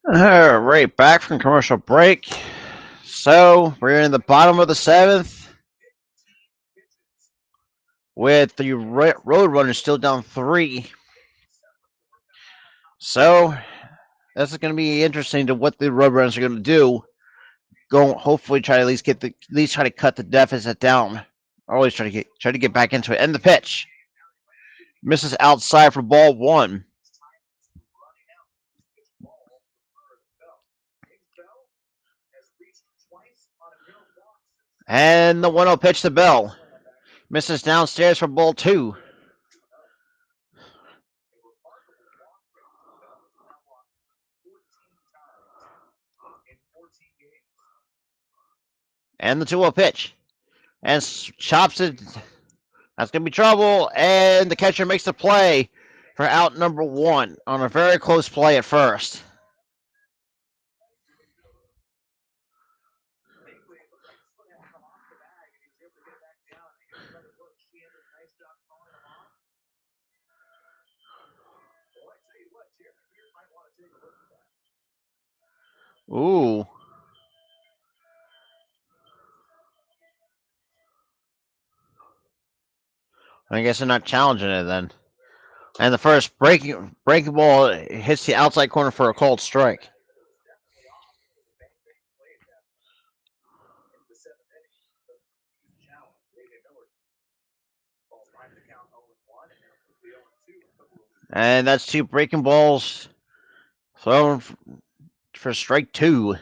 All right, back from commercial break. So we're in the bottom of the seventh with the Roadrunners still down 3. So this is going to be interesting to what the Roadrunners are going to do. Go hopefully try to at least try to cut the deficit down. Always try to get back into it. And the pitch misses outside for ball 1. And the 1-0 pitch to Bell. Misses downstairs for ball 2. And the 2-0 pitch. And chops it. That's going to be trouble. And the catcher makes the play for out number 1 on a very close play at first. Ooh. I guess they're not challenging it then. And the first breaking ball hits the outside corner for a called strike. And that's 2 breaking balls thrown for strike 2.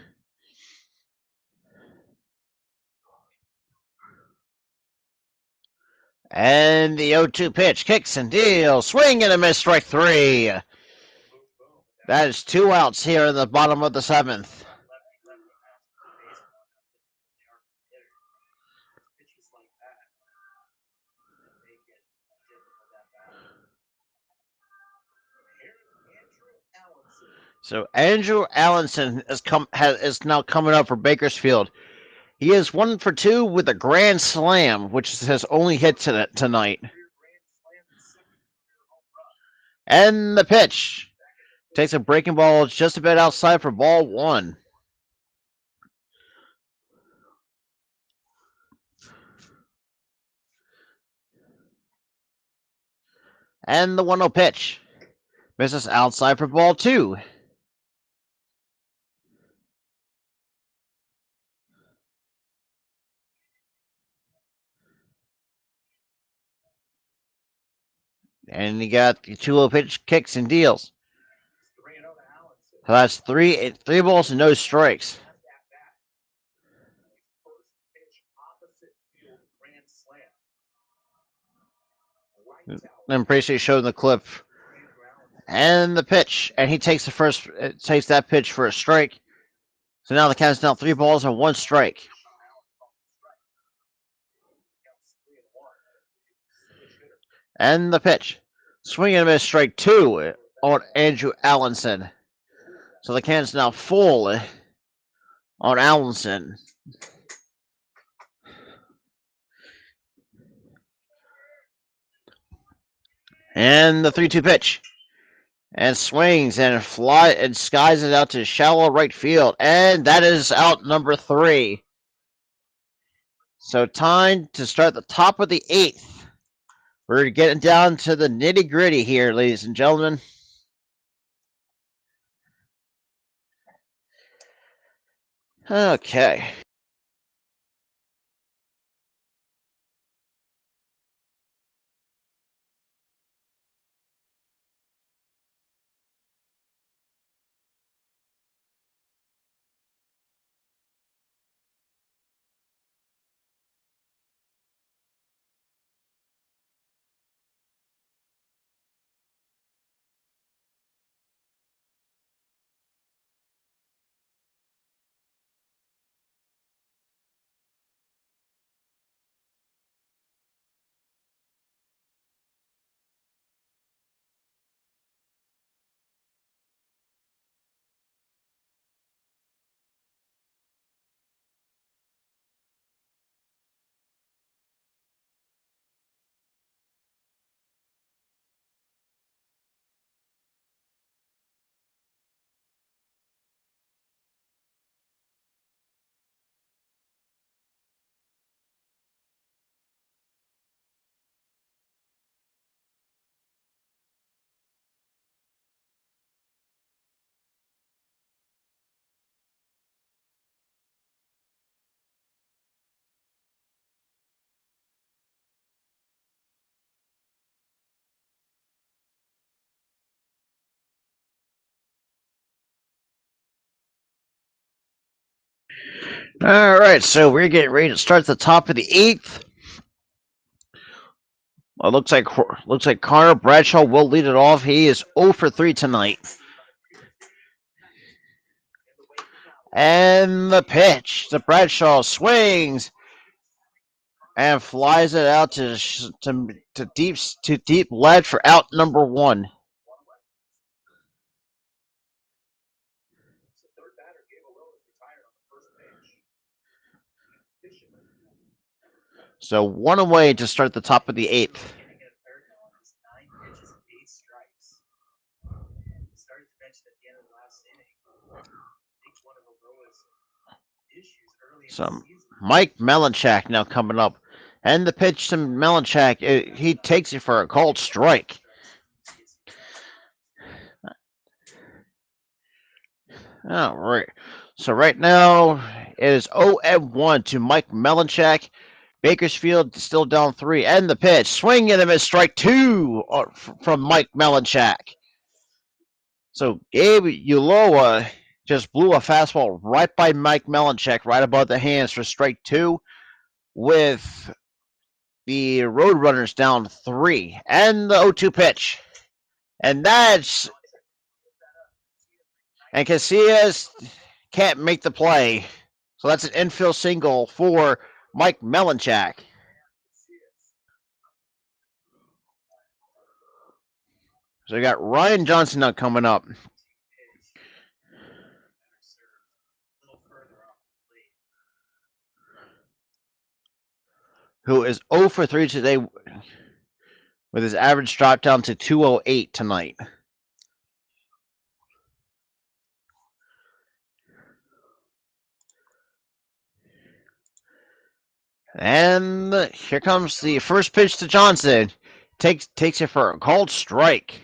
And the 0-2 pitch kicks and deals. Swing and a miss, strike 3. That is 2 outs here in the bottom of the 7th. So Andrew Allenson is now coming up for Bakersfield. He is 1 for 2 with a grand slam, which is his only hit tonight. And the pitch takes a breaking ball just a bit outside for ball 1. And the 1-0 pitch misses outside for ball 2. And you got the 2-0 pitch kicks and deals. So that's three balls and no strikes. I'm pretty sure he showed in the clip. And the pitch, and he takes that pitch for a strike. So now the count is now 3 balls and 1 strike. And the pitch, swing and a miss, strike 2 on Andrew Allenson. So the count is now full on Allenson. And the 3-2 pitch. And swings and skies it out to shallow right field. And that is out number 3. So time to start the top of the 8th. We're getting down to the nitty gritty here, ladies and gentlemen. Okay. All right, so we're getting ready to start the top of the eighth. Well, looks like Connor Bradshaw will lead it off. He is 0 for 3 tonight. And the pitch, the Bradshaw swings and flies it out to deep left for out number one. So one away to start the top of the eighth. So Mike Melanchak now coming up. And the pitch to Melanchak, he takes it for a called strike. All right. So right now it is 0-1 to Mike Melanchak. Bakersfield still down 3. And the pitch. Swing and a miss. Strike 2 from Mike Melanchak. So Gabe Uloa just blew a fastball right by Mike Melanchak, right above the hands for strike 2, with the Roadrunners down 3. And the 0-2 pitch. And that's... And Casillas can't make the play. So that's an infield single for Mike Melanchak. So we got Ryan Johnson now coming up. Who is 0 for 3 today with his average drop down to 208 tonight. And here comes the first pitch to Johnson. Takes it for a called strike.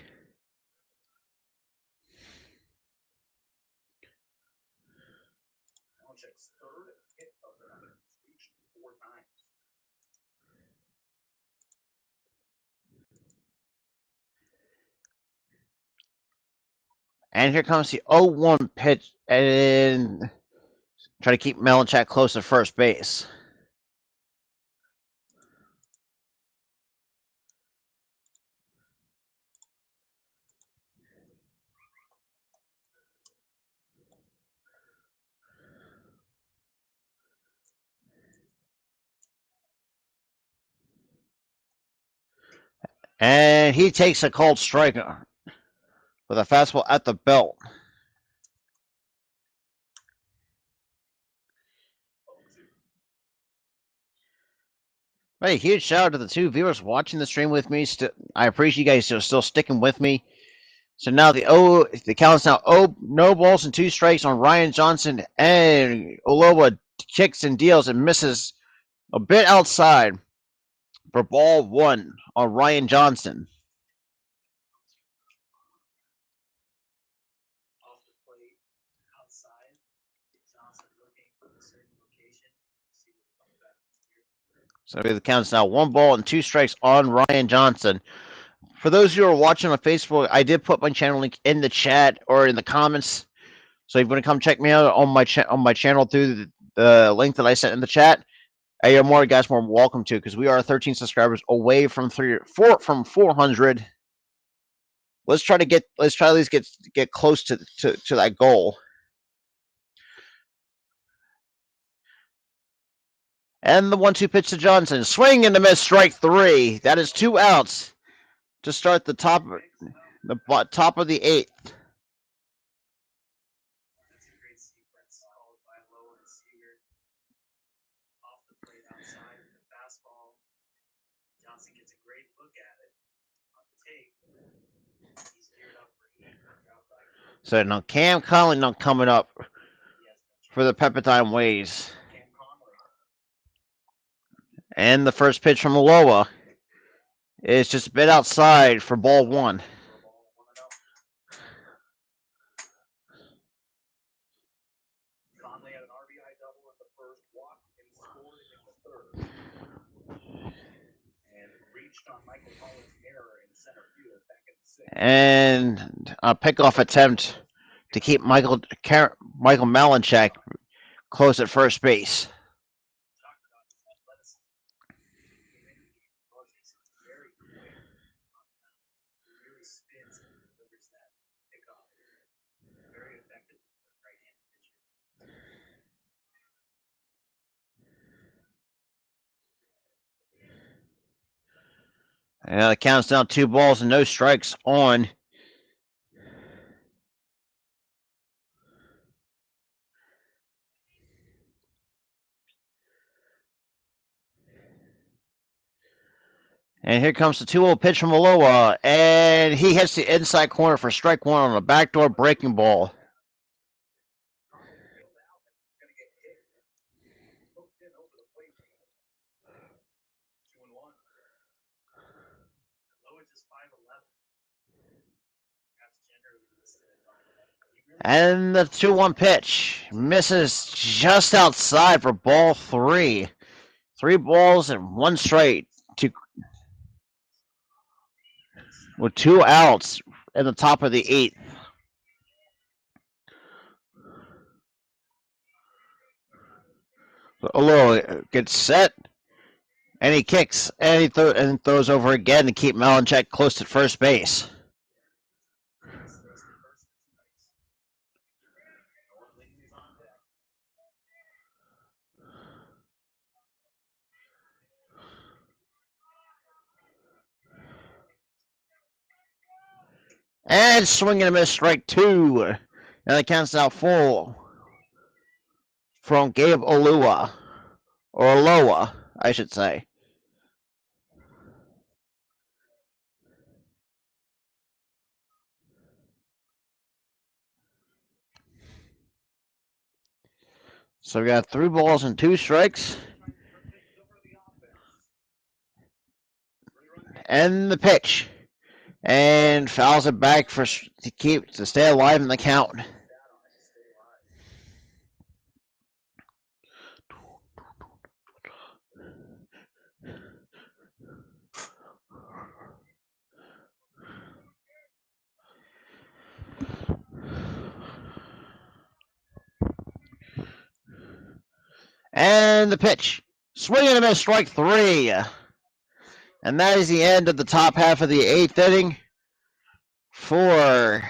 And here comes the 0-1 pitch, and try to keep Melanchak close to first base. And he takes a called strike with a fastball at the belt. Hey, huge shout out to the two viewers watching the stream with me. I appreciate you guys still sticking with me. So now the count is now no balls and 2 strikes on Ryan Johnson, and Olowa kicks and deals and misses a bit outside for ball 1 on Ryan Johnson. So the count is now 1 ball and 2 strikes on Ryan Johnson. For those who are watching on Facebook, I did put my channel link in the chat or in the comments. So if you want to come check me out on my channel through the link that I sent in the chat, you're more welcome to, because we are 13 subscribers away from 400. Let's try to at least get close to that goal. And the 1-2 pitch to Johnson. Swing and a miss, strike 3. That is 2 outs to start the top of the 8th. So now Cam Conley now coming up for the Pepperdine Waves. And the first pitch from Aloha is just a bit outside for ball 1. And a pickoff attempt to keep Michael Malinchak close at first base. And it counts down 2 balls and no strikes on. And here comes the 2-0 pitch from Aloha, and he hits the inside corner for strike 1 on a backdoor breaking ball. And the 2-1 pitch misses just outside for ball 3. 3 balls and 1 strike with 2 outs in the top of the 8th. Aloha gets set, and he kicks, and he throws over again to keep Malinchak close to first base. And swinging a miss, strike 2. And it counts out full from Gabe Olua. Or Aloha, I should say. So we got 3 balls and 2 strikes. And the pitch. And fouls it back to stay alive in the count. And the pitch. Swing and a miss, strike 3. And that is the end of the top half of the 8th inning for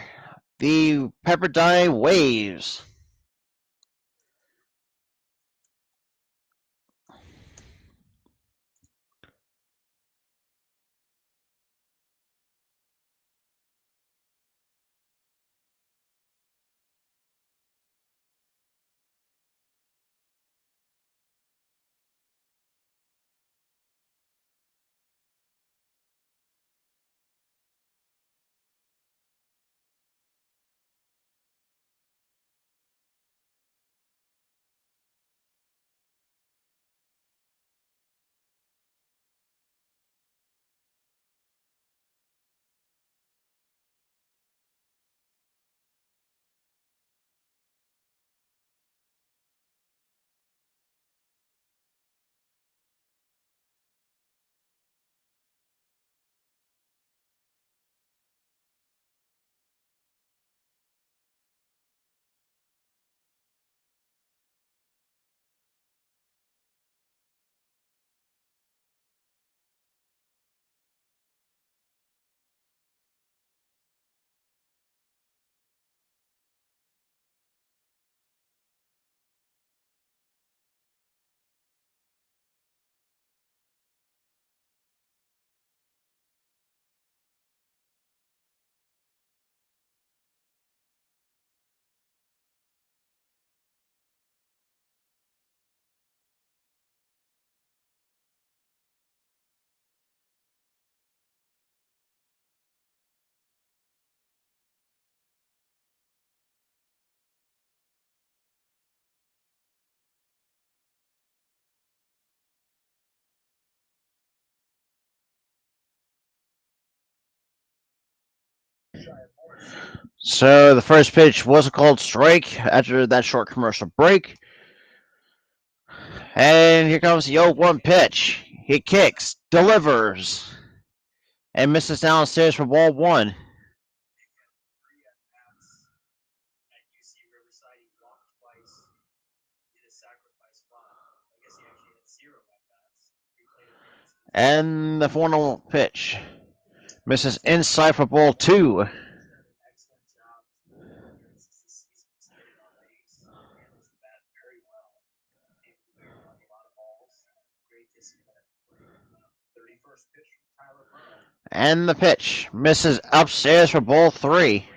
the Pepperdine Waves. So the first pitch was a called strike after that short commercial break. And here comes the 0-1 pitch. He kicks, delivers, and misses downstairs for ball 1. And the final pitch misses inside for ball 2. And the pitch misses upstairs for ball 3.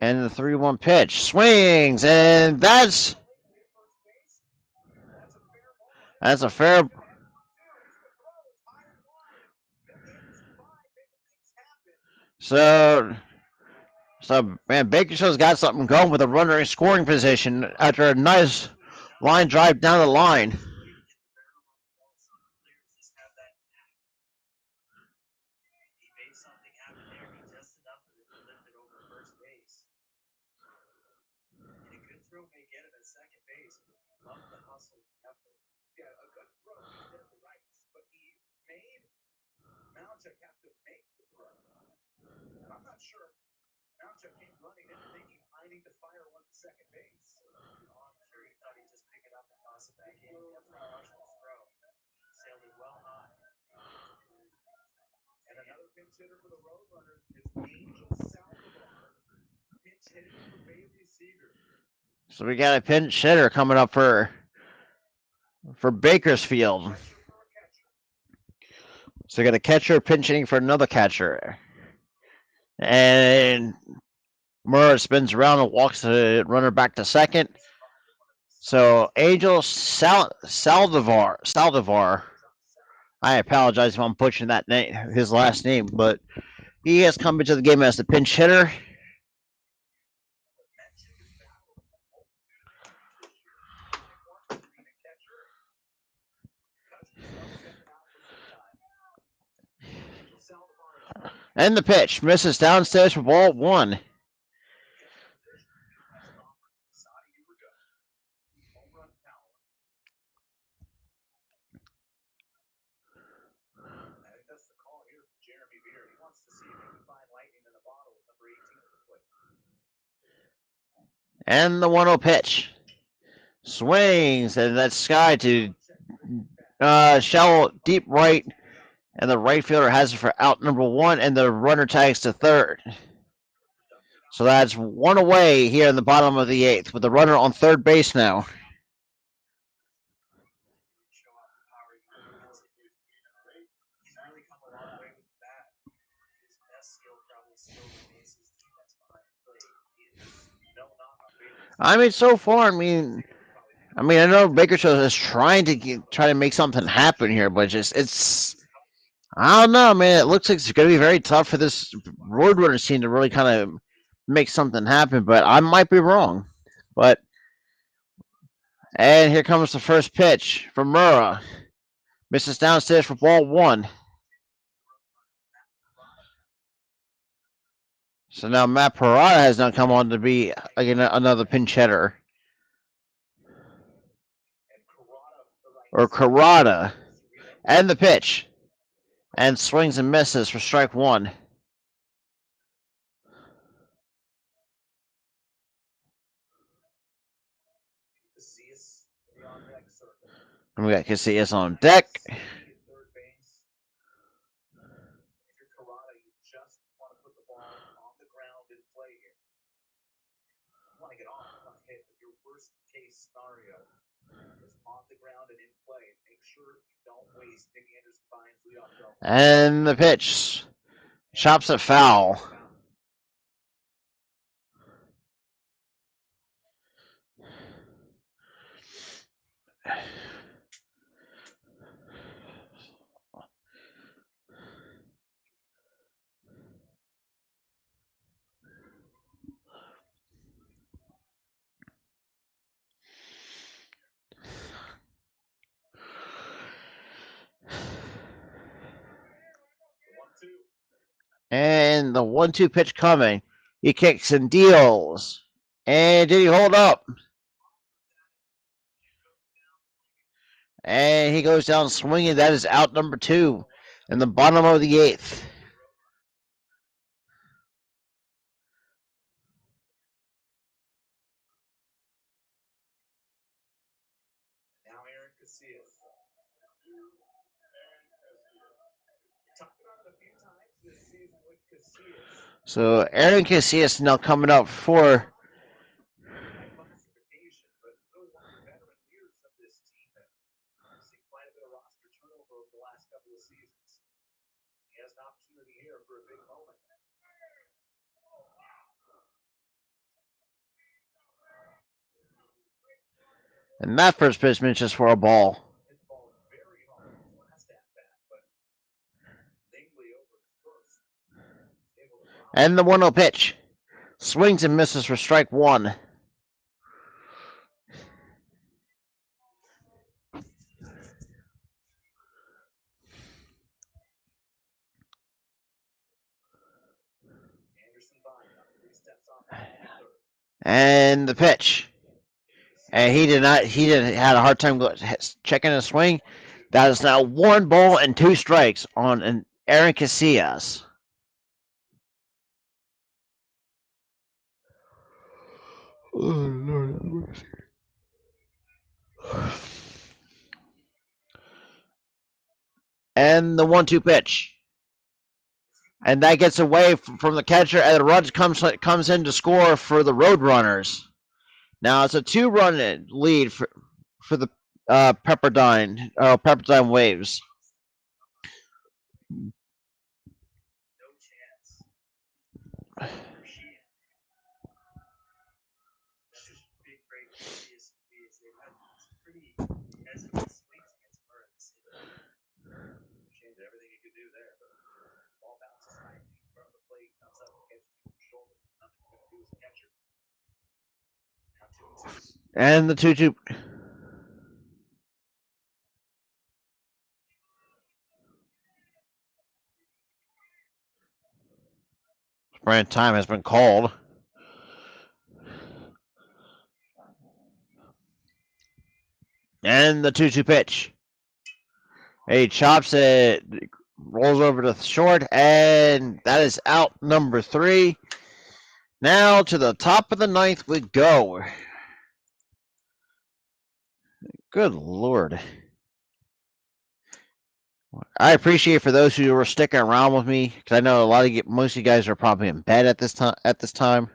And the 3-1 pitch swings, and that's a fair. So man, Bakersfield's got something going with a runner in scoring position after a nice line drive down the line. So we got a pinch hitter coming up for Bakersfield. So we got a catcher pinch hitting for another catcher. And Murrah spins around and walks the runner back to second. So Angel Saldivar. I apologize if I'm butchering that name, his last name, but he has come into the game as the pinch hitter. And the pitch misses downstairs for ball 1. And the 1-0 pitch swings, and that's sky to shallow deep right, and the right fielder has it for out number 1, and the runner tags to third. So that's 1 away here in the bottom of the 8th, with the runner on third base now. I mean, so far, I mean, I know Bakersfield is trying to make something happen here, but it's I don't know, man. It looks like it's going to be very tough for this Roadrunners team to really kind of make something happen, but I might be wrong. And here comes the first pitch from Murrah. Misses downstairs for ball 1. So now Matt Parada has now come on to be again another pinch hitter. Or Carrada. And the pitch. And swings and misses for strike 1. And we got Casillas on deck. And the pitch. Chops it foul. And the 1-2 pitch coming. He kicks and deals. And did he hold up? And he goes down swinging. That is out number 2 in the bottom of the 8th. Now Aaron Casillas. Talked about it a few times this season with Casillas. So Aaron Casillas now coming up for. High classification, but really one of the veteran leaders of this team that seen quite a bit of roster turnover over the last couple of seasons. He has an opportunity here for a big moment. And that first pitch is for a ball. Hit the ball very hard in his last at bat, but Langley over first. Able to rob And the 1-0 pitch. Swings and misses for strike 1. Anderson Vine up 3 steps off the ball in third. And the pitch. And he didn't had a hard time checking his swing. That is now 1 ball and 2 strikes on an Aaron Casillas. Oh, Lord have mercy. And the 1-2 pitch. And that gets away from the catcher, and the run comes in to score for the Roadrunners. Now it's a 2-run lead for the Pepperdine Waves. No chance. That's a big break for CSU as they've had some pretty hesitant swings against Murray this hit. Shame that everything he could do there, but ball bounces 9 feet in front of the plate, comes up and catches you with the shoulder. There's nothing you can do as a catcher. Now 2-2. And the 2-2. Sprint time has been called. And the 2-2 pitch. He chops it, rolls over to the short, and that is out number 3. Now to the top of the 9th we go. Good Lord. I appreciate for those who were sticking around with me, because I know most of you guys are probably in bed at this time.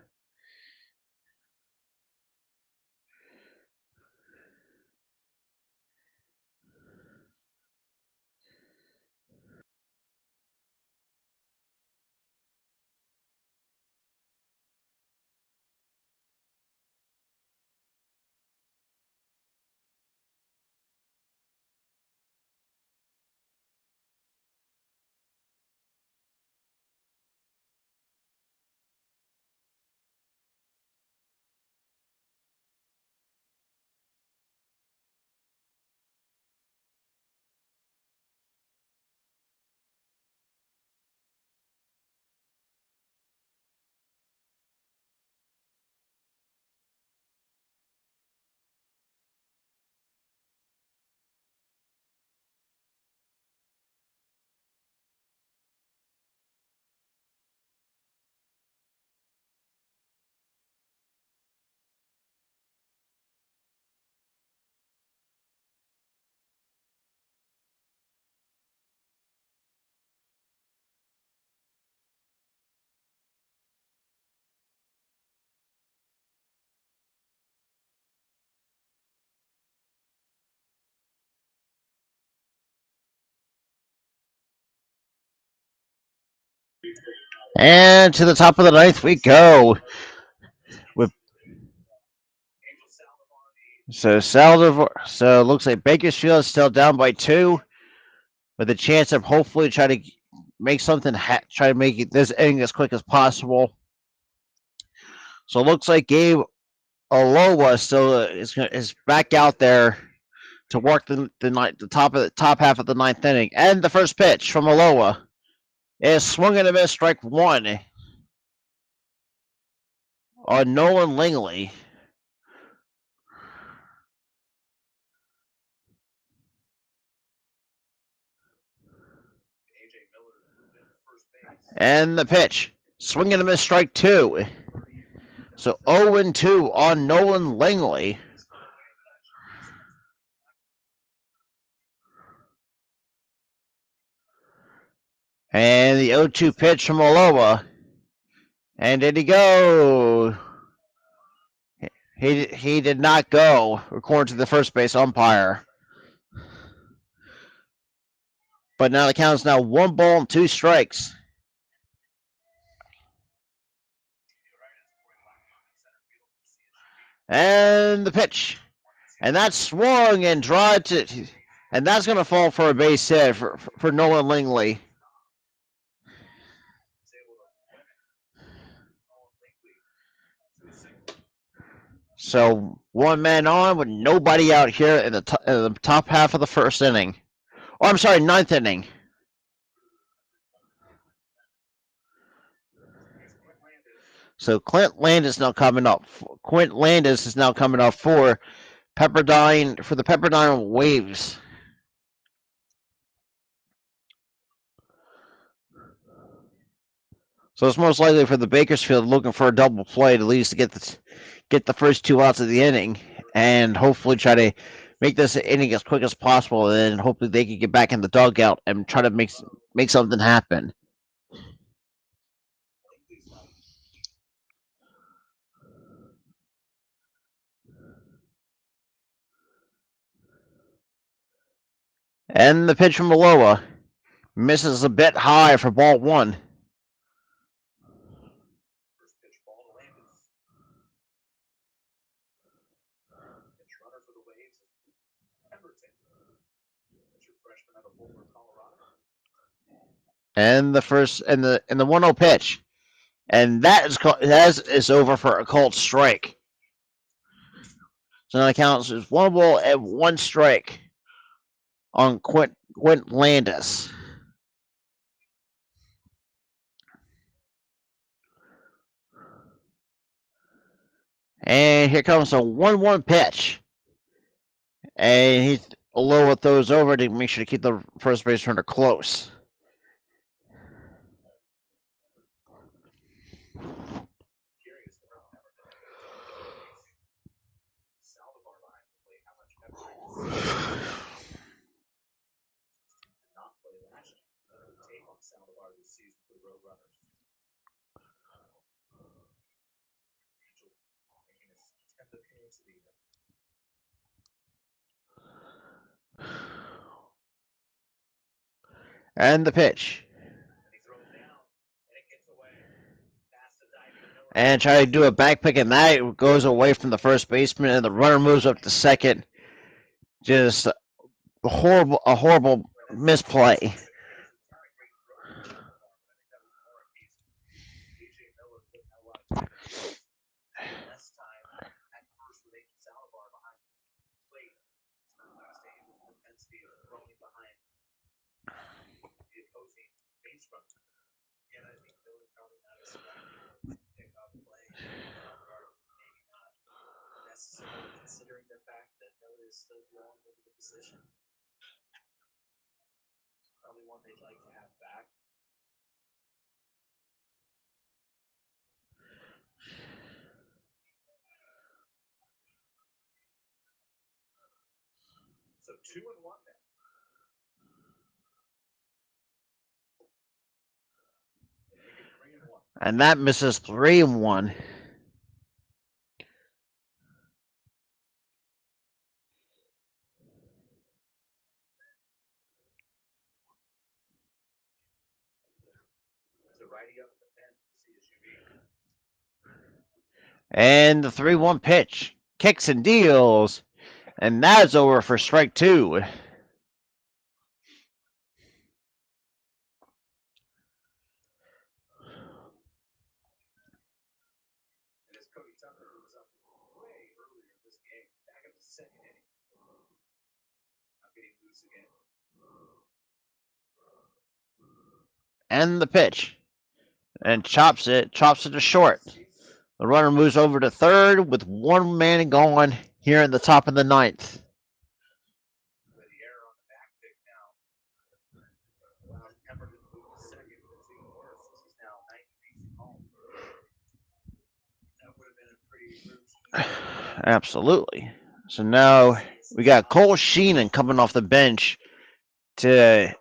And to the top of the 9th we go. So it looks like Bakersfield is still down by 2, with a chance of hopefully try to make something, try to make it this inning as quick as possible. So it looks like Gabe Alowa still is back out there to work the top half of the 9th inning. And the first pitch from Alowa is swung and a miss, strike 1 on Nolan Langley. And the pitch. Swing and a miss, strike two. So 0-2 on Nolan Langley. And the 0-2 pitch from Aloha. And did he go? He did not go, according to the first base umpire. But now the count is now 1-2 strikes. And the pitch. And that swung and drive to, and that's going to fall for a base hit for Nolan Langley. So one man on with nobody out here in the top half of the first inning. Oh, I'm sorry, ninth inning. So Clint Landis now coming up. Quint Landis is now coming up for Pepperdine, for the Pepperdine Waves. So it's most likely for the Bakersfield looking for a double play at least to get the first two outs of the inning and hopefully try to make this inning as quick as possible, and then hopefully they can get back in the dugout and try to make something happen. And the pitch from Aloha misses a bit high for ball one. And the first and the 1-0 pitch, and that is over for a called strike. So now the count is 1 ball and 1 strike on Quint Landis. And here comes a 1-1 pitch. And Aloha throws over to make sure to keep the first base runner close. And the pitch. And try to do a back pick, and that goes away from the first baseman, and the runner moves up to second. Just a horrible misplay. Considering the fact that Miller is still long into the position. Probably one they'd like to have back. So 2-1 now. And that misses 3-1. And the 3-1 pitch kicks and deals, and that's over for strike two. And the pitch, and chops it to short. The runner moves over to third with one man gone here in the top of the ninth. Absolutely. So now we got Cole Sheenan coming off the bench to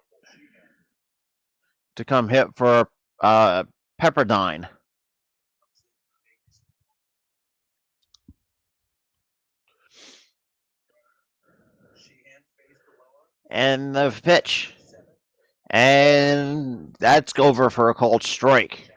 come hit for Pepperdine. And the pitch. And that's over for a cold strike.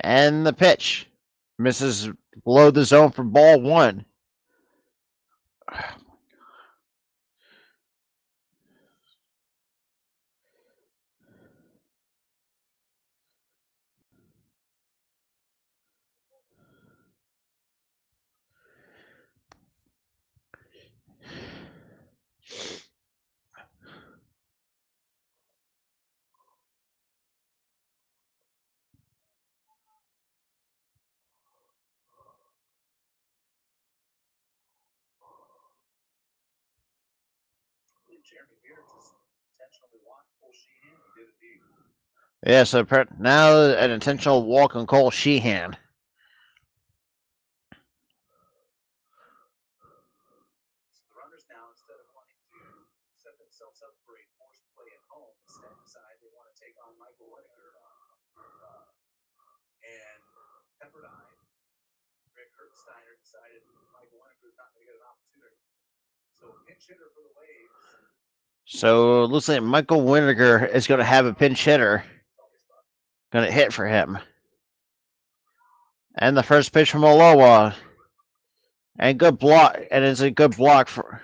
And the pitch misses below the zone for ball one. Yeah, so now an intentional walk on Cole Sheehan. So it looks like Michael Winiger is going to have a pinch hitter going to hit for him. And the first pitch from Aloha. And good block. And it's a good block for.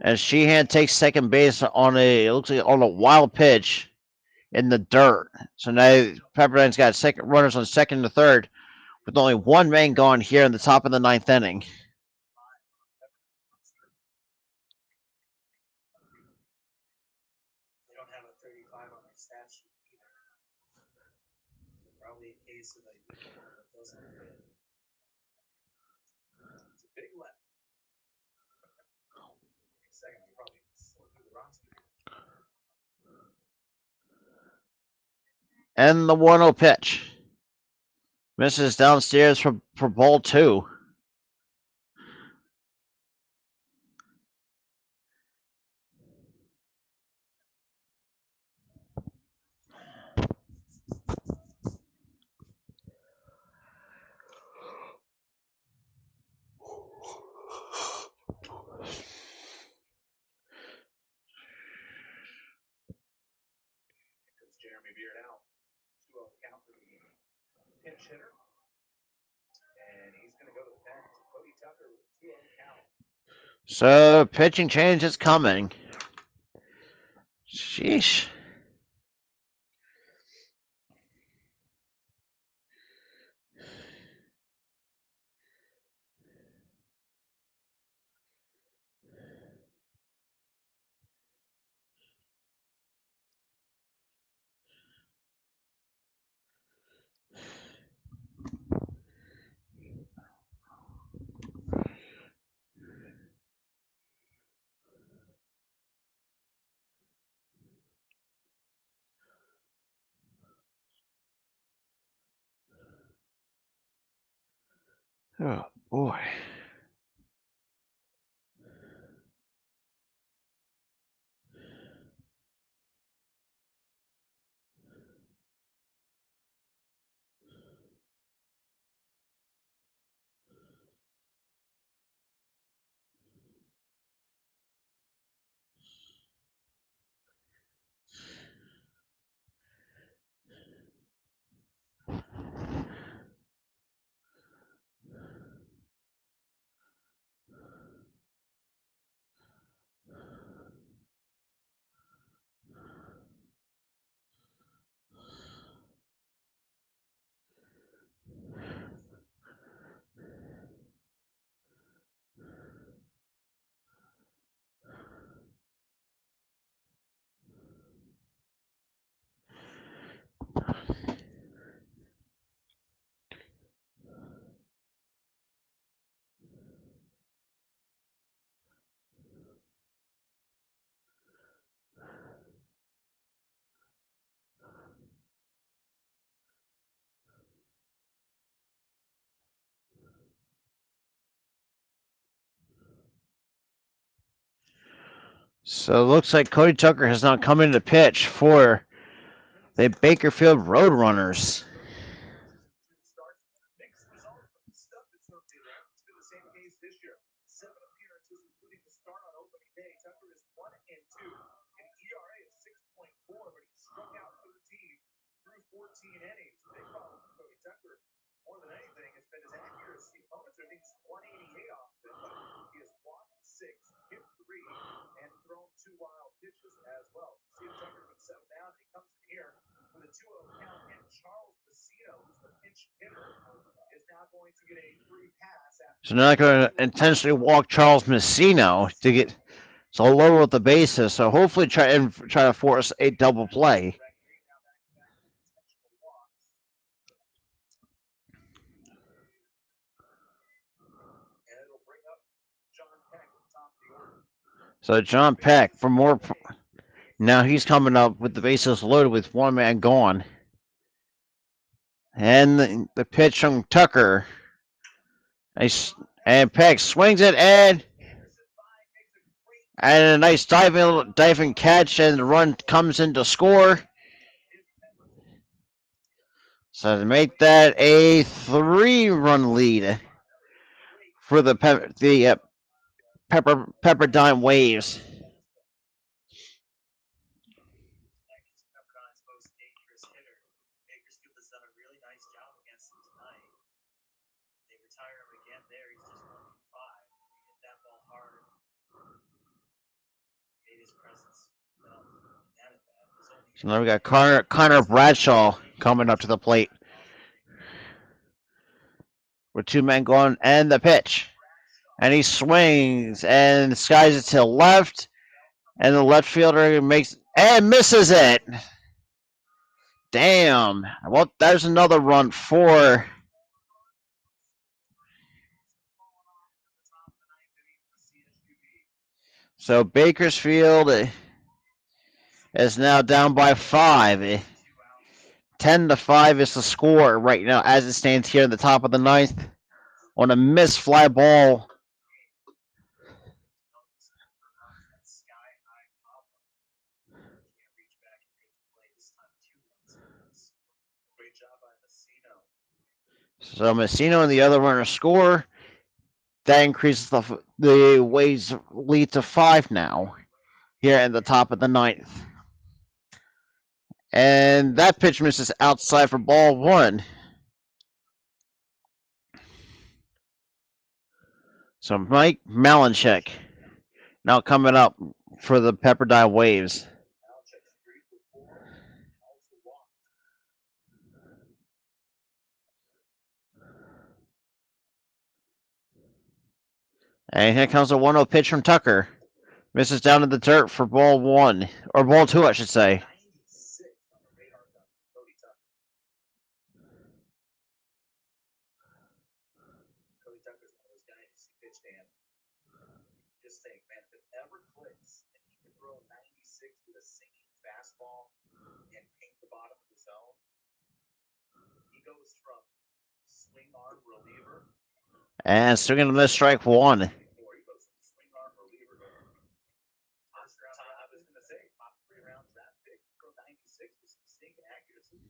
And Sheehan takes second base on it looks like on a wild pitch in the dirt. So now Pepperdine's got second runners on second and third with only one man gone here in the top of the ninth inning. And the 1-0 pitch. Misses downstairs for ball two. So pitching change is coming. Sheesh. Oh boy. So it looks like Cody Tucker has not come into pitch for the Bakersfield Roadrunners. Mixed results from the stuff that's certainly there. It's been the same case this year. 7 appearances, including the start on opening day. Tucker is 1-2, an ERA of 6.4, but he struck out 13 through 14 innings. Big problem for Cody Tucker, more than anything, has been his accuracy. Opponents are hitting 188 often, but he has walked 6, hit 3, and thrown 2 wild pitches as well. See if Tucker can settle down, and he comes in here with a 2-0 count, and Charles Messino, who's the pinch hitter, is now going to get a free pass. So they're not going to intentionally walk Charles Messino to get so lower with the bases. So hopefully try to force a double play. So John Peck for more. Now he's coming up with the bases loaded with one man gone. And the pitch from Tucker. And Peck swings it and a nice diving catch, and the run comes in to score. So to make that a 3-run lead for the Pepperdine Waves. Pepperdine's most dangerous hitter. Bakersfield has done a really nice job against him tonight. They retire him again there. He's just 1-5. He hit that ball hard. Made his presence felt in that at bat. So now we got Connor Bradshaw coming up to the plate with 2 men going, and the pitch. And he swings and skies it to left, and the left fielder makes and misses it. Damn. Well, there's another run for. So Bakersfield is now down by 5. 10-5 is the score right now as it stands here in the top of the 9th on a missed fly ball. So Messino and the other runner score. That increases the Waves lead to 5 now here at the top of the 9th. And that pitch misses outside for ball 1. So Mike Malinchek now coming up for the Pepperdine Waves. And here comes a 1-0 pitch from Tucker. Misses down in the dirt for ball 1, or ball 2, I should say. Just saying, man, if it ever clicks and he can throw 96 with a sinking fastball and paint the bottom of the zone, he goes from swing arm reliever. And swinging to miss strike 1. He goes from swing arm reliever to I was going to say, top 3-round draft pick, throw 96 with some sinking accuracy.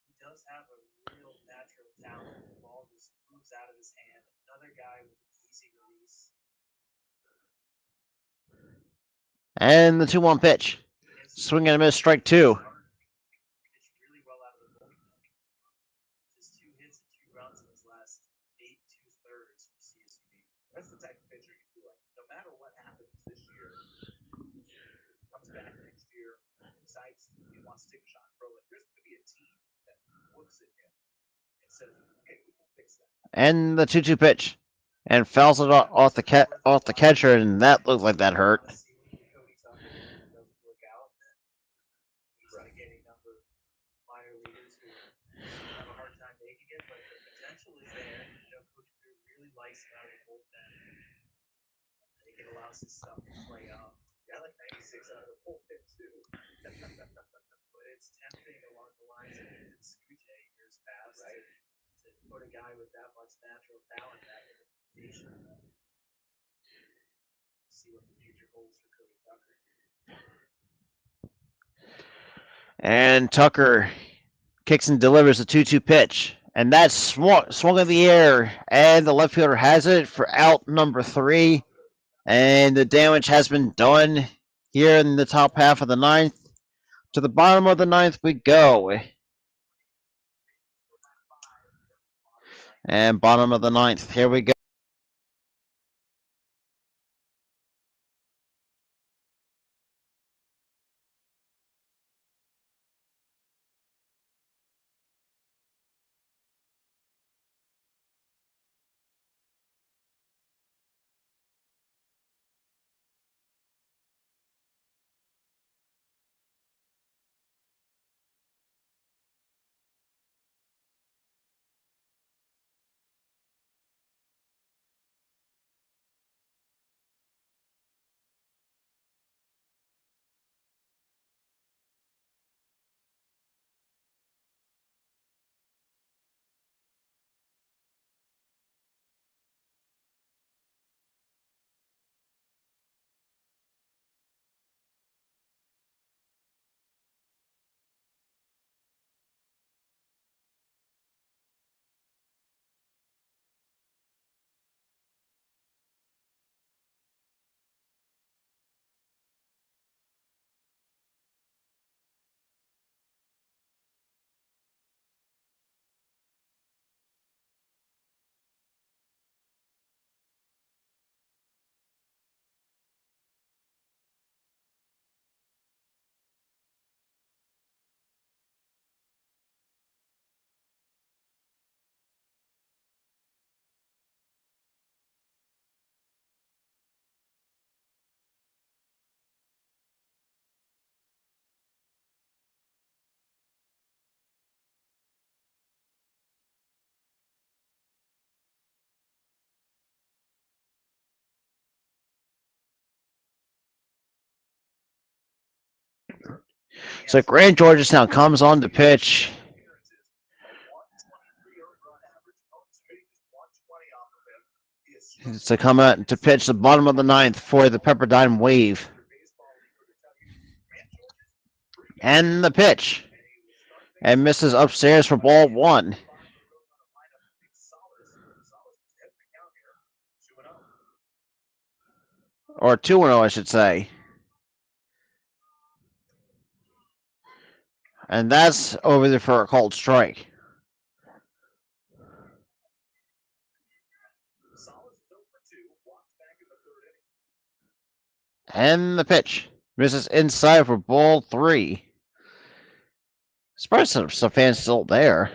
He does have a real natural talent. The ball just moves out of his hand. Another guy with an easy release. And the 2-1 pitch. Swing and a miss, strike 2. Really well out of the bullpen. Just 2 hits and 2 runs in his last 8 2/3 for CSU. That's the type of pitcher you feel like. No matter what happens this year, comes back next year, decides he wants to take a shot pro. Like there's going to be a team that looks at him and says, "Okay, we can fix that." And the 2-2 pitch. And fouls it off the catcher, and that looked like that hurt. Minor leaguers who have a hard time making it, but the potential is there. You know, Coach Drew really likes him out of the bullpen. I think it allows his stuff to play out. Yeah, I like 96 out of the bullpen too. But it's tempting along the lines of Ethan Scucce years past, right? To put a guy with that much natural talent back in the rotation. See what the future holds for Cody Tucker. And Tucker kicks and delivers a 2-2 pitch. And that's swung in the air. And the left fielder has it for out number 3. And the damage has been done here in the top half of the ninth. To the bottom of the ninth we go. And bottom of the ninth, here we go. So Grant Georges now comes on to pitch. To come out to pitch the bottom of the ninth for the Pepperdine Wave. And the pitch. And misses upstairs for ball 1. Or 2-0, I should say. And that's over there for a called strike. And the pitch. Misses inside for ball 3. Surprised some fans still there.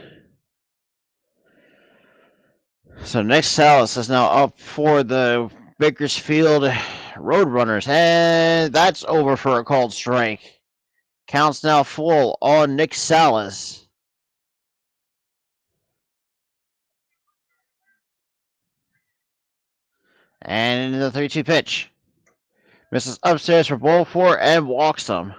So Nick Salas is now up for the Bakersfield Roadrunners. And that's over for a called strike. Counts now full on Nick Salas. And the 3-2 pitch. Misses upstairs for ball 4 and walks him.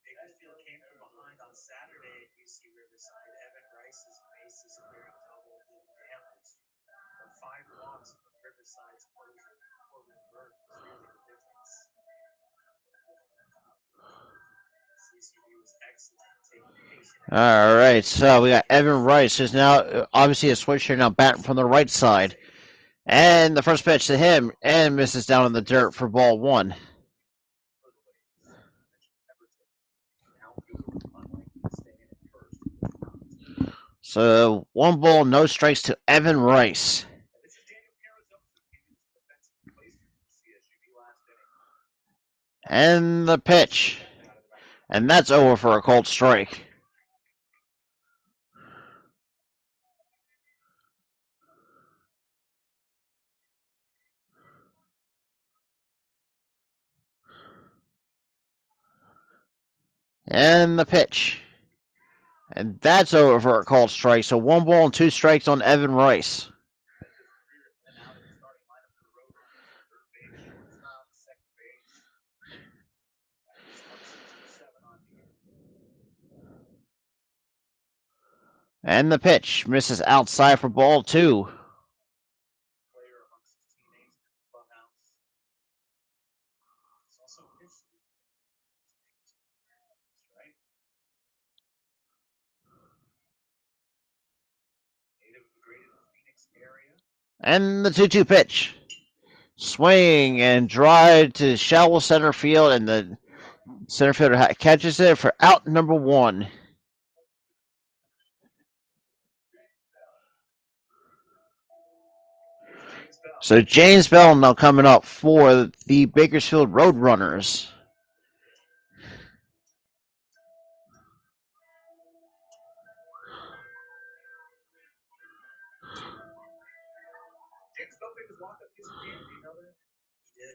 Bakersfield came from behind on Saturday at UC Riverside. Evan Rice's bases clearing double did damage. The 5 walks from Riverside's closer, Corbin Burke, was really the difference. CSU was excellent, taking patient. All right, so we got Evan Rice, who's now obviously a switcher, now batting from the right side. And the first pitch to him, and misses down in the dirt for ball 1. So 1 ball, no strikes to Evan Rice. And the pitch. And that's over for a called strike. And the pitch. And that's over for a called strike. So 1 ball and 2 strikes on Evan Rice. And the pitch misses outside for ball 2. And the 2-2 pitch. Swing and drive to shallow center field, and the center fielder catches it for out number 1. So James Bell now coming up for the Bakersfield Roadrunners. James Bell picked his walk up his game. Do you know that? He did.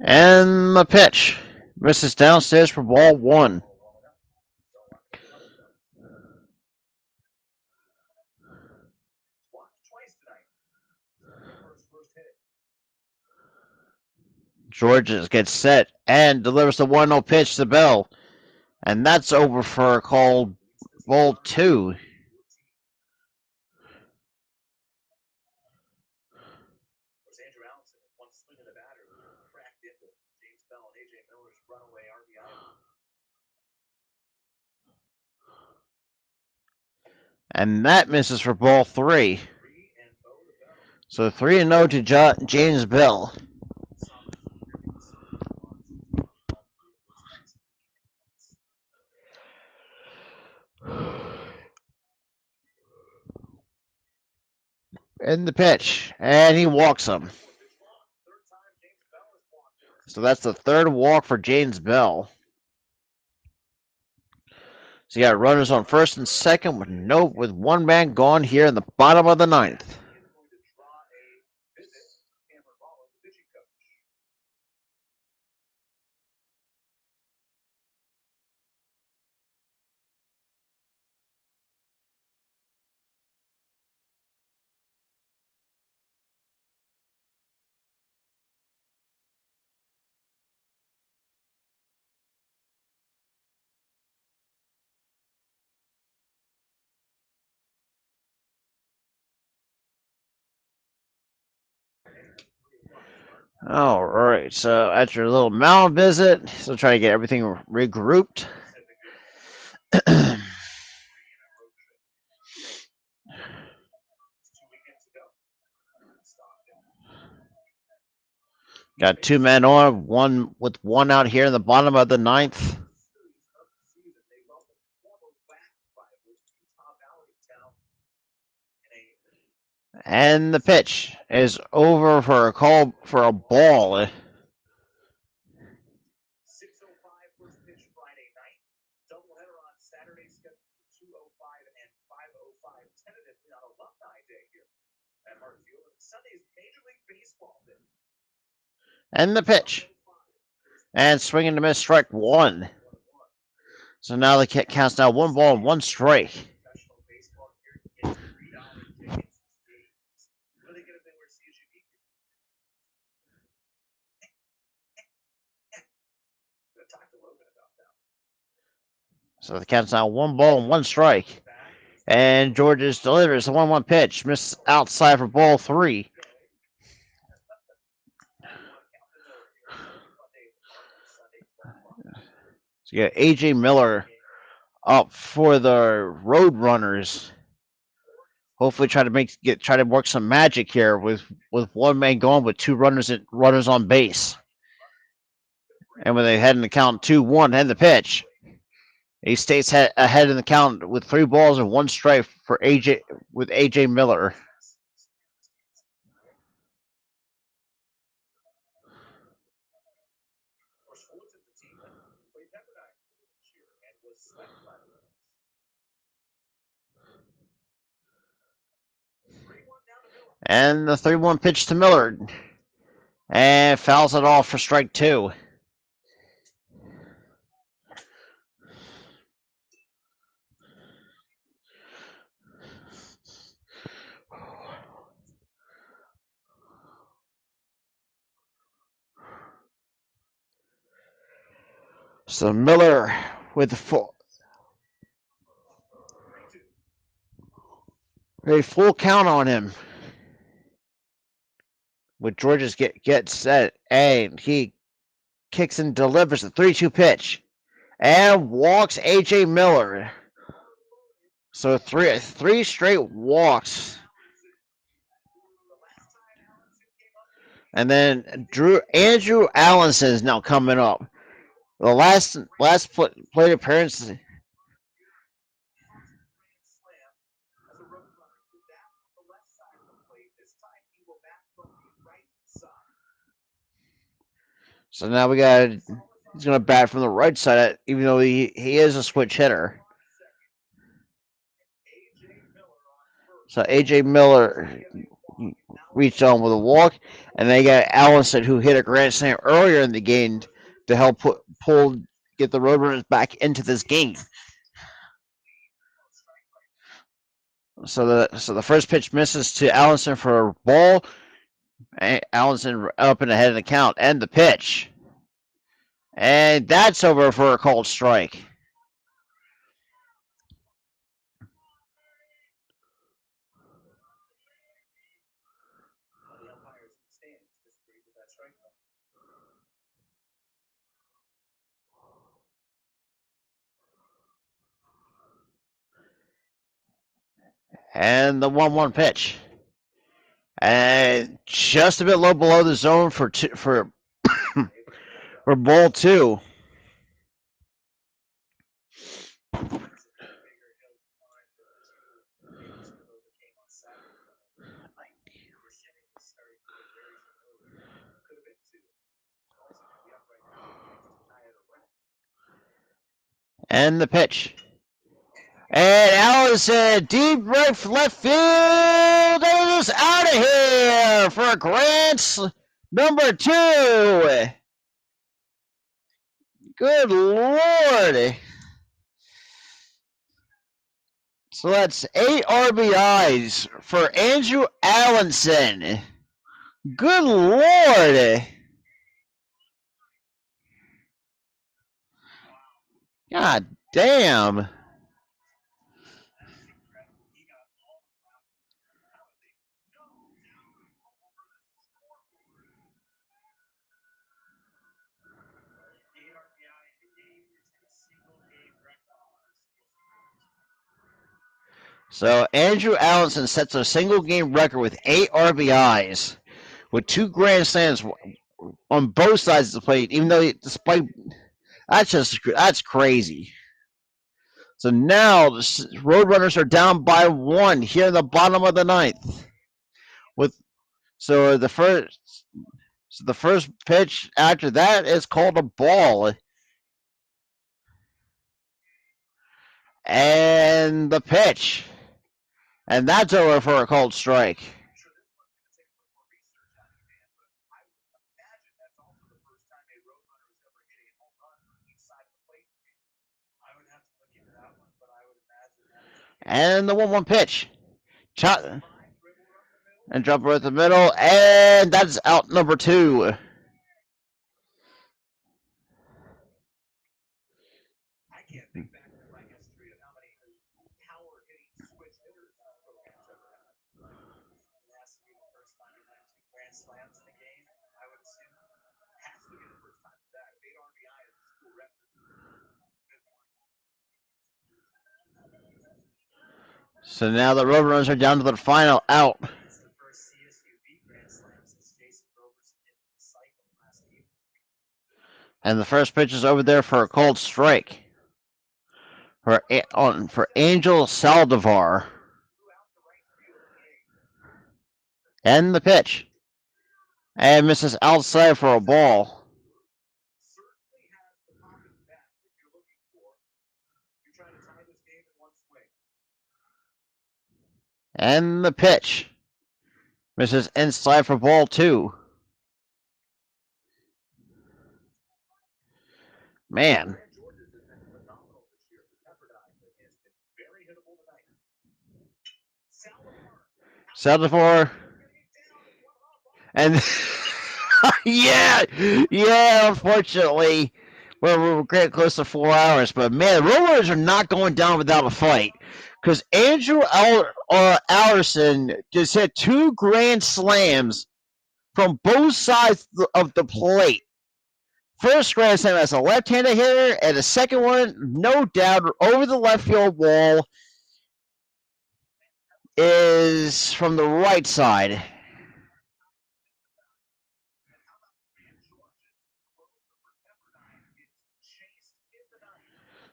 And the pitch. Misses downstairs for ball 1. Georges gets set and delivers the 1-0 pitch to Bell. And that's over for a call ball 2. Andrew Allison with one swing of the batter cracked into James Bell and AJ Miller's runaway RBI. And that misses for ball 3. So 3-0 to James Bell. In the pitch, and he walks him. So that's the 3rd walk for James Bell. So you got runners on 1st and 2nd with 1 man gone here in the bottom of the 9th. All right, so after a little mound visit, still trying to get everything regrouped. Got 2 men on, one with 1 out here in the bottom of the 9th. And the pitch is over for a call for a ball. 6:05 first pitch Friday night. Doubleheader on Saturday scheduled for 2:05 and 5:05 tentatively on Alumni Day here at Hartfield. And Sunday's Major League Baseball Day. And the pitch. And swinging to miss, strike 1. So now the count's now 1 ball and 1 strike. So the count's now 1 ball and 1 strike. And Georges delivers the 1-1 pitch. Miss outside for ball 3. So you got AJ Miller up for the Roadrunners. Hopefully try to work some magic here with 1 man going with 2 runners on base. And when they head in the count 2-1 and the pitch, he stays ahead in the count with 3 balls and 1 strike for AJ Miller. And the 3-1 pitch to Miller. And fouls it off for strike 2. So Miller with a full count on him. With Georges gets set, and he kicks and delivers a 3-2 pitch. And walks AJ Miller. So three straight walks And then Andrew Allenson is now coming up. The last plate appearance. So now he's going to bat from the right side, even though he is a switch hitter. So A.J. Miller reached on with a walk, and they got Allison, who hit a grand slam earlier in the game to help get the Roadrunners back into this game. So the first pitch misses to Allison for a ball. Allison up and ahead of the count, and the pitch. And that's over for a called strike. And the 1-1 pitch. And just a bit low below the zone for ball 2. And the pitch. And Allison, deep right left field, and is out of here for Grant's number 2. Good Lord. So that's 8 RBIs for Andrew Allenson. Good Lord. God damn. So Andrew Allenson sets a single game record with 8 RBIs with 2 grand slams on both sides of the plate, even though despite that's crazy. So now the Roadrunners are down by 1 here in the bottom of the 9th. So the first pitch after that is called a ball. And the pitch. And that's over for a called strike. And the 1-1 pitch. And jump right the middle. And that's out number 2. So now the Roadrunners are down to the final out. And the first pitch is over there for a called strike for Angel Saldivar. And the pitch. And misses outside for a ball. And the pitch. Misses inside for ball 2. Man. Saldivar. And yeah, unfortunately, we're getting close to 4 hours. But man, the Roadrunners are not going down without a fight. Because Andrew Allerson just hit 2 grand slams from both sides of the plate. First grand slam as a left-handed hitter, and the second one, no doubt, over the left field wall, is from the right side.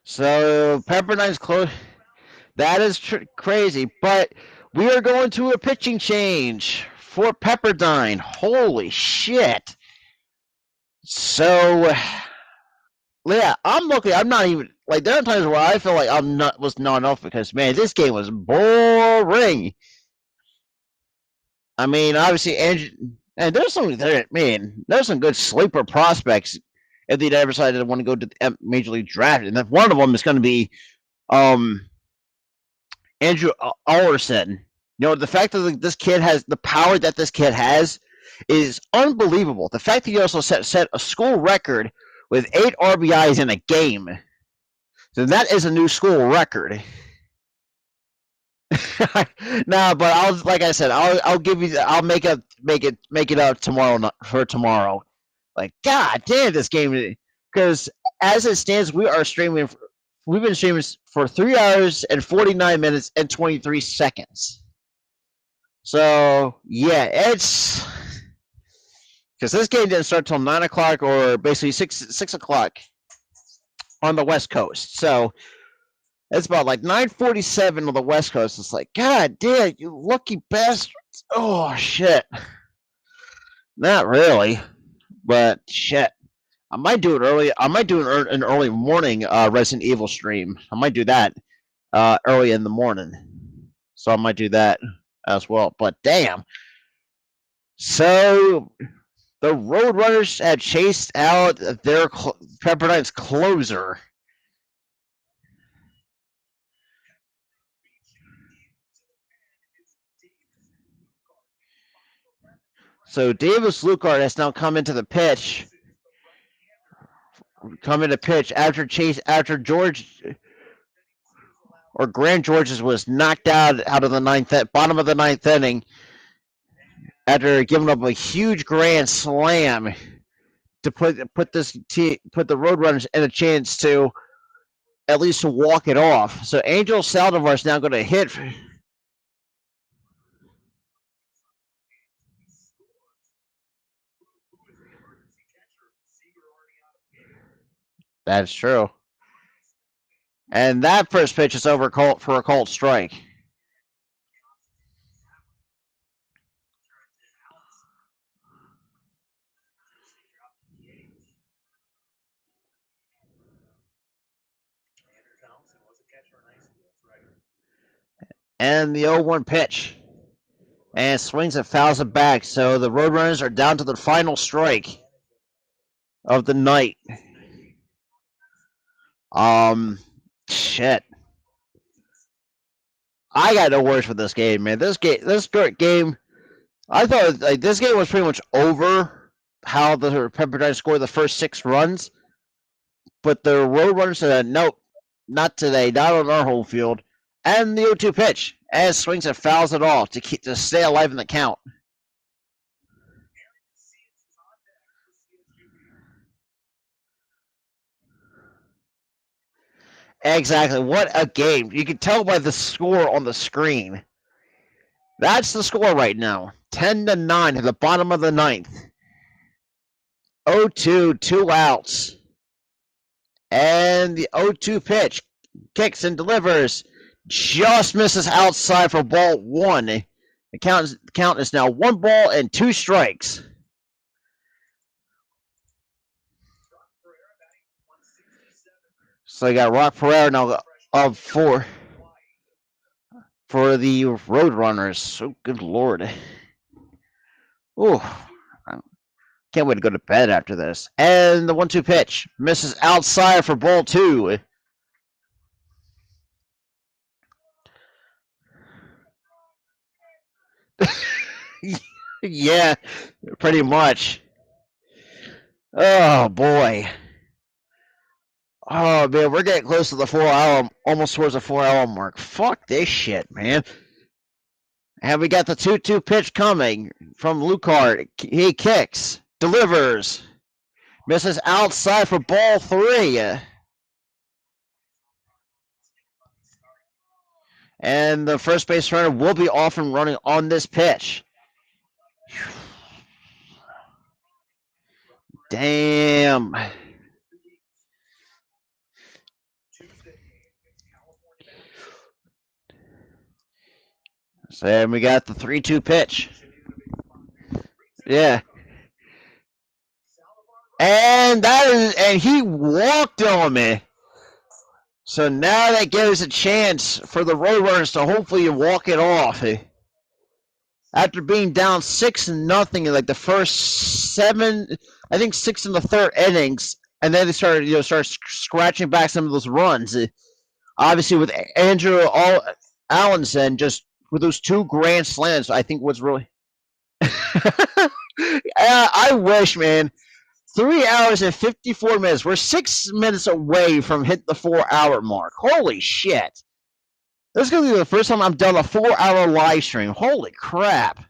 So Pepperdine's close. That is crazy, but we are going to a pitching change for Pepperdine. Holy shit! So yeah, I'm looking. I'm not even like there are times where I feel like I'm not was not enough because man, this game was boring. I mean, obviously, and there's some there. Man, there's some good sleeper prospects if they ever decided to want to go to the Major League Draft, and then one of them is going to be um Andrew Alderson. You know, the fact that this kid has the power that this kid has is unbelievable. The fact that he also set a school record with 8 RBIs in a game. So that is a new school record. Nah, but I'll like I said, I'll give you I'll make it up tomorrow for tomorrow. Like god damn this game because as it stands we are streaming we've been streaming for 3 hours and 49 minutes and 23 seconds. So yeah, it's because this game didn't start till 9 o'clock or basically six o'clock on the West Coast. So it's about like 9:47 on the West Coast. It's like, God damn, you lucky bastards! Oh shit, not really, but shit. I might do it early. I might do an early morning Resident Evil stream. I might do that early in the morning. So I might do that as well. But damn. So the Roadrunners had chased out their Pepperdine's closer. So Davis Lucard has now come into the pitch. Come into pitch after George or Grant Georges was knocked out of the bottom of the ninth inning after giving up a huge grand slam to put the Roadrunners in a chance to at least to walk it off. So Angel Saldivar is now going to hit. That's true. And that first pitch is over for a called strike. And the 0-1 pitch. And swings and fouls it back. So the Roadrunners are down to the final strike of the night. Shit. I got no words for this game, man. This game, I thought like this game was pretty much over. How the Pepperdine scored the first 6 runs, but the Roadrunners said, "Nope, not today, not on our home field." And the 0-2 pitch, as swings and fouls it all to stay alive in the count. Exactly. What a game. You can tell by the score on the screen. That's the score right now. 10-9 at the bottom of the ninth. 0-2, 2 outs. And the 0-2 pitch kicks and delivers. Just misses outside for ball 1. The count is now 1 ball and 2 strikes. So you got Rock Pereira now up for the Roadrunners. Oh, good lord. Ooh, can't wait to go to bed after this. And the 1-2 pitch misses outside for ball 2. Yeah, pretty much. Oh boy. Oh man, we're getting close to the 4 hour, almost towards the 4 hour mark. Fuck this shit, man. And we got the 2-2 pitch coming from Lucard. He kicks, delivers, misses outside for ball 3. And the first base runner will be off and running on this pitch. Damn. And we got the 3-2 pitch. Yeah. And he walked on me. So now that gives a chance for the Roadrunners to hopefully walk it off. After being down 6-0 in like the first 7, I think 6 in the third innings, and then they started scratching back some of those runs. Obviously, with Andrew Allenson, just with those 2 grand slams, I think was really. I wish, man. 3 hours and 54 minutes. We're 6 minutes away from hitting the 4-hour mark. Holy shit. This is going to be the first time I've done a 4-hour live stream. Holy crap.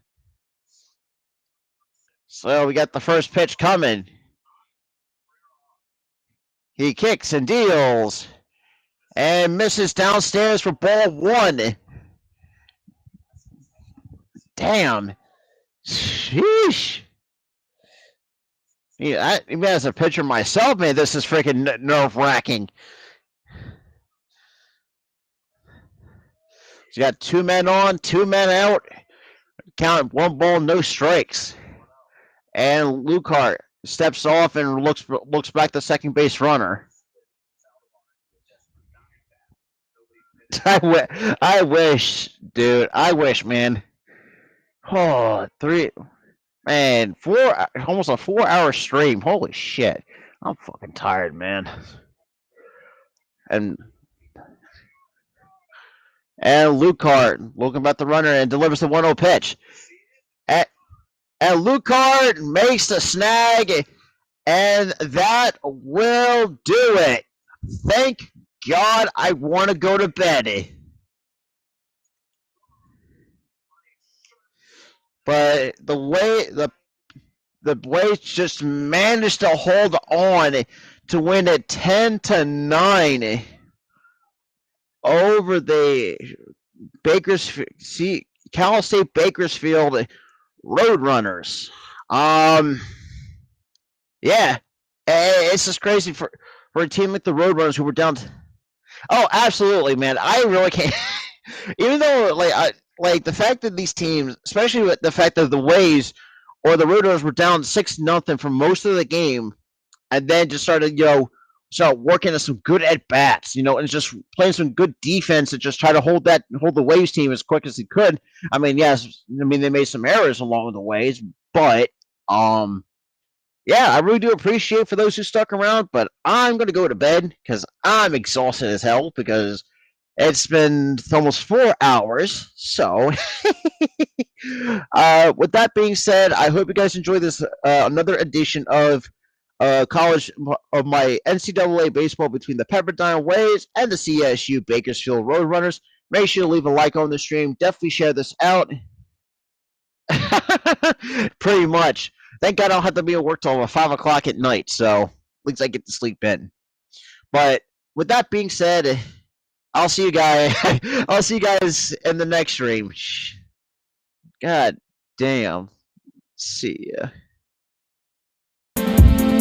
So we got the first pitch coming. He kicks and deals. And misses downstairs for ball 1. Damn. Sheesh. Yeah, even as a pitcher myself, man, this is freaking nerve-wracking. So you got 2 men on, 2 men out. Count 1 ball, no strikes. And Lucart steps off and looks back to second base runner. I wish, dude. I wish, man. Oh, 3, man, 4, almost a 4-hour stream. Holy shit. I'm fucking tired, man. And Lucart looking about the runner and delivers the 1-0 pitch. And Lucart makes the snag, and that will do it. Thank God, I want to go to bed. But the Blades just managed to hold on to win it 10-9 over the Cal State Bakersfield Roadrunners. Yeah, it's just crazy for a team like the Roadrunners who were down. Oh, absolutely, man. I really can't. Even though, like the fact that these teams, especially with the fact that the Waves or the Roadrunners were down 6-0 for most of the game, and then just started, start working at some good at bats, and just playing some good defense to just try to hold the Waves team as quick as they could. I mean, yes, they made some errors along the ways, but yeah, I really do appreciate for those who stuck around. But I'm gonna go to bed because I'm exhausted as hell because it's been almost 4 hours. So, with that being said, I hope you guys enjoy this another edition of college of my NCAA baseball between the Pepperdine Waves and the CSU Bakersfield Roadrunners. Make sure to leave a like on the stream. Definitely share this out. Pretty much. Thank God I don't have to be at work till 5 o'clock at night, so at least I get to sleep in. But with that being said, I'll see you guys. I'll see you guys in the next stream. God damn. See ya.